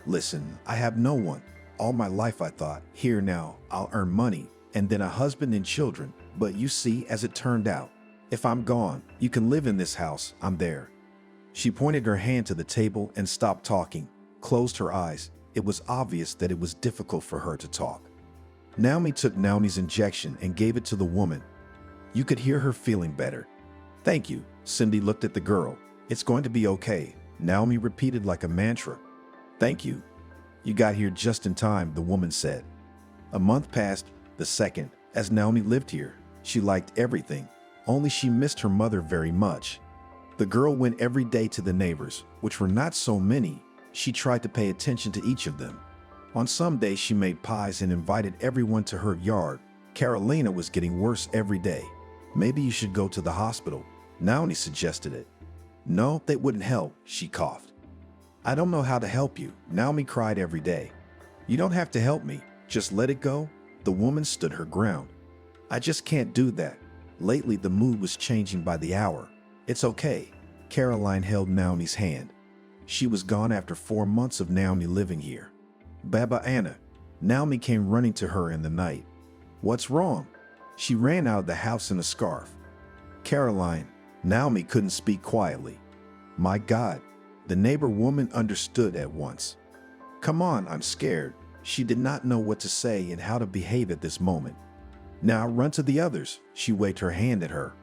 "Listen, I have no one. All my life I thought, here now, I'll earn money, and then a husband and children. But you see, as it turned out, if I'm gone, you can live in this house. I'm there." She pointed her hand to the table and stopped talking, closed her eyes. It was obvious that it was difficult for her to talk. Naomi took Naomi's injection and gave it to the woman. You could hear her feeling better. "Thank you." Cindy looked at the girl. "It's going to be okay," Naomi repeated like a mantra. "Thank you. You got here just in time," the woman said. A month passed, the second. As Naomi lived here, she liked everything, only she missed her mother very much. The girl went every day to the neighbors, which were not so many. She tried to pay attention to each of them. On some days she made pies and invited everyone to her yard. Carolina was getting worse every day. "Maybe you should go to the hospital," Naomi suggested it. "No, that wouldn't help," she coughed. "I don't know how to help you," Naomi cried every day. "You don't have to help me, just let it go." The woman stood her ground. "I just can't do that." Lately the mood was changing by the hour. "It's okay." Caroline held Naomi's hand. She was gone after 4 months of Naomi living here. "Baba Anna." Naomi came running to her in the night. "What's wrong?" She ran out of the house in a scarf. "Caroline." Naomi couldn't speak quietly. "My God." The neighbor woman understood at once. "Come on, I'm scared." She did not know what to say and how to behave at this moment. "Now run to the others." She waved her hand at her.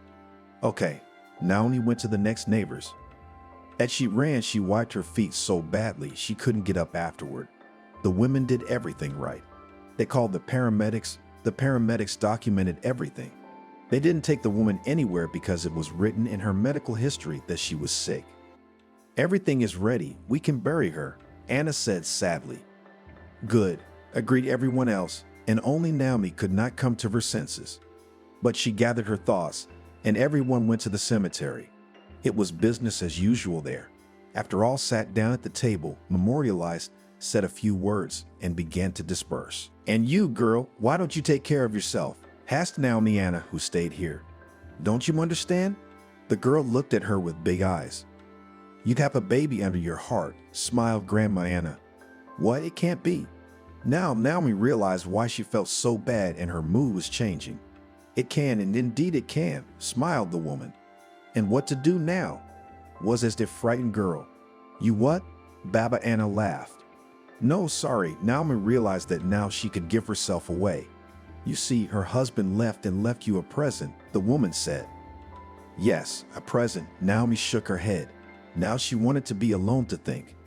"Okay." Naomi went to the next neighbors. As she ran, she wiped her feet so badly she couldn't get up afterward. The women did everything right. They called the paramedics. The paramedics documented everything. They didn't take the woman anywhere because it was written in her medical history that she was sick. "Everything is ready. We can bury her," Anna said sadly. "Good," agreed everyone else, and only Naomi could not come to her senses. But she gathered her thoughts, and everyone went to the cemetery. It was business as usual there. After all sat down at the table, memorialized, said a few words, and began to disperse. "And you, girl, why don't you take care of yourself?" asked Naomi Anna, who stayed here. "Don't you understand?" The girl looked at her with big eyes. "You have a baby under your heart," smiled Grandma Anna. "What? It can't be." Now Naomi realized why she felt so bad and her mood was changing. "It can, and indeed it can," smiled the woman. "And what to do now?" was as the frightened girl. "You what?" Baba Anna laughed. "No, sorry." Naomi realized that now she could give herself away. "You see, her husband left and left you a present," the woman said. "Yes, a present." Naomi shook her head. Now she wanted to be alone to think.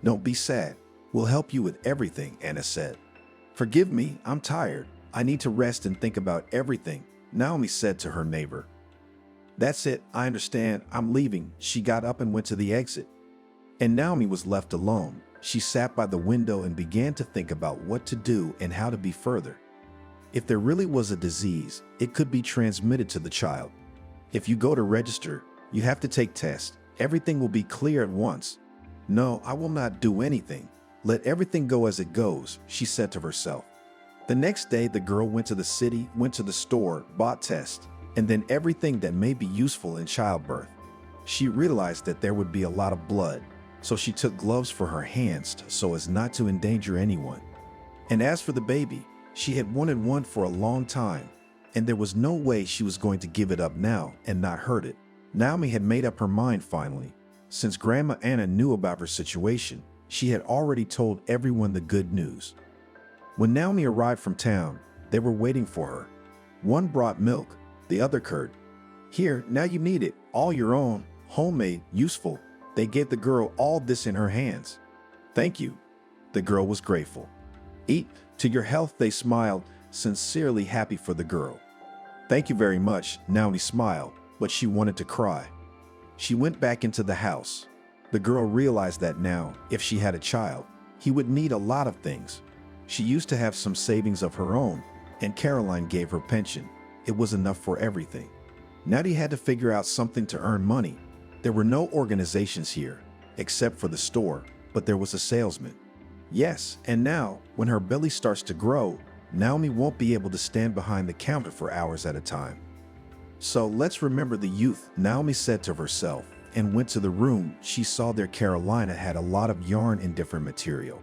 "Don't be sad. We'll help you with everything," Anna said. "Forgive me, I'm tired. I need to rest and think about everything," Naomi said to her neighbor. "That's it, I understand. I'm leaving." She got up and went to the exit. And Naomi was left alone. She sat by the window and began to think about what to do and how to be further. If there really was a disease, it could be transmitted to the child. If you go to register, you have to take tests. Everything will be clear at once. "No, I will not do anything. Let everything go as it goes," she said to herself. The next day, the girl went to the city, went to the store, bought tests, and then everything that may be useful in childbirth. She realized that there would be a lot of blood, so she took gloves for her hands so as not to endanger anyone. And as for the baby, she had wanted one for a long time, and there was no way she was going to give it up now and not hurt it. Naomi had made up her mind finally. Since Grandma Anna knew about her situation, she had already told everyone the good news. When Naomi arrived from town, they were waiting for her. One brought milk, the other curd. Here, now you need it, all your own, homemade, useful. They gave the girl all this in her hands. Thank you. The girl was grateful. Eat to your health, they smiled, sincerely happy for the girl. Thank you very much, Naomi smiled, but she wanted to cry. She went back into the house. The girl realized that now, if she had a child, he would need a lot of things. She used to have some savings of her own, and Caroline gave her pension. It was enough for everything. Now they had to figure out something to earn money. There were no organizations here, except for the store, but there was a salesman. Yes, and now, when her belly starts to grow, Naomi won't be able to stand behind the counter for hours at a time. So let's remember the youth, Naomi said to herself, and went to the room. She saw there Carolina had a lot of yarn and different material.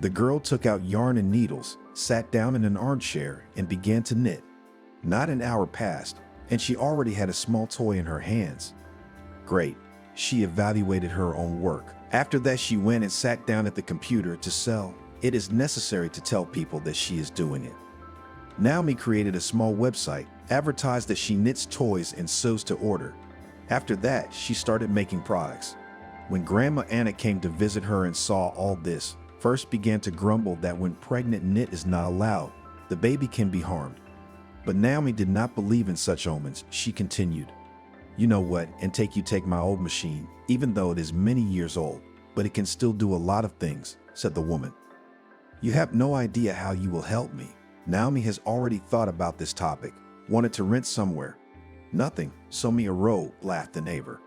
The girl took out yarn and needles, sat down in an armchair, and began to knit. Not an hour passed, and she already had a small toy in her hands. Great. She evaluated her own work. After that, she went and sat down at the computer to sell. It is necessary to tell people that she is doing it. Naomi created a small website, advertised that she knits toys and sews to order. After that, she started making products. When Grandma Anna came to visit her and saw all this, first began to grumble that when pregnant knit is not allowed, the baby can be harmed. But Naomi did not believe in such omens. She continued, "You know what, and take my old machine, even though it is many years old, but it can still do a lot of things," said the woman. "You have no idea how you will help me." Naomi has already thought about this topic, wanted to rent somewhere. "Nothing, sew me a robe," laughed the neighbor.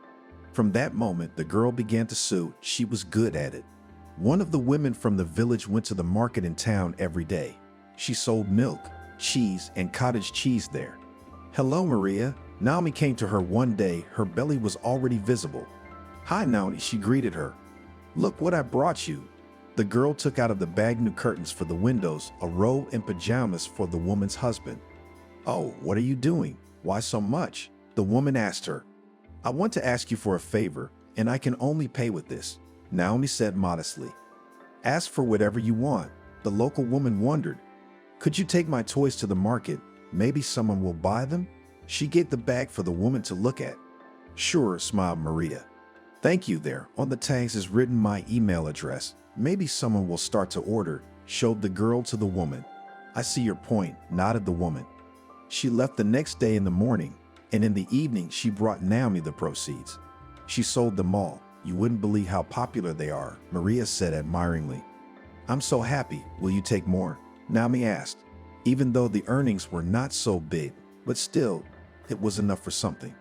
From that moment, the girl began to sew. She was good at it. One of the women from the village went to the market in town every day. She sold milk, cheese, and cottage cheese there. "Hello, Maria." Naomi came to her one day. Her belly was already visible. "Hi, Naomi," she greeted her. "Look what I brought you." The girl took out of the bag new curtains for the windows, a robe and pajamas for the woman's husband. "Oh, what are you doing? Why so much?" the woman asked her. "I want to ask you for a favor, and I can only pay with this," Naomi said modestly. "Ask for whatever you want." The local woman wondered, "Could you take my toys to the market? Maybe someone will buy them?" She gave the bag for the woman to look at. "Sure," smiled Maria. "Thank you. There on the tags is written my email address. Maybe someone will start to order," showed the girl to the woman. "I see your point," nodded the woman. She left the next day in the morning, and in the evening she brought Naomi the proceeds. She sold them all. "You wouldn't believe how popular they are," Maria said admiringly. "I'm so happy. Will you take more?" Naomi asked. Even though the earnings were not so big, but still, it was enough for something.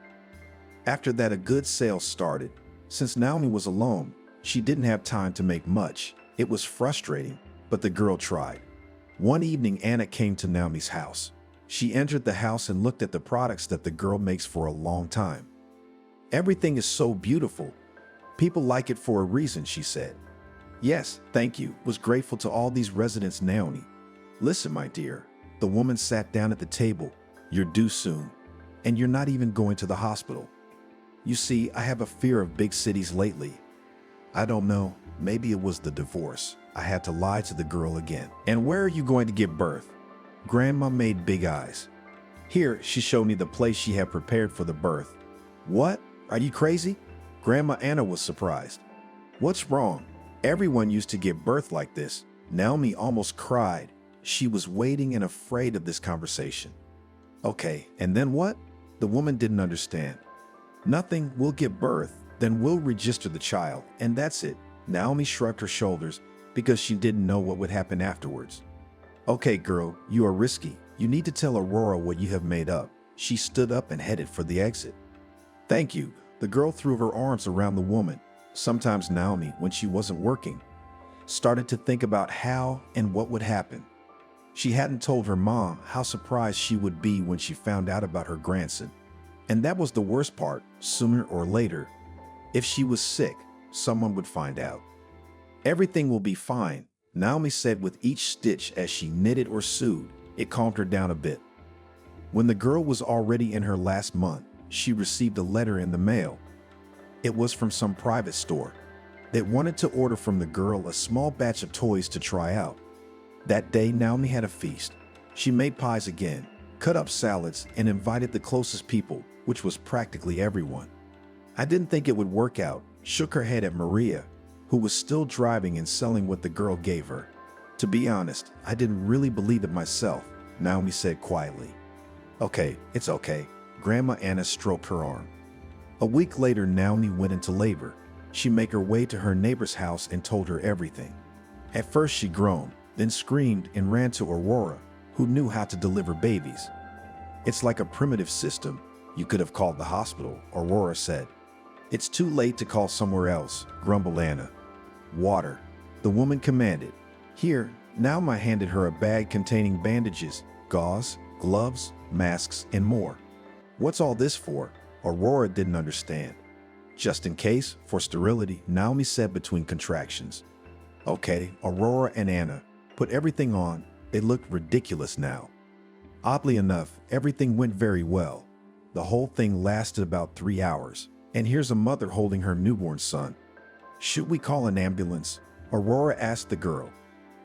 After that, a good sale started. Since Naomi was alone, she didn't have time to make much. It was frustrating, but the girl tried. One evening, Anna came to Naomi's house. She entered the house and looked at the products that the girl makes for a long time. "Everything is so beautiful. People like it for a reason," she said. "Yes, thank you," was grateful to all these residents. Naomi, "Listen, my dear." The woman sat down at the table. "You're due soon, and you're not even going to the hospital. You see, I have a fear of big cities lately. I don't know, maybe it was the divorce. I had to lie to the girl again. And where are you going to give birth?" Grandma made big eyes. "Here," she showed me the place she had prepared for the birth. "What? Are you crazy?" Grandma Anna was surprised. "What's wrong? Everyone used to give birth like this." Naomi almost cried. She was waiting and afraid of this conversation. "Okay, and then what?" The woman didn't understand. "Nothing, we'll give birth, then we'll register the child, and that's it." Naomi shrugged her shoulders because she didn't know what would happen afterwards. "Okay, girl, you are risky. You need to tell Aurora what you have made up." She stood up and headed for the exit. "Thank you." The girl threw her arms around the woman. Sometimes Naomi, when she wasn't working, started to think about how and what would happen. She hadn't told her mom how surprised she would be when she found out about her grandson. And that was the worst part. Sooner or later, if she was sick, someone would find out. "Everything will be fine," Naomi said with each stitch as she knitted or sewed. It calmed her down a bit. When the girl was already in her last month, she received a letter in the mail. It was from some private store. It wanted to order from the girl a small batch of toys to try out. That day, Naomi had a feast. She made pies again, cut up salads, and invited the closest people, which was practically everyone. I didn't think it would work out, shook her head at Maria, who was still driving and selling what the girl gave her. To be honest, I didn't really believe it myself, Naomi said quietly. Okay, it's okay. Grandma Anna stroked her arm. A week later, Naomi went into labor. She made her way to her neighbor's house and told her everything. At first she groaned, then screamed and ran to Aurora, who knew how to deliver babies. It's like a primitive system. You could have called the hospital, Aurora said. It's too late to call somewhere else, grumbled Anna. Water, the woman commanded. Here, Naomi handed her a bag containing bandages, gauze, gloves, masks, and more. What's all this for? Aurora didn't understand. Just in case, for sterility, Naomi said between contractions. Okay, Aurora and Anna put everything on. They looked ridiculous now. Oddly enough, everything went very well. The whole thing lasted about 3 hours, and here's a mother holding her newborn son. Should we call an ambulance? Aurora asked the girl.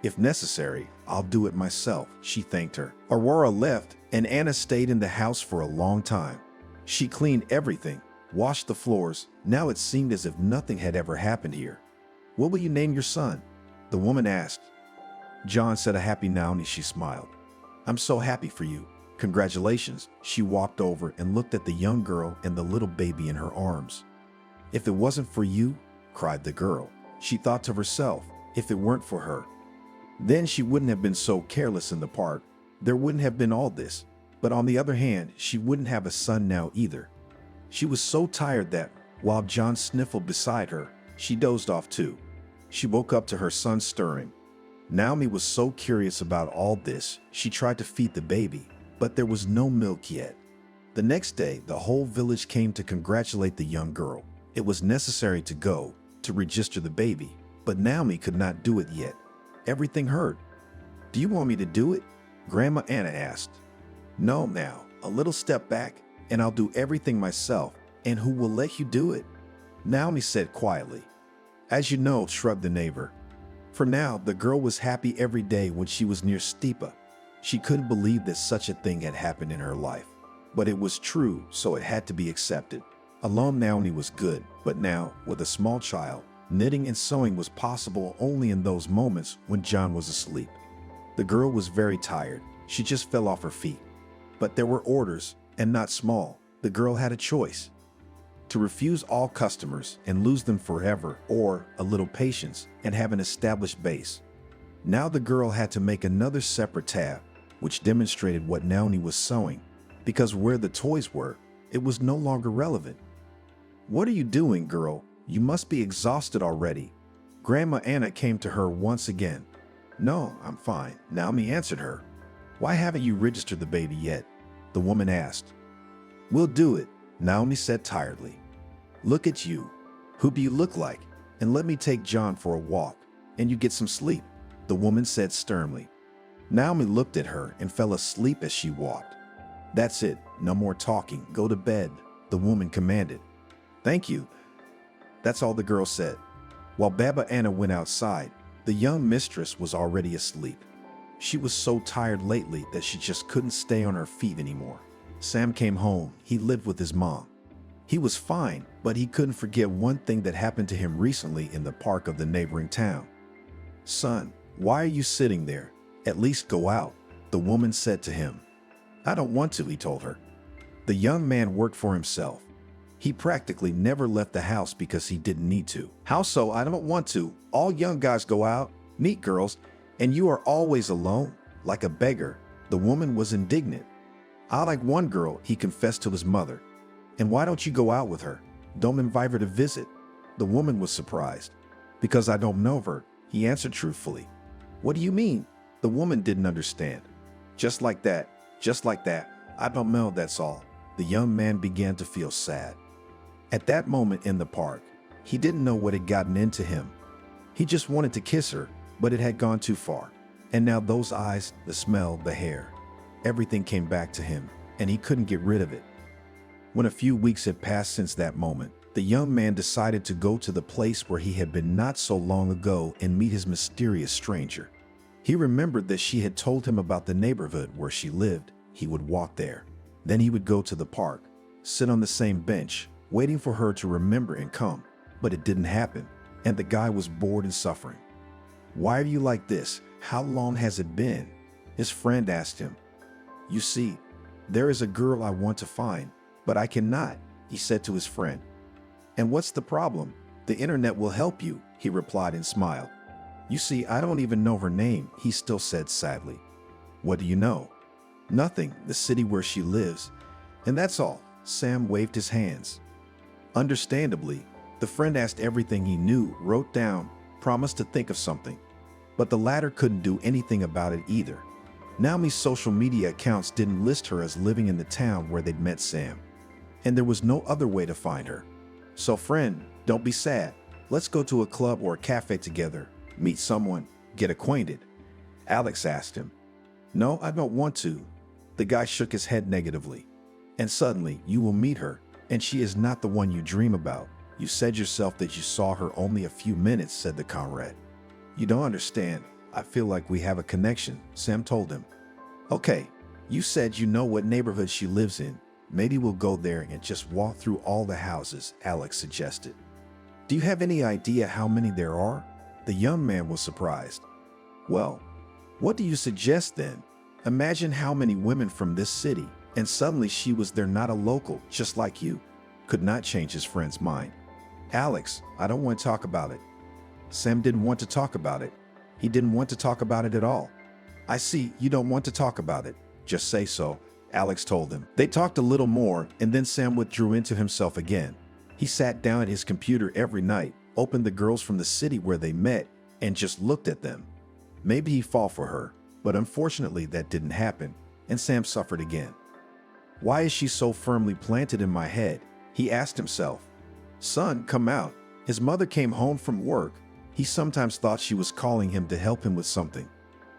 If necessary, I'll do it myself, she thanked her. Aurora left, and Anna stayed in the house for a long time. She cleaned everything, washed the floors. Now it seemed as if nothing had ever happened here. What will you name your son? The woman asked. John said, a happy Naomi, she smiled. I'm so happy for you. Congratulations. She walked over and looked at the young girl and the little baby in her arms. If it wasn't for you, cried the girl. She thought to herself, if it weren't for her, then she wouldn't have been so careless in the park. There wouldn't have been all this. But on the other hand, she wouldn't have a son now either. She was so tired that, while John sniffled beside her, she dozed off too. She woke up to her son stirring. Naomi was so curious about all this, she tried to feed the baby, but there was no milk yet. The next day, the whole village came to congratulate the young girl. It was necessary to go to register the baby, but Naomi could not do it yet. Everything hurt. Do you want me to do it? Grandma Anna asked. No, now, a little step back, and I'll do everything myself. And who will let you do it? Naomi said quietly. As you know, shrugged the neighbor. For now, the girl was happy every day when she was near Stipa. She couldn't believe that such a thing had happened in her life. But it was true, so it had to be accepted. Alone, Naomi was good, but now, with a small child, knitting and sewing was possible only in those moments when John was asleep. The girl was very tired. She just fell off her feet. But there were orders, and not small. The girl had a choice. To refuse all customers and lose them forever, or a little patience and have an established base. Now the girl had to make another separate tab, which demonstrated what Naomi was sewing, because where the toys were, it was no longer relevant. What are you doing, girl? You must be exhausted already. Grandma Anna came to her once again. No, I'm fine, Naomi answered her. Why haven't you registered the baby yet? The woman asked. We'll do it, Naomi said tiredly. Look at you. Who do you look like? And let me take John for a walk, and you get some sleep, the woman said sternly. Naomi looked at her and fell asleep as she walked. That's it, no more talking, go to bed, the woman commanded. Thank you. That's all the girl said. While Baba Anna went outside, the young mistress was already asleep. She was so tired lately that she just couldn't stay on her feet anymore. Sam came home. He lived with his mom. He was fine, but he couldn't forget one thing that happened to him recently in the park of the neighboring town. Son, why are you sitting there? At least go out, the woman said to him. I don't want to, he told her. The young man worked for himself. He practically never left the house because he didn't need to. How so? I don't want to. All young guys go out, meet girls, and you are always alone, like a beggar. The woman was indignant. I like one girl, he confessed to his mother. And why don't you go out with her? Don't invite her to visit. The woman was surprised. Because I don't know her, he answered truthfully. What do you mean? The woman didn't understand. Just like that. I don't know, that's all. The young man began to feel sad. At that moment in the park, he didn't know what had gotten into him. He just wanted to kiss her, but it had gone too far. And now those eyes, the smell, the hair, everything came back to him, and he couldn't get rid of it. When a few weeks had passed since that moment, the young man decided to go to the place where he had been not so long ago and meet his mysterious stranger. He remembered that she had told him about the neighborhood where she lived. He would walk there. Then he would go to the park, sit on the same bench, waiting for her to remember and come. But it didn't happen, and the guy was bored and suffering. "Why are you like this? How long has it been?" His friend asked him. "You see, there is a girl I want to find, but I cannot," he said to his friend. "And what's the problem? The internet will help you," he replied and smiled. "You see, I don't even know her name," he still said sadly. "What do you know?" "Nothing, the city where she lives. And that's all." Sam waved his hands. Understandably, the friend asked everything he knew, wrote down, promised to think of something. But the latter couldn't do anything about it either. Naomi's social media accounts didn't list her as living in the town where they'd met Sam. And there was no other way to find her. "So friend, don't be sad. Let's go to a club or a cafe together, meet someone, get acquainted," Alex asked him. "No, I don't want to." The guy shook his head negatively. "And suddenly, you will meet her, and she is not the one you dream about. You said yourself that you saw her only a few minutes," said the comrade. "You don't understand. I feel like we have a connection," Sam told him. "Okay, you said you know what neighborhood she lives in. Maybe we'll go there and just walk through all the houses," Alex suggested. "Do you have any idea how many there are?" The young man was surprised. "Well, what do you suggest then? Imagine how many women from this city, and suddenly she was there, not a local, just like you." Could not change his friend's mind. "Alex, I don't want to talk about it." Sam didn't want to talk about it. He didn't want to talk about it at all. "I see, you don't want to talk about it. Just say so," Alex told him. They talked a little more, and then Sam withdrew into himself again. He sat down at his computer every night, opened the girls from the city where they met, and just looked at them. Maybe he'd fall for her, but unfortunately that didn't happen, and Sam suffered again. "Why is she so firmly planted in my head?" he asked himself. "Son, come out." His mother came home from work. He sometimes thought she was calling him to help him with something.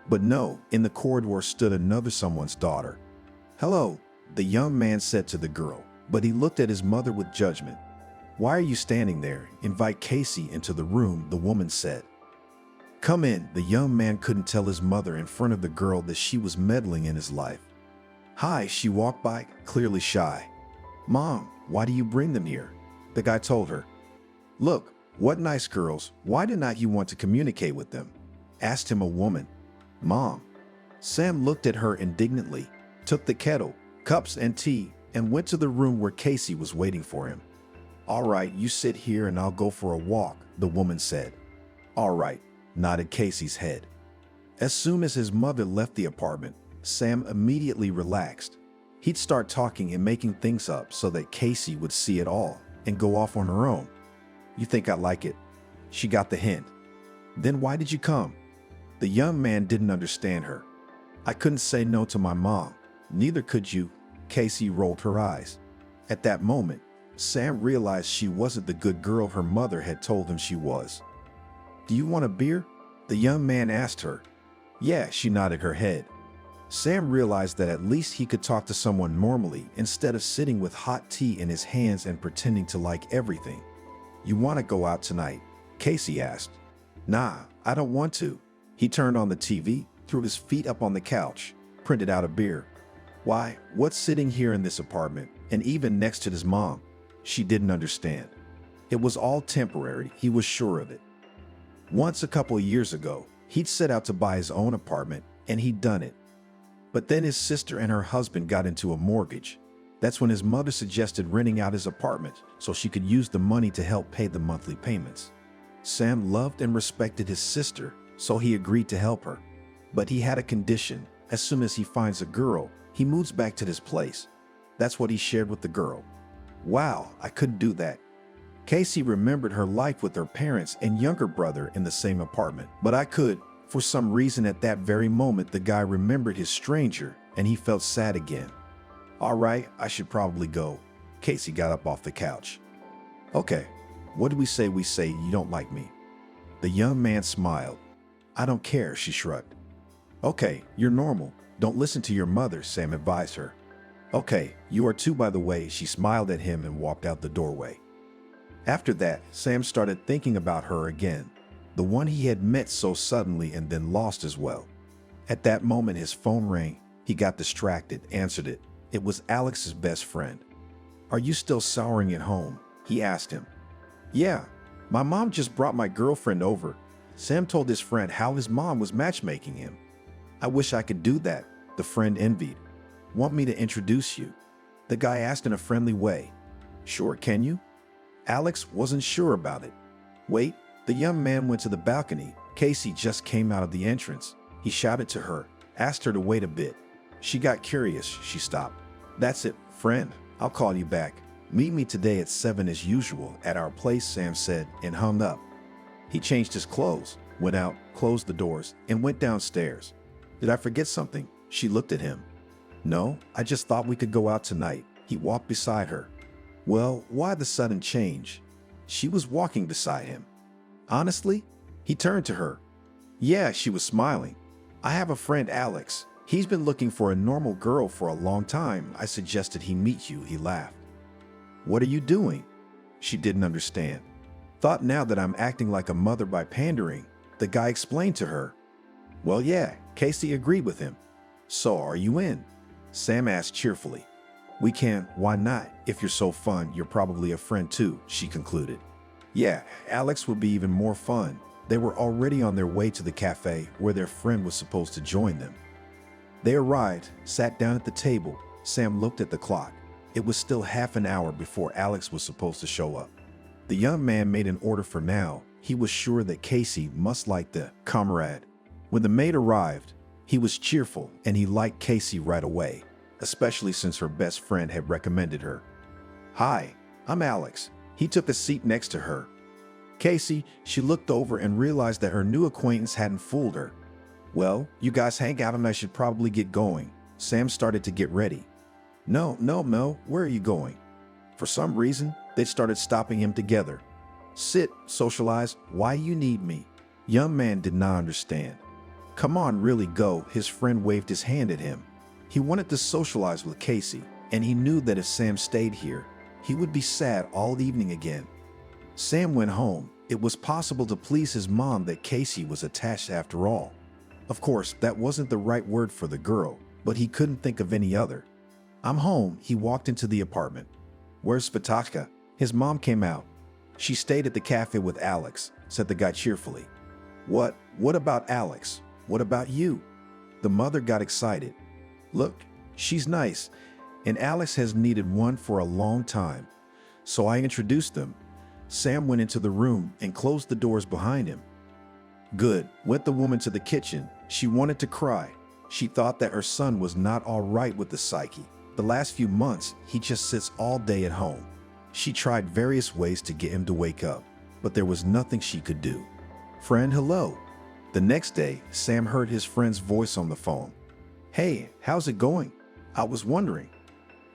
But no, in the corridor stood another someone's daughter. "Hello," the young man said to the girl, but he looked at his mother with judgment. "Why are you standing there? Invite Casey into the room," the woman said. "Come in." The young man couldn't tell his mother in front of the girl that she was meddling in his life. "Hi," she walked by, clearly shy. "Mom, why do you bring them here?" The guy told her. "Look, what nice girls. Why did not you want to communicate with them?" asked him a woman. "Mom." Sam looked at her indignantly, took the kettle, cups, and tea, and went to the room where Casey was waiting for him. "All right, you sit here and I'll go for a walk," the woman said. "All right," nodded Casey's head. As soon as his mother left the apartment, Sam immediately relaxed. He'd start talking and making things up so that Casey would see it all and go off on her own. "You think I like it?" She got the hint. "Then why did you come?" The young man didn't understand her. "I couldn't say no to my mom." "Neither could you." Casey rolled her eyes. At that moment, Sam realized she wasn't the good girl her mother had told him she was. "Do you want a beer?" the young man asked her. "Yeah," she nodded her head. Sam realized that at least he could talk to someone normally instead of sitting with hot tea in his hands and pretending to like everything. "You want to go out tonight?" Casey asked. "Nah, I don't want to." He turned on the TV, threw his feet up on the couch, printed out a beer. "Why, what's sitting here in this apartment, and even next to his mom?" She didn't understand. It was all temporary, he was sure of it. Once a couple of years ago, he'd set out to buy his own apartment, and he'd done it. But then his sister and her husband got into a mortgage. That's when his mother suggested renting out his apartment so she could use the money to help pay the monthly payments. Sam loved and respected his sister, so he agreed to help her. But he had a condition. As soon as he finds a girl, he moves back to this place. That's what he shared with the girl. Wow, I couldn't do that. Casey remembered her life with her parents and younger brother in the same apartment. But I could. For some reason at that very moment, the guy remembered his stranger and he felt sad again. "All right, I should probably go." Casey got up off the couch. "Okay, what do we say you don't like me?" The young man smiled. "I don't care," she shrugged. "Okay, you're normal. Don't listen to your mother," Sam advised her. Okay, you are too, by the way. She smiled at him and walked out the doorway. After that, Sam started thinking about her again, the one he had met so suddenly and then lost as well. At that moment, his phone rang. He got distracted, answered it. It was Alex's best friend. Are you still souring at home? He asked him. Yeah, my mom just brought my girlfriend over. Sam told his friend how his mom was matchmaking him. I wish I could do that, the friend envied. Want me to introduce you? The guy asked in a friendly way. Sure, can you? Alex wasn't sure about it. Wait, the young man went to the balcony. Casey just came out of the entrance. He shouted to her, asked her to wait a bit. She got curious. She stopped. That's it, friend. I'll call you back. Meet me today at 7 as usual at our place, Sam said, and hung up. He changed his clothes, went out, closed the doors, and went downstairs. Did I forget something? She looked at him. No, I just thought we could go out tonight. He walked beside her. Well, why the sudden change? She was walking beside him. Honestly? He turned to her. Yeah, she was smiling. I have a friend, Alex. He's been looking for a normal girl for a long time. I suggested he meet you. He laughed. What are you doing? She didn't understand. Thought now that I'm acting like a mother by pandering. The guy explained to her. Well, yeah, Casey agreed with him. So are you in? Sam asked cheerfully. We can. Why not? If you're so fun, you're probably a friend too, she concluded. Yeah, Alex would be even more fun. They were already on their way to the cafe where their friend was supposed to join them. They arrived, sat down at the table. Sam looked at the clock. It was still half an hour before Alex was supposed to show up. The young man made an order for now. He was sure that Casey must like the comrade. When the maid arrived, he was cheerful and he liked Casey right away, especially since her best friend had recommended her. Hi, I'm Alex. He took a seat next to her. Casey, she looked over and realized that her new acquaintance hadn't fooled her. Well, you guys hang out and I should probably get going. Sam started to get ready. No, where are you going? For some reason, they started stopping him together. Sit, socialize, why you need me? Young man did not understand. Come on, really go. His friend waved his hand at him. He wanted to socialize with Casey, and he knew that if Sam stayed here, he would be sad all evening again. Sam went home. It was possible to please his mom that Casey was attached after all. Of course, that wasn't the right word for the girl, but he couldn't think of any other. I'm home. He walked into the apartment. Where's Spataka? His mom came out. She stayed at the cafe with Alex, said the guy cheerfully. What about Alex? What about you? The mother got excited. Look, she's nice, and Alex has needed one for a long time. So I introduced them. Sam went into the room and closed the doors behind him. Good, went the woman to the kitchen. She wanted to cry. She thought that her son was not all right with the psyche. The last few months, he just sits all day at home. She tried various ways to get him to wake up, but there was nothing she could do. Friend, hello. The next day, Sam heard his friend's voice on the phone. Hey, how's it going? I was wondering.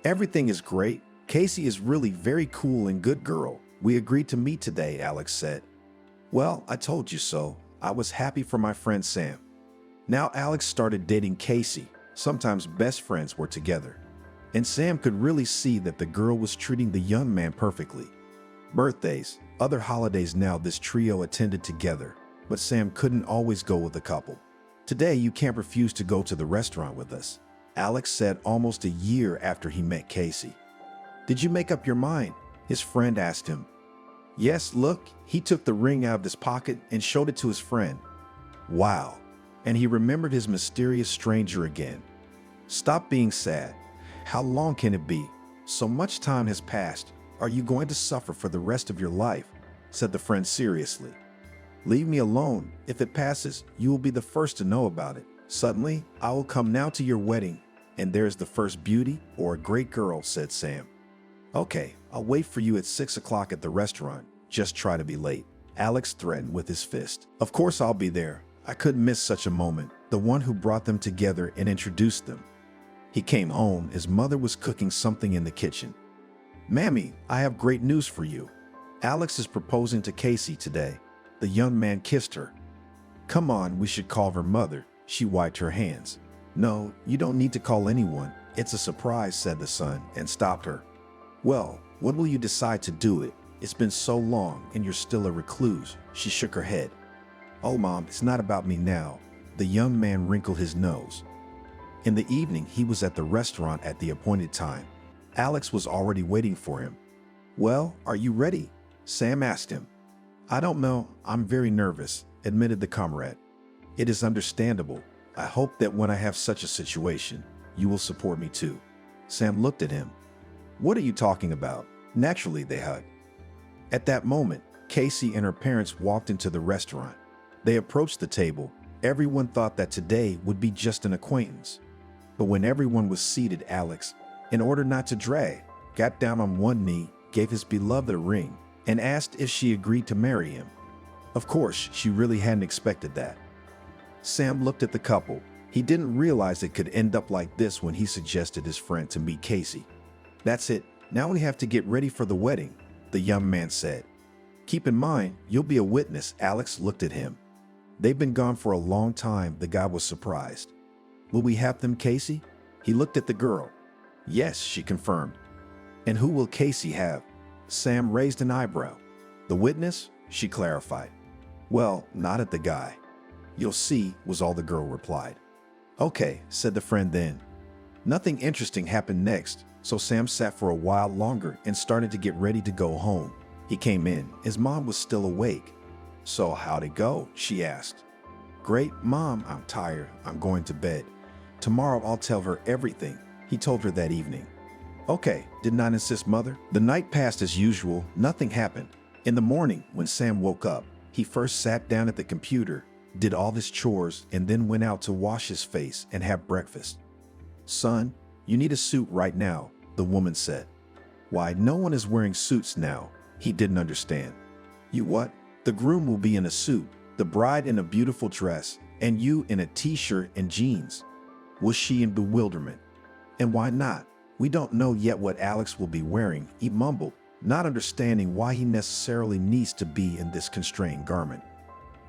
Everything is great. Casey is really very cool and good girl. We agreed to meet today, Alex said. Well, I told you so. I was happy for my friend Sam. Now Alex started dating Casey. Sometimes best friends were together. And Sam could really see that the girl was treating the young man perfectly. Birthdays, other holidays now this trio attended together, but Sam couldn't always go with the couple. Today you can't refuse to go to the restaurant with us, Alex said almost a year after he met Casey. Did you make up your mind? His friend asked him. Yes, look, he took the ring out of his pocket and showed it to his friend. Wow, and he remembered his mysterious stranger again. Stop being sad. How long can it be? So much time has passed. Are you going to suffer for the rest of your life? Said the friend seriously. Leave me alone. If it passes, you will be the first to know about it. Suddenly, I will come now to your wedding, and there's the first beauty or a great girl, said Sam. Okay, I'll wait for you at 6 o'clock at the restaurant. Just try to be late. Alex threatened with his fist. Of course I'll be there. I couldn't miss such a moment. The one who brought them together and introduced them. He came home. His mother was cooking something in the kitchen. Mammy, I have great news for you. Alex is proposing to Casey today. The young man kissed her. Come on, we should call her mother. She wiped her hands. No, you don't need to call anyone. It's a surprise, said the son, and stopped her. Well, when will you decide to do it? It's been so long and you're still a recluse. She shook her head. Oh, Mom, it's not about me now. The young man wrinkled his nose. In the evening, he was at the restaurant at the appointed time. Alex was already waiting for him. Well, are you ready? Sam asked him. I don't know. I'm very nervous, admitted the comrade. It is understandable. I hope that when I have such a situation, you will support me too. Sam looked at him. What are you talking about? Naturally, they hugged. At that moment, Casey and her parents walked into the restaurant. They approached the table. Everyone thought that today would be just an acquaintance. But when everyone was seated, Alex, in order not to drag, got down on one knee, gave his beloved a ring, and asked if she agreed to marry him. Of course, she really hadn't expected that. Sam looked at the couple. He didn't realize it could end up like this when he suggested his friend to meet Casey. That's it. Now we have to get ready for the wedding, the young man said. Keep in mind, you'll be a witness. Alex looked at him. They've been gone for a long time. The guy was surprised. Will we have them, Casey? He looked at the girl. Yes, she confirmed. And who will Casey have? Sam raised an eyebrow. The witness? She clarified. Well, not at the guy. You'll see, was all the girl replied. Okay, said the friend then. Nothing interesting happened next, so Sam sat for a while longer and started to get ready to go home. He came in. His mom was still awake. So how'd it go? She asked. Great, Mom. I'm tired. I'm going to bed. Tomorrow I'll tell her everything, he told her that evening. Okay, did not insist, Mother. The night passed as usual. Nothing happened. In the morning, when Sam woke up, he first sat down at the computer, did all his chores, and then went out to wash his face and have breakfast. Son, you need a suit right now, the woman said. Why, no one is wearing suits now. He didn't understand. You what? The groom will be in a suit, the bride in a beautiful dress, and you in a t-shirt and jeans. Was she in bewilderment? And why not? We don't know yet what Alex will be wearing, he mumbled, not understanding why he necessarily needs to be in this constrained garment.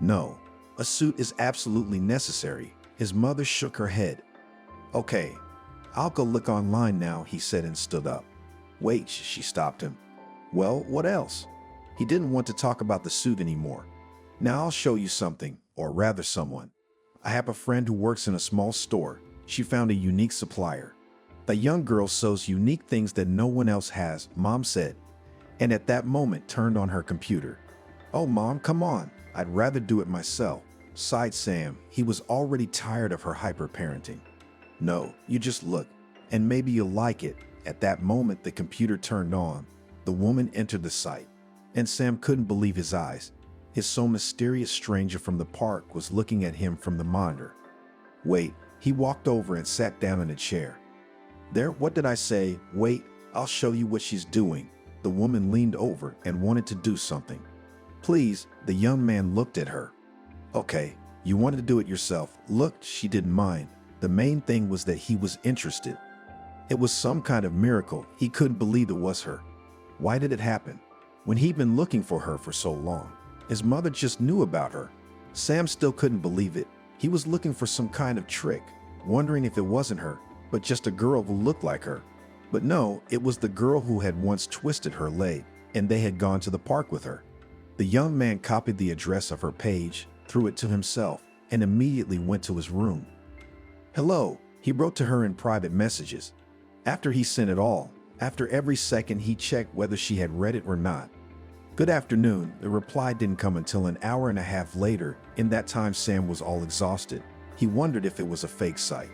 No, a suit is absolutely necessary. His mother shook her head. Okay, I'll go look online now, he said and stood up. Wait, she stopped him. Well, what else? He didn't want to talk about the suit anymore. Now I'll show you something, or rather someone. I have a friend who works in a small store. She found a unique supplier. The young girl sews unique things that no one else has, Mom said, and at that moment turned on her computer. Oh, Mom, come on. I'd rather do it myself, sighed Sam. He was already tired of her hyper-parenting. No, you just look, and maybe you'll like it. At that moment, the computer turned on. The woman entered the site, and Sam couldn't believe his eyes. His so mysterious stranger from the park was looking at him from the monitor. Wait, he walked over and sat down in a chair. There, what did I say? Wait, I'll show you what she's doing. The woman leaned over and wanted to do something. Please, the young man looked at her. Okay, you wanted to do it yourself. Look, she didn't mind. The main thing was that he was interested. It was some kind of miracle. He couldn't believe it was her. Why did it happen? When he'd been looking for her for so long, his mother just knew about her. Sam still couldn't believe it. He was looking for some kind of trick, wondering if it wasn't her, but just a girl who looked like her. But no, it was the girl who had once twisted her leg, and they had gone to the park with her. The young man copied the address of her page, threw it to himself, and immediately went to his room. Hello, he wrote to her in private messages. After he sent it all, after every second he checked whether she had read it or not. Good afternoon. The reply didn't come until an hour and a half later. In that time, Sam was all exhausted. He wondered if it was a fake site.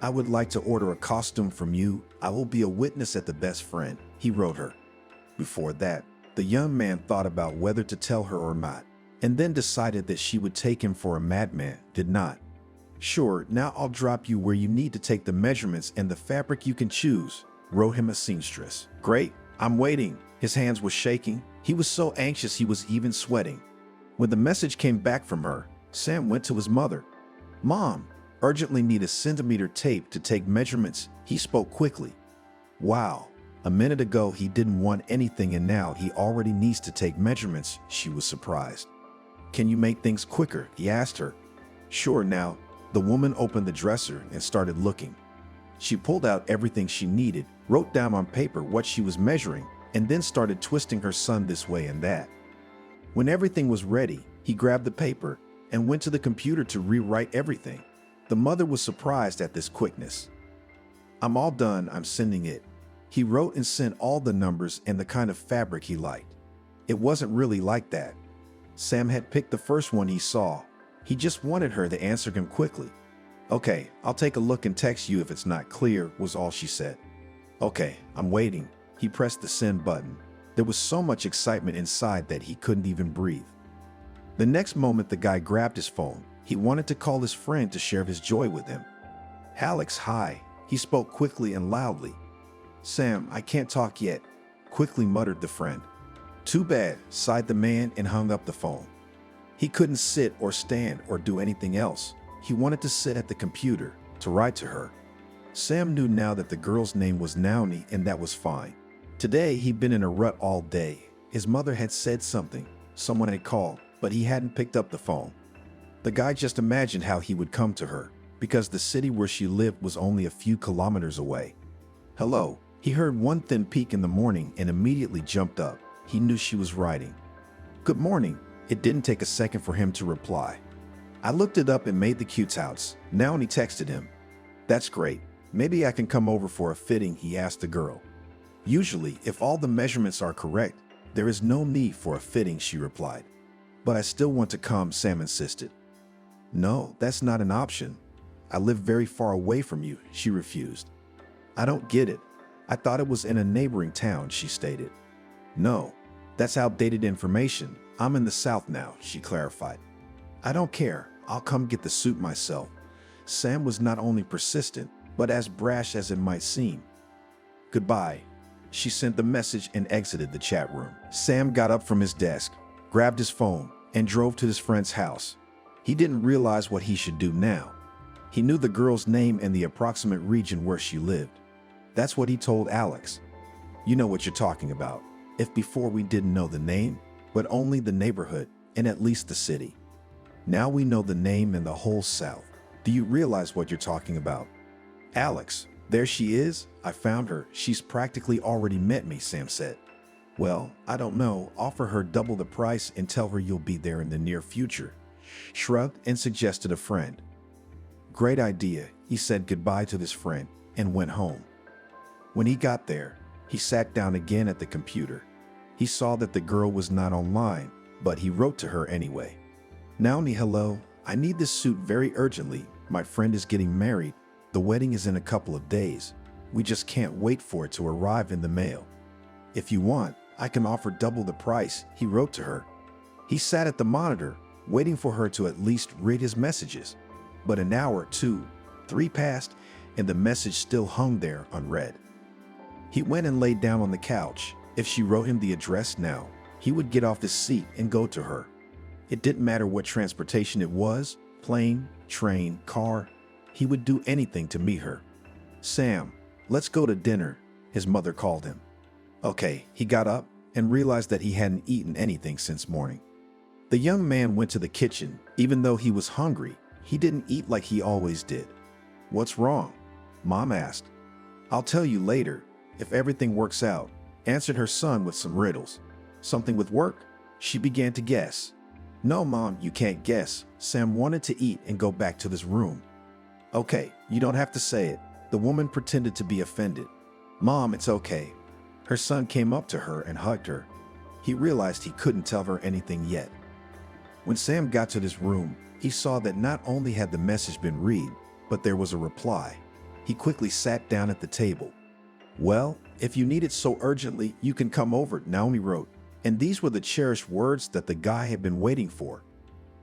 I would like to order a costume from you. I will be a witness at the best friend, he wrote her. Before that, the young man thought about whether to tell her or not, and then decided that she would take him for a madman, did not. Sure, now I'll drop you where you need to take the measurements and the fabric you can choose, wrote him a seamstress. Great, I'm waiting. His hands were shaking. He was so anxious he was even sweating. When the message came back from her, Sam went to his mother. Mom, urgently need a centimeter tape to take measurements. He spoke quickly. Wow, a minute ago he didn't want anything and now he already needs to take measurements. She was surprised. Can you make things quicker? He asked her. Sure now. The woman opened the dresser and started looking. She pulled out everything she needed, wrote down on paper what she was measuring, and then started twisting her son this way and that. When everything was ready, he grabbed the paper and went to the computer to rewrite everything. The mother was surprised at this quickness. "I'm all done, I'm sending it." He wrote and sent all the numbers and the kind of fabric he liked. It wasn't really like that. Sam had picked the first one he saw. He just wanted her to answer him quickly. "Okay, I'll take a look and text you if it's not clear," was all she said. "Okay, I'm waiting." He pressed the send button. There was so much excitement inside that he couldn't even breathe. The next moment, the guy grabbed his phone. He wanted to call his friend to share his joy with him. "Alex, hi." He spoke quickly and loudly. "Sam, I can't talk yet," quickly muttered the friend. "Too bad," sighed the man and hung up the phone. He couldn't sit or stand or do anything else. He wanted to sit at the computer to write to her. Sam knew now that the girl's name was Naomi, and that was fine. Today, he'd been in a rut all day. His mother had said something, someone had called, but he hadn't picked up the phone. The guy just imagined how he would come to her, because the city where she lived was only a few kilometers away. "Hello." He heard one thin peak in the morning and immediately jumped up. He knew she was writing. "Good morning." It didn't take a second for him to reply. "I looked it up and made the cutouts." Naomi texted him. "That's great. Maybe I can come over for a fitting," he asked the girl. "Usually, if all the measurements are correct, there is no need for a fitting," she replied. "But I still want to come," Sam insisted. "No, that's not an option. I live very far away from you," she refused. "I don't get it. I thought it was in a neighboring town," she stated. "No, that's outdated information. I'm in the South now," she clarified. "I don't care. I'll come get the suit myself." Sam was not only persistent, but as brash as it might seem. "Goodbye." She sent the message and exited the chat room. Sam got up from his desk, grabbed his phone, and drove to his friend's house. He didn't realize what he should do now. He knew the girl's name and the approximate region where she lived. That's what he told Alex. "You know what you're talking about. If before we didn't know the name, but only the neighborhood and at least the city. Now we know the name and the whole South. Do you realize what you're talking about?" "Alex, there she is. I found her. She's practically already met me," Sam said. "Well, I don't know. Offer her double the price and tell her you'll be there in the near future." Shrugged and suggested a friend. "Great idea." He said goodbye to his friend and went home. When he got there, he sat down again at the computer. He saw that the girl was not online, but he wrote to her anyway. "Naomi, hello. I need this suit very urgently. My friend is getting married. The wedding is in a couple of days. We just can't wait for it to arrive in the mail. If you want, I can offer double the price," he wrote to her. He sat at the monitor, waiting for her to at least read his messages. But an hour, 2, 3 passed, and the message still hung there unread. He went and laid down on the couch. If she wrote him the address now, he would get off his seat and go to her. It didn't matter what transportation it was, plane, train, car. He would do anything to meet her. "Sam, let's go to dinner," his mother called him. Okay, he got up and realized that he hadn't eaten anything since morning. The young man went to the kitchen. Even though he was hungry, he didn't eat like he always did. "What's wrong?" Mom asked. "I'll tell you later, if everything works out," answered her son with some riddles. "Something with work?" She began to guess. "No, Mom, you can't guess." Sam wanted to eat and go back to this room. "Okay, you don't have to say it." The woman pretended to be offended. "Mom, it's okay." Her son came up to her and hugged her. He realized he couldn't tell her anything yet. When Sam got to this room, he saw that not only had the message been read, but there was a reply. He quickly sat down at the table. "Well, if you need it so urgently, you can come over," Naomi wrote. And these were the cherished words that the guy had been waiting for.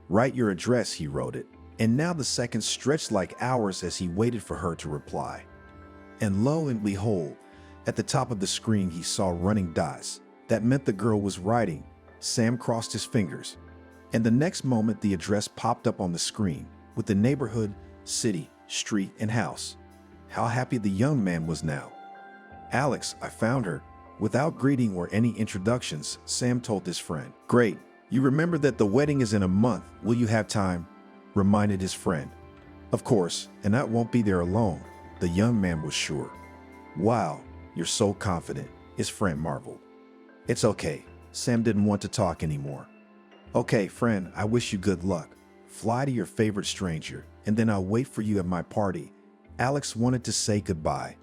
"Write your address," he wrote it. And now the seconds stretched like hours as he waited for her to reply. And lo and behold, at the top of the screen he saw running dots. That meant the girl was writing. Sam crossed his fingers. And the next moment the address popped up on the screen, with the neighborhood, city, street, and house. How happy the young man was now. "Alex, I found her." Without greeting or any introductions, Sam told his friend. "Great. You remember that the wedding is in a month. Will you have time?" Reminded his friend. "Of course, and I won't be there alone. The young man was sure. Wow, you're so confident, his friend marveled. It's okay. Sam didn't want to talk anymore. Okay, friend, I wish you good luck. Fly to your favorite stranger, and then I'll wait for you at my party. Alex wanted to say goodbye.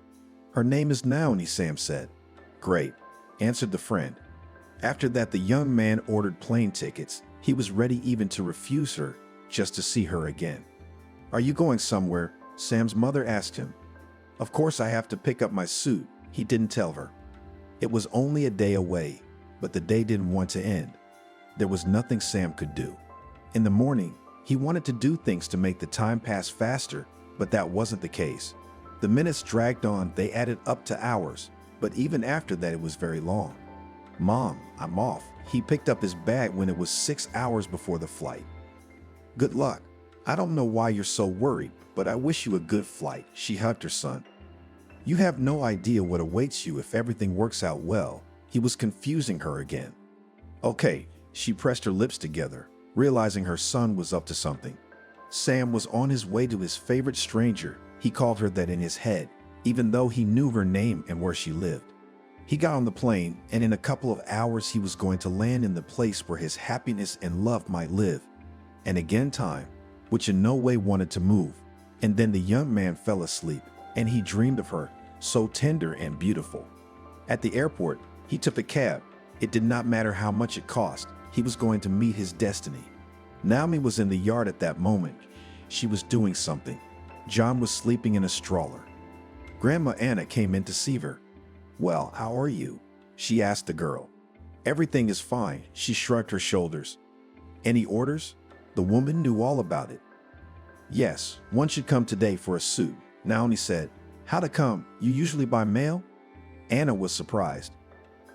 Her name is Naomi, Sam said. Great, answered the friend. After that, the young man ordered plane tickets. He was ready even to refuse her, just to see her again. Are you going somewhere? Sam's mother asked him. Of course I have to pick up my suit, he didn't tell her. It was only a day away, but the day didn't want to end. There was nothing Sam could do. In the morning, he wanted to do things to make the time pass faster, but that wasn't the case. The minutes dragged on, they added up to hours, but even after that it was very long. Mom, I'm off. He picked up his bag when it was 6 hours before the flight. Good luck. I don't know why you're so worried, but I wish you a good flight, she hugged her son. You have no idea what awaits you if everything works out well. He was confusing her again. Okay, she pressed her lips together, realizing her son was up to something. Sam was on his way to his favorite stranger. He called her that in his head, even though he knew her name and where she lived. He got on the plane, and in a couple of hours he was going to land in the place where his happiness and love might live. And again time, which in no way wanted to move. And then the young man fell asleep, and he dreamed of her, so tender and beautiful. At the airport, he took a cab. It did not matter how much it cost. He was going to meet his destiny. Naomi was in the yard at that moment. She was doing something. John was sleeping in a stroller. Grandma Anna came in to see her. Well, how are you? She asked the girl. Everything is fine, she shrugged her shoulders. Any orders? The woman knew all about it. Yes, one should come today for a suit, Naomi said. How to come? You usually by mail? Anna was surprised.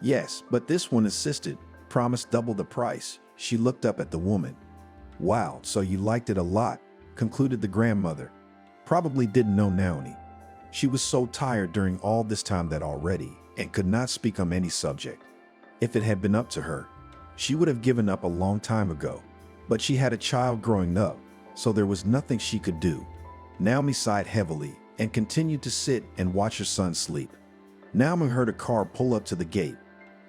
Yes, but this one insisted, promised double the price. She looked up at the woman. Wow, so you liked it a lot, concluded the grandmother. Probably didn't know Naomi. She was so tired during all this time that already, and could not speak on any subject. If it had been up to her, she would have given up a long time ago. But she had a child growing up, so there was nothing she could do. Naomi sighed heavily and continued to sit and watch her son sleep. Naomi heard a car pull up to the gate.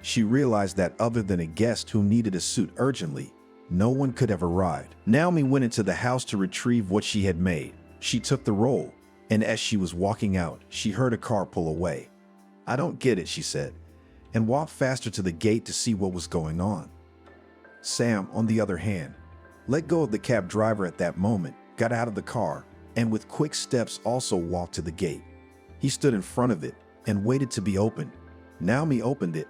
She realized that other than a guest who needed a suit urgently, no one could have arrived. Naomi went into the house to retrieve what she had made. She took the roll, and as she was walking out, she heard a car pull away. I don't get it, she said, and walked faster to the gate to see what was going on. Sam, on the other hand, let go of the cab driver at that moment, got out of the car, and with quick steps also walked to the gate. He stood in front of it and waited to be opened. Naomi opened it.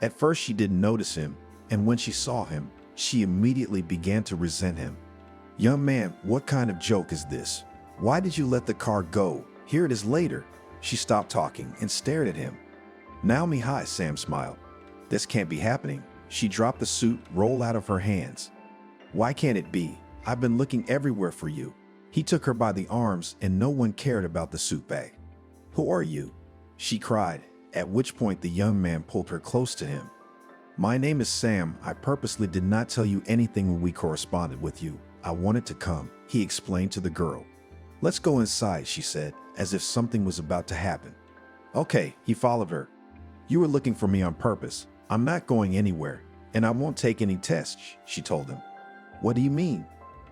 At first she didn't notice him, and when she saw him, she immediately began to resent him. Young man, what kind of joke is this? Why did you let the car go? Here it is later. She stopped talking and stared at him. Naomi, hi, Sam smiled. This can't be happening. She dropped the suit roll out of her hands. Why can't it be? I've been looking everywhere for you. He took her by the arms, and no one cared about the suit bag. Who are you? She cried, at which point the young man pulled her close to him. My name is Sam. I purposely did not tell you anything when we corresponded with you. I wanted to come, he explained to the girl. Let's go inside, she said, as if something was about to happen. Okay, he followed her. You were looking for me on purpose. I'm not going anywhere, and I won't take any tests, she told him. What do you mean?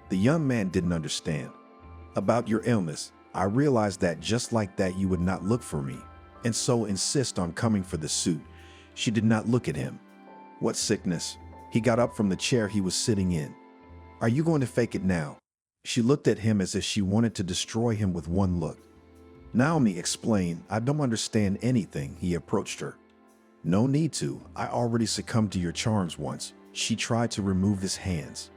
The young man didn't understand. About your illness, I realized that just like that you would not look for me, and so insist on coming for the suit. She did not look at him. What sickness? He got up from the chair he was sitting in. Are you going to fake it now? She looked at him as if she wanted to destroy him with one look. Naomi explained, I don't understand anything, he approached her. No need to, I already succumbed to your charms once. She tried to remove his hands.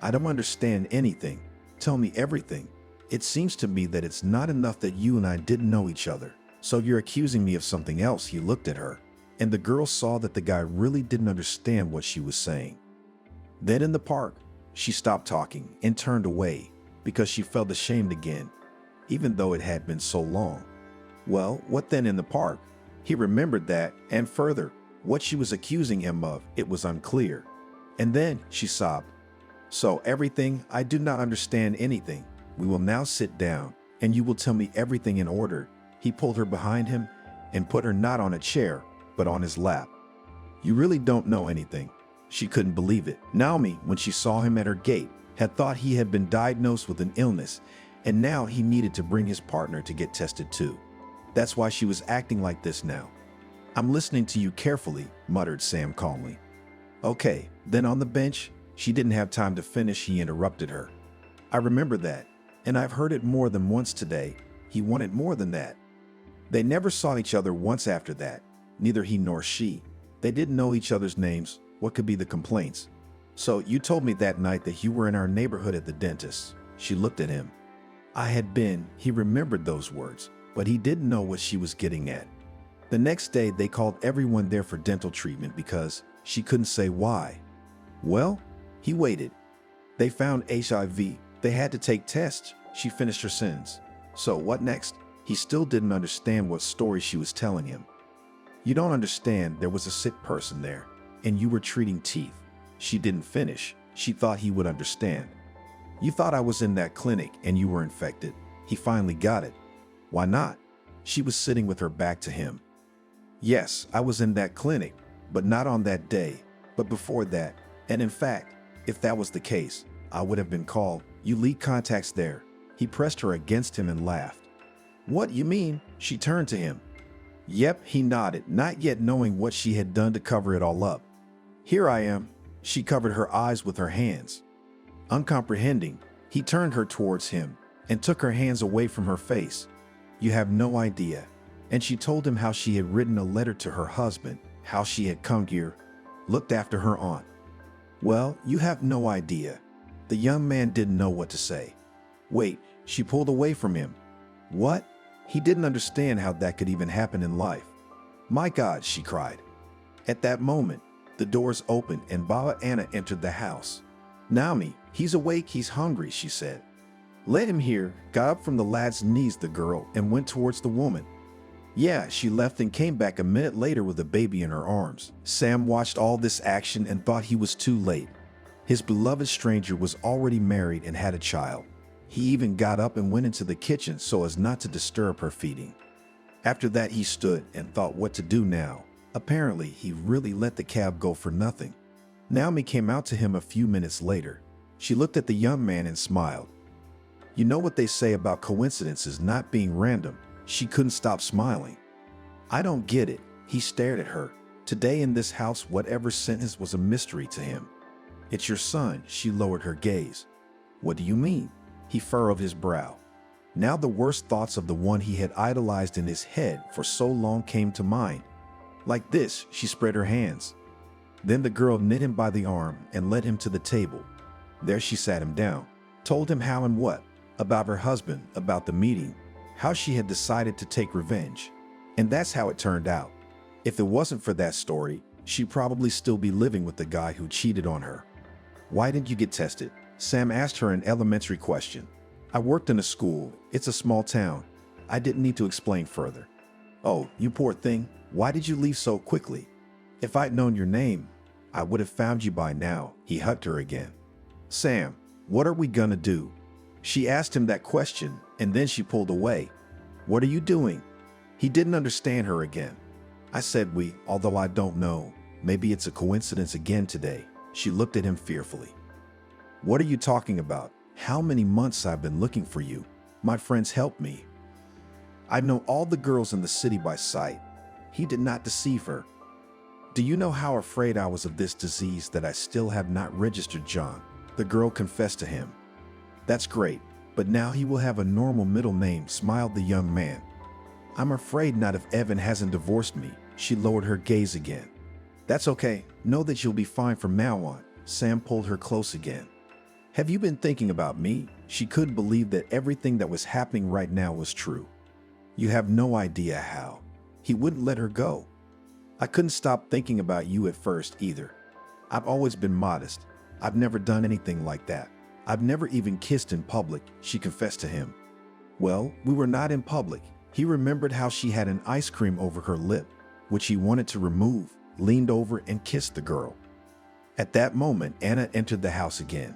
I don't understand anything. Tell me everything. It seems to me that it's not enough that you and I didn't know each other. So you're accusing me of something else, he looked at her. And the girl saw that the guy really didn't understand what she was saying. Then in the park, she stopped talking and turned away because she felt ashamed again, even though it had been so long. Well, what then in the park? He remembered that, and further, what she was accusing him of, it was unclear. And then she sobbed. So everything, I do not understand anything. We will now sit down, and you will tell me everything in order. He pulled her behind him and put her not on a chair, but on his lap. You really don't know anything. She couldn't believe it. Naomi, when she saw him at her gate, had thought he had been diagnosed with an illness, and now he needed to bring his partner to get tested too. That's why she was acting like this now. I'm listening to you carefully, muttered Sam calmly. Okay, then on the bench, she didn't have time to finish, he interrupted her. I remember that, and I've heard it more than once today. He wanted more than that. They never saw each other once after that, neither he nor she. They didn't know each other's names. What could be the complaints? So you told me that night that you were in our neighborhood at the dentist. She looked at him. I had been. He remembered those words, but he didn't know what she was getting at. The next day, they called everyone there for dental treatment because she couldn't say why. Well, he waited. They found HIV. They had to take tests. She finished her sentence. So what next? He still didn't understand what story she was telling him. You don't understand. There was a sick person there, and you were treating teeth. She didn't finish. She thought he would understand. You thought I was in that clinic and you were infected. He finally got it. Why not? She was sitting with her back to him. Yes, I was in that clinic, but not on that day, but before that. And in fact, if that was the case, I would have been called. You leak contacts there. He pressed her against him and laughed. What you mean? She turned to him. Yep, he nodded, not yet knowing what she had done to cover it all up. Here I am. She covered her eyes with her hands. Uncomprehending, he turned her towards him and took her hands away from her face. You have no idea. And she told him how she had written a letter to her husband, how she had come here, looked after her aunt. Well, you have no idea. The young man didn't know what to say. Wait, she pulled away from him. What? He didn't understand how that could even happen in life. My God, she cried. At that moment, the doors opened and Baba Anna entered the house. Naomi, he's awake, he's hungry, she said. Let him hear, got up from the lad's knees, the girl, and went towards the woman. Yeah, she left and came back a minute later with a baby in her arms. Sam watched all this action and thought he was too late. His beloved stranger was already married and had a child. He even got up and went into the kitchen so as not to disturb her feeding. After that, he stood and thought what to do now. Apparently, he really let the cab go for nothing. Naomi came out to him a few minutes later. She looked at the young man and smiled. You know what they say about coincidences not being random. She couldn't stop smiling. I don't get it. He stared at her. Today in this house, whatever sentence was a mystery to him. It's your son. She lowered her gaze. What do you mean? He furrowed his brow. Now the worst thoughts of the one he had idolized in his head for so long came to mind. Like this, she spread her hands. Then the girl knit him by the arm and led him to the table. There she sat him down, told him how and what, about her husband, about the meeting, how she had decided to take revenge. And that's how it turned out. If it wasn't for that story, she'd probably still be living with the guy who cheated on her. Why didn't you get tested? Sam asked her an elementary question. I worked in a school. It's a small town. I didn't need to explain further. Oh, you poor thing. Why did you leave so quickly? If I'd known your name, I would have found you by now. He hugged her again. Sam, what are we gonna do? She asked him that question, and then she pulled away. What are you doing? He didn't understand her again. I said we, although I don't know. Maybe it's a coincidence again today. She looked at him fearfully. What are you talking about? How many months I've been looking for you. My friends helped me. I know all the girls in the city by sight. He did not deceive her. Do you know how afraid I was of this disease that I still have not registered John? The girl confessed to him. That's great, but now he will have a normal middle name, smiled the young man. I'm afraid not if Evan hasn't divorced me. She lowered her gaze again. That's okay. Know that you'll be fine from now on. Sam pulled her close again. Have you been thinking about me? She couldn't believe that everything that was happening right now was true. You have no idea how. He wouldn't let her go. I couldn't stop thinking about you at first either. I've always been modest. I've never done anything like that. I've never even kissed in public, she confessed to him. Well, we were not in public. He remembered how she had an ice cream over her lip, which he wanted to remove, leaned over and kissed the girl. At that moment, Anna entered the house again.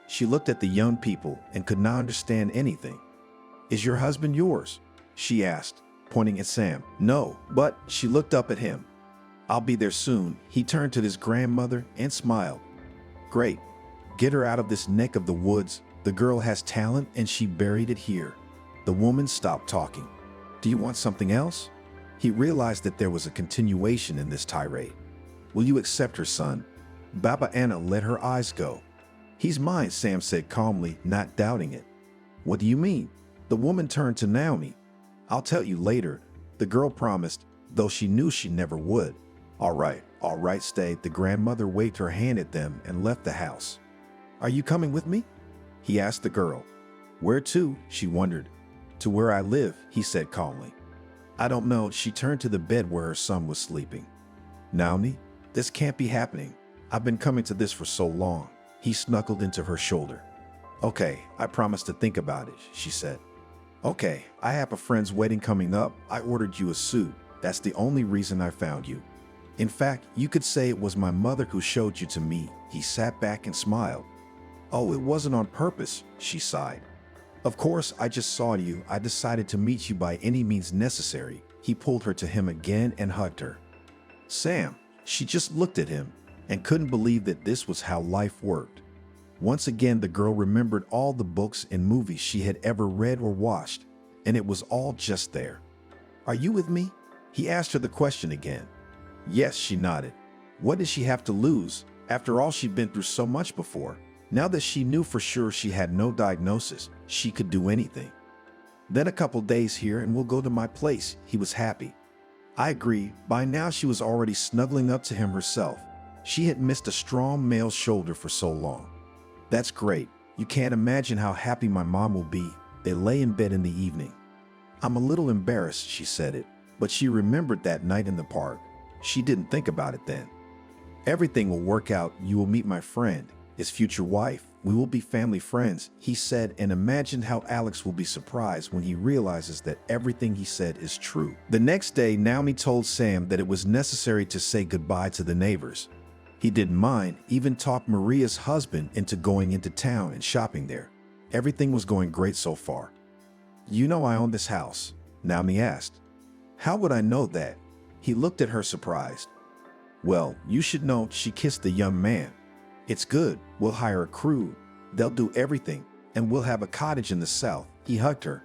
She looked at the young people and could not understand anything. Is your husband yours? She asked. pointing at Sam. No, but she looked up at him. I'll be there soon. He turned to his grandmother and smiled. Great. Get her out of this neck of the woods. The girl has talent and she buried it here. The woman stopped talking. Do you want something else? He realized that there was a continuation in this tirade. Will you accept her, son? Baba Anna let her eyes go. He's mine, Sam said calmly, not doubting it. What do you mean? The woman turned to Naomi. I'll tell you later, the girl promised, though she knew she never would. All right, stay. The grandmother waved her hand at them and left the house. Are you coming with me? He asked the girl. Where to? She wondered. To where I live, he said calmly. I don't know. She turned to the bed where her son was sleeping. Naomi, this can't be happening. I've been coming to this for so long. He snuggled into her shoulder. Okay, I promise to think about it, she said. Okay, I have a friend's wedding coming up. I ordered you a suit. That's the only reason I found you. In fact, you could say it was my mother who showed you to me. He sat back and smiled. Oh, it wasn't on purpose, she sighed. Of course, I just saw you. I decided to meet you by any means necessary. He pulled her to him again and hugged her. Sam, she just looked at him and couldn't believe that this was how life worked. Once again, the girl remembered all the books and movies she had ever read or watched, and it was all just there. Are you with me? He asked her the question again. Yes, she nodded. What did she have to lose? After all, she'd been through so much before. Now that she knew for sure she had no diagnosis, she could do anything. Then a couple days here and we'll go to my place. He was happy. I agree. By now she was already snuggling up to him herself. She had missed a strong male shoulder for so long. That's great. You can't imagine how happy my mom will be. They lay in bed in the evening. I'm a little embarrassed, she said it, but she remembered that night in the park. She didn't think about it then. Everything will work out. You will meet my friend, his future wife. We will be family friends, he said, and imagined how Alex will be surprised when he realizes that everything he said is true. The next day, Naomi told Sam that it was necessary to say goodbye to the neighbors. He didn't mind, even talked Maria's husband into going into town and shopping there. Everything was going great so far. You know I own this house, Naomi asked. How would I know that? He looked at her surprised. Well, you should know, she kissed the young man. It's good. We'll hire a crew. They'll do everything, and we'll have a cottage in the south. He hugged her.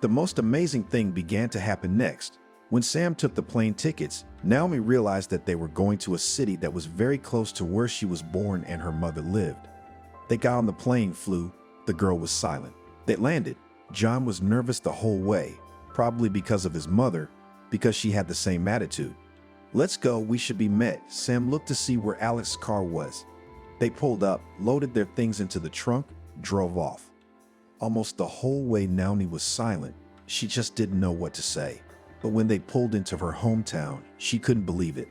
The most amazing thing began to happen next. When Sam took the plane tickets, Naomi realized that they were going to a city that was very close to where she was born and her mother lived. They got on the plane, flew. The girl was silent. They landed. John was nervous the whole way, probably because of his mother, because she had the same attitude. Let's go, we should be met. Sam looked to see where Alex's car was. They pulled up, loaded their things into the trunk, drove off. Almost the whole way Naomi was silent. She just didn't know what to say. But when they pulled into her hometown, she couldn't believe it.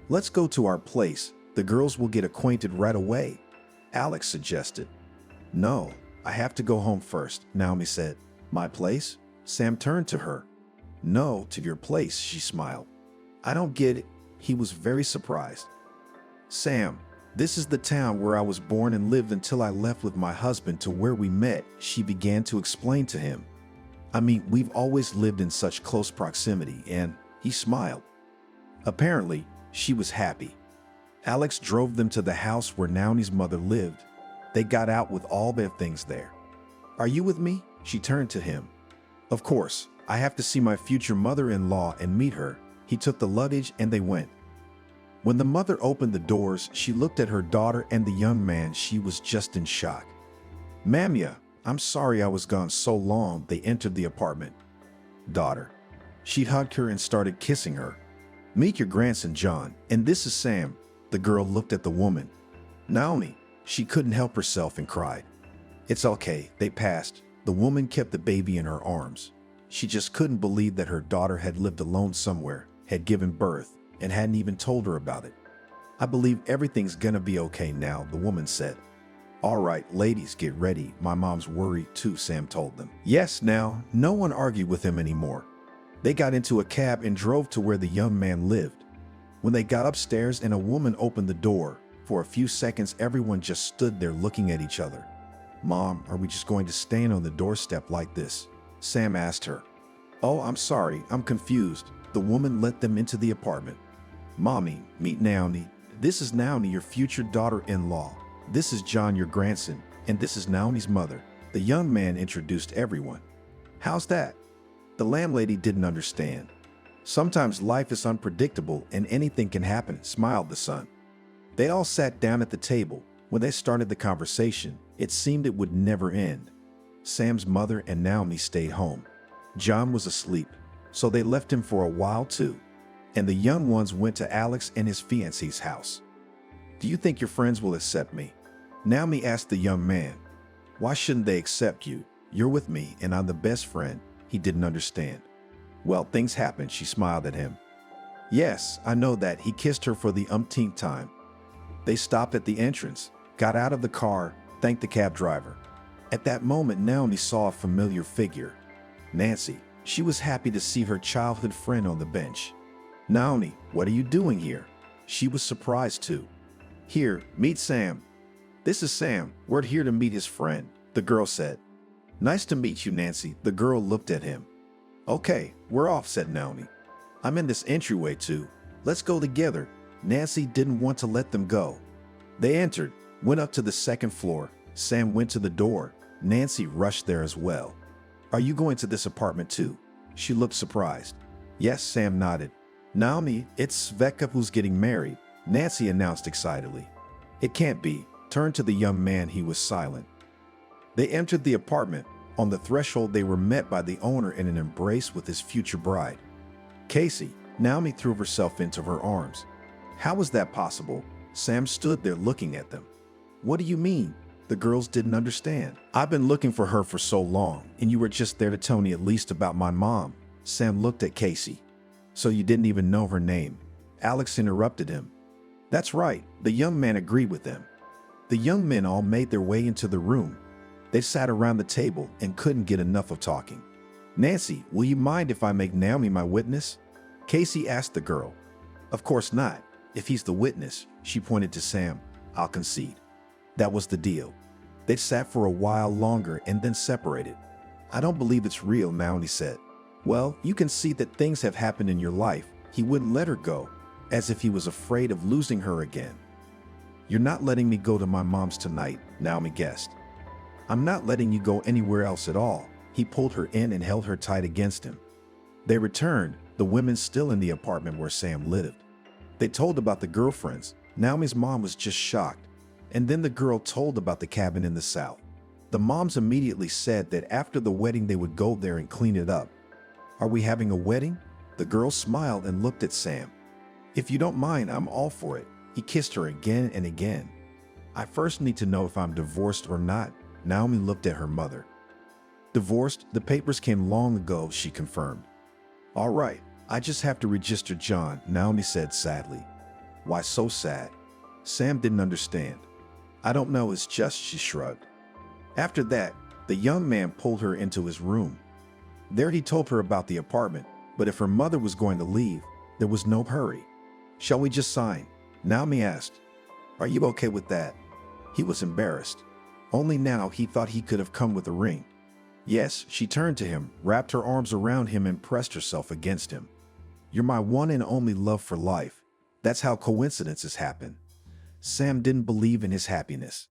Let's go to our place. The girls will get acquainted right away, Alex suggested. No, I have to go home first, Naomi said. My place? Sam turned to her. No, to your place, she smiled. I don't get it. He was very surprised. Sam, this is the town where I was born and lived until I left with my husband to where we met, she began to explain to him. I mean, we've always lived in such close proximity, and he smiled. Apparently, she was happy. Alex drove them to the house where Naomi's mother lived. They got out with all their things there. Are you with me? She turned to him. Of course, I have to see my future mother-in-law and meet her. He took the luggage and they went. When the mother opened the doors, she looked at her daughter and the young man. She was just in shock. Mamia, I'm sorry I was gone so long. They entered the apartment. Daughter. She hugged her and started kissing her. Meet your grandson, John, and this is Sam. The girl looked at the woman. Naomi. She couldn't help herself and cried. It's okay, they passed. The woman kept the baby in her arms. She just couldn't believe that her daughter had lived alone somewhere, had given birth, and hadn't even told her about it. I believe everything's gonna be okay now, the woman said. All right, ladies, get ready. My mom's worried too, Sam told them. Yes, now, no one argued with him anymore. They got into a cab and drove to where the young man lived. When they got upstairs and a woman opened the door, for a few seconds everyone just stood there looking at each other. Mom, are we just going to stand on the doorstep like this? Sam asked her. Oh, I'm sorry, I'm confused. The woman let them into the apartment. Mommy, meet Naomi. This is Naomi, your future daughter-in-law. This is John, your grandson, and this is Naomi's mother. The young man introduced everyone. How's that? The landlady didn't understand. Sometimes life is unpredictable and anything can happen, smiled the son. They all sat down at the table. When they started the conversation, it seemed it would never end. Sam's mother and Naomi stayed home. John was asleep, so they left him for a while too. And the young ones went to Alex and his fiancee's house. Do you think your friends will accept me? Naomi asked the young man. Why shouldn't they accept you? You're with me and I'm the best friend. He didn't understand. Well, things happen, she smiled at him. Yes, I know that. He kissed her for the umpteenth time. They stopped at the entrance, got out of the car, thanked the cab driver. At that moment, Naomi saw a familiar figure. Nancy. She was happy to see her childhood friend on the bench. Naomi, what are you doing here? She was surprised too. Here, meet Sam. This is Sam. We're here to meet his friend, the girl said. Nice to meet you, Nancy. The girl looked at him. Okay, we're off, said Naomi. I'm in this entryway too. Let's go together. Nancy didn't want to let them go. They entered, went up to the second floor. Sam went to the door. Nancy rushed there as well. Are you going to this apartment too? She looked surprised. Yes, Sam nodded. Naomi, it's Sveka who's getting married, Nancy announced excitedly. It can't be. Turned to the young man, he was silent. They entered the apartment. On the threshold, they were met by the owner in an embrace with his future bride. Casey, Naomi threw herself into her arms. How was that possible? Sam stood there looking at them. What do you mean? The girls didn't understand. I've been looking for her for so long, and you were just there to tell me at least about my mom. Sam looked at Casey. So you didn't even know her name? Alex interrupted him. That's right, the young man agreed with them. The young men all made their way into the room. They sat around the table and couldn't get enough of talking. Nancy, will you mind if I make Naomi my witness? Casey asked the girl. Of course not. If he's the witness, she pointed to Sam, I'll concede. That was the deal. They sat for a while longer and then separated. I don't believe it's real, Naomi said. Well, you can see that things have happened in your life. He wouldn't let her go, as if he was afraid of losing her again. You're not letting me go to my mom's tonight, Naomi guessed. I'm not letting you go anywhere else at all. He pulled her in and held her tight against him. They returned, the women still in the apartment where Sam lived. They told about the girlfriends. Naomi's mom was just shocked. And then the girl told about the cabin in the south. The moms immediately said that after the wedding they would go there and clean it up. Are we having a wedding? The girl smiled and looked at Sam. If you don't mind, I'm all for it. He kissed her again and again. I first need to know if I'm divorced or not. Naomi looked at her mother. Divorced? The papers came long ago, she confirmed. All right, I just have to register John, Naomi said sadly. Why so sad? Sam didn't understand. I don't know, it's just, she shrugged. After that, the young man pulled her into his room. There he told her about the apartment, but if her mother was going to leave, there was no hurry. Shall we just sign? Naomi asked. Are you okay with that? He was embarrassed. Only now he thought he could have come with a ring. Yes, she turned to him, wrapped her arms around him and pressed herself against him. You're my one and only love for life. That's how coincidences happen. Sam didn't believe in his happiness.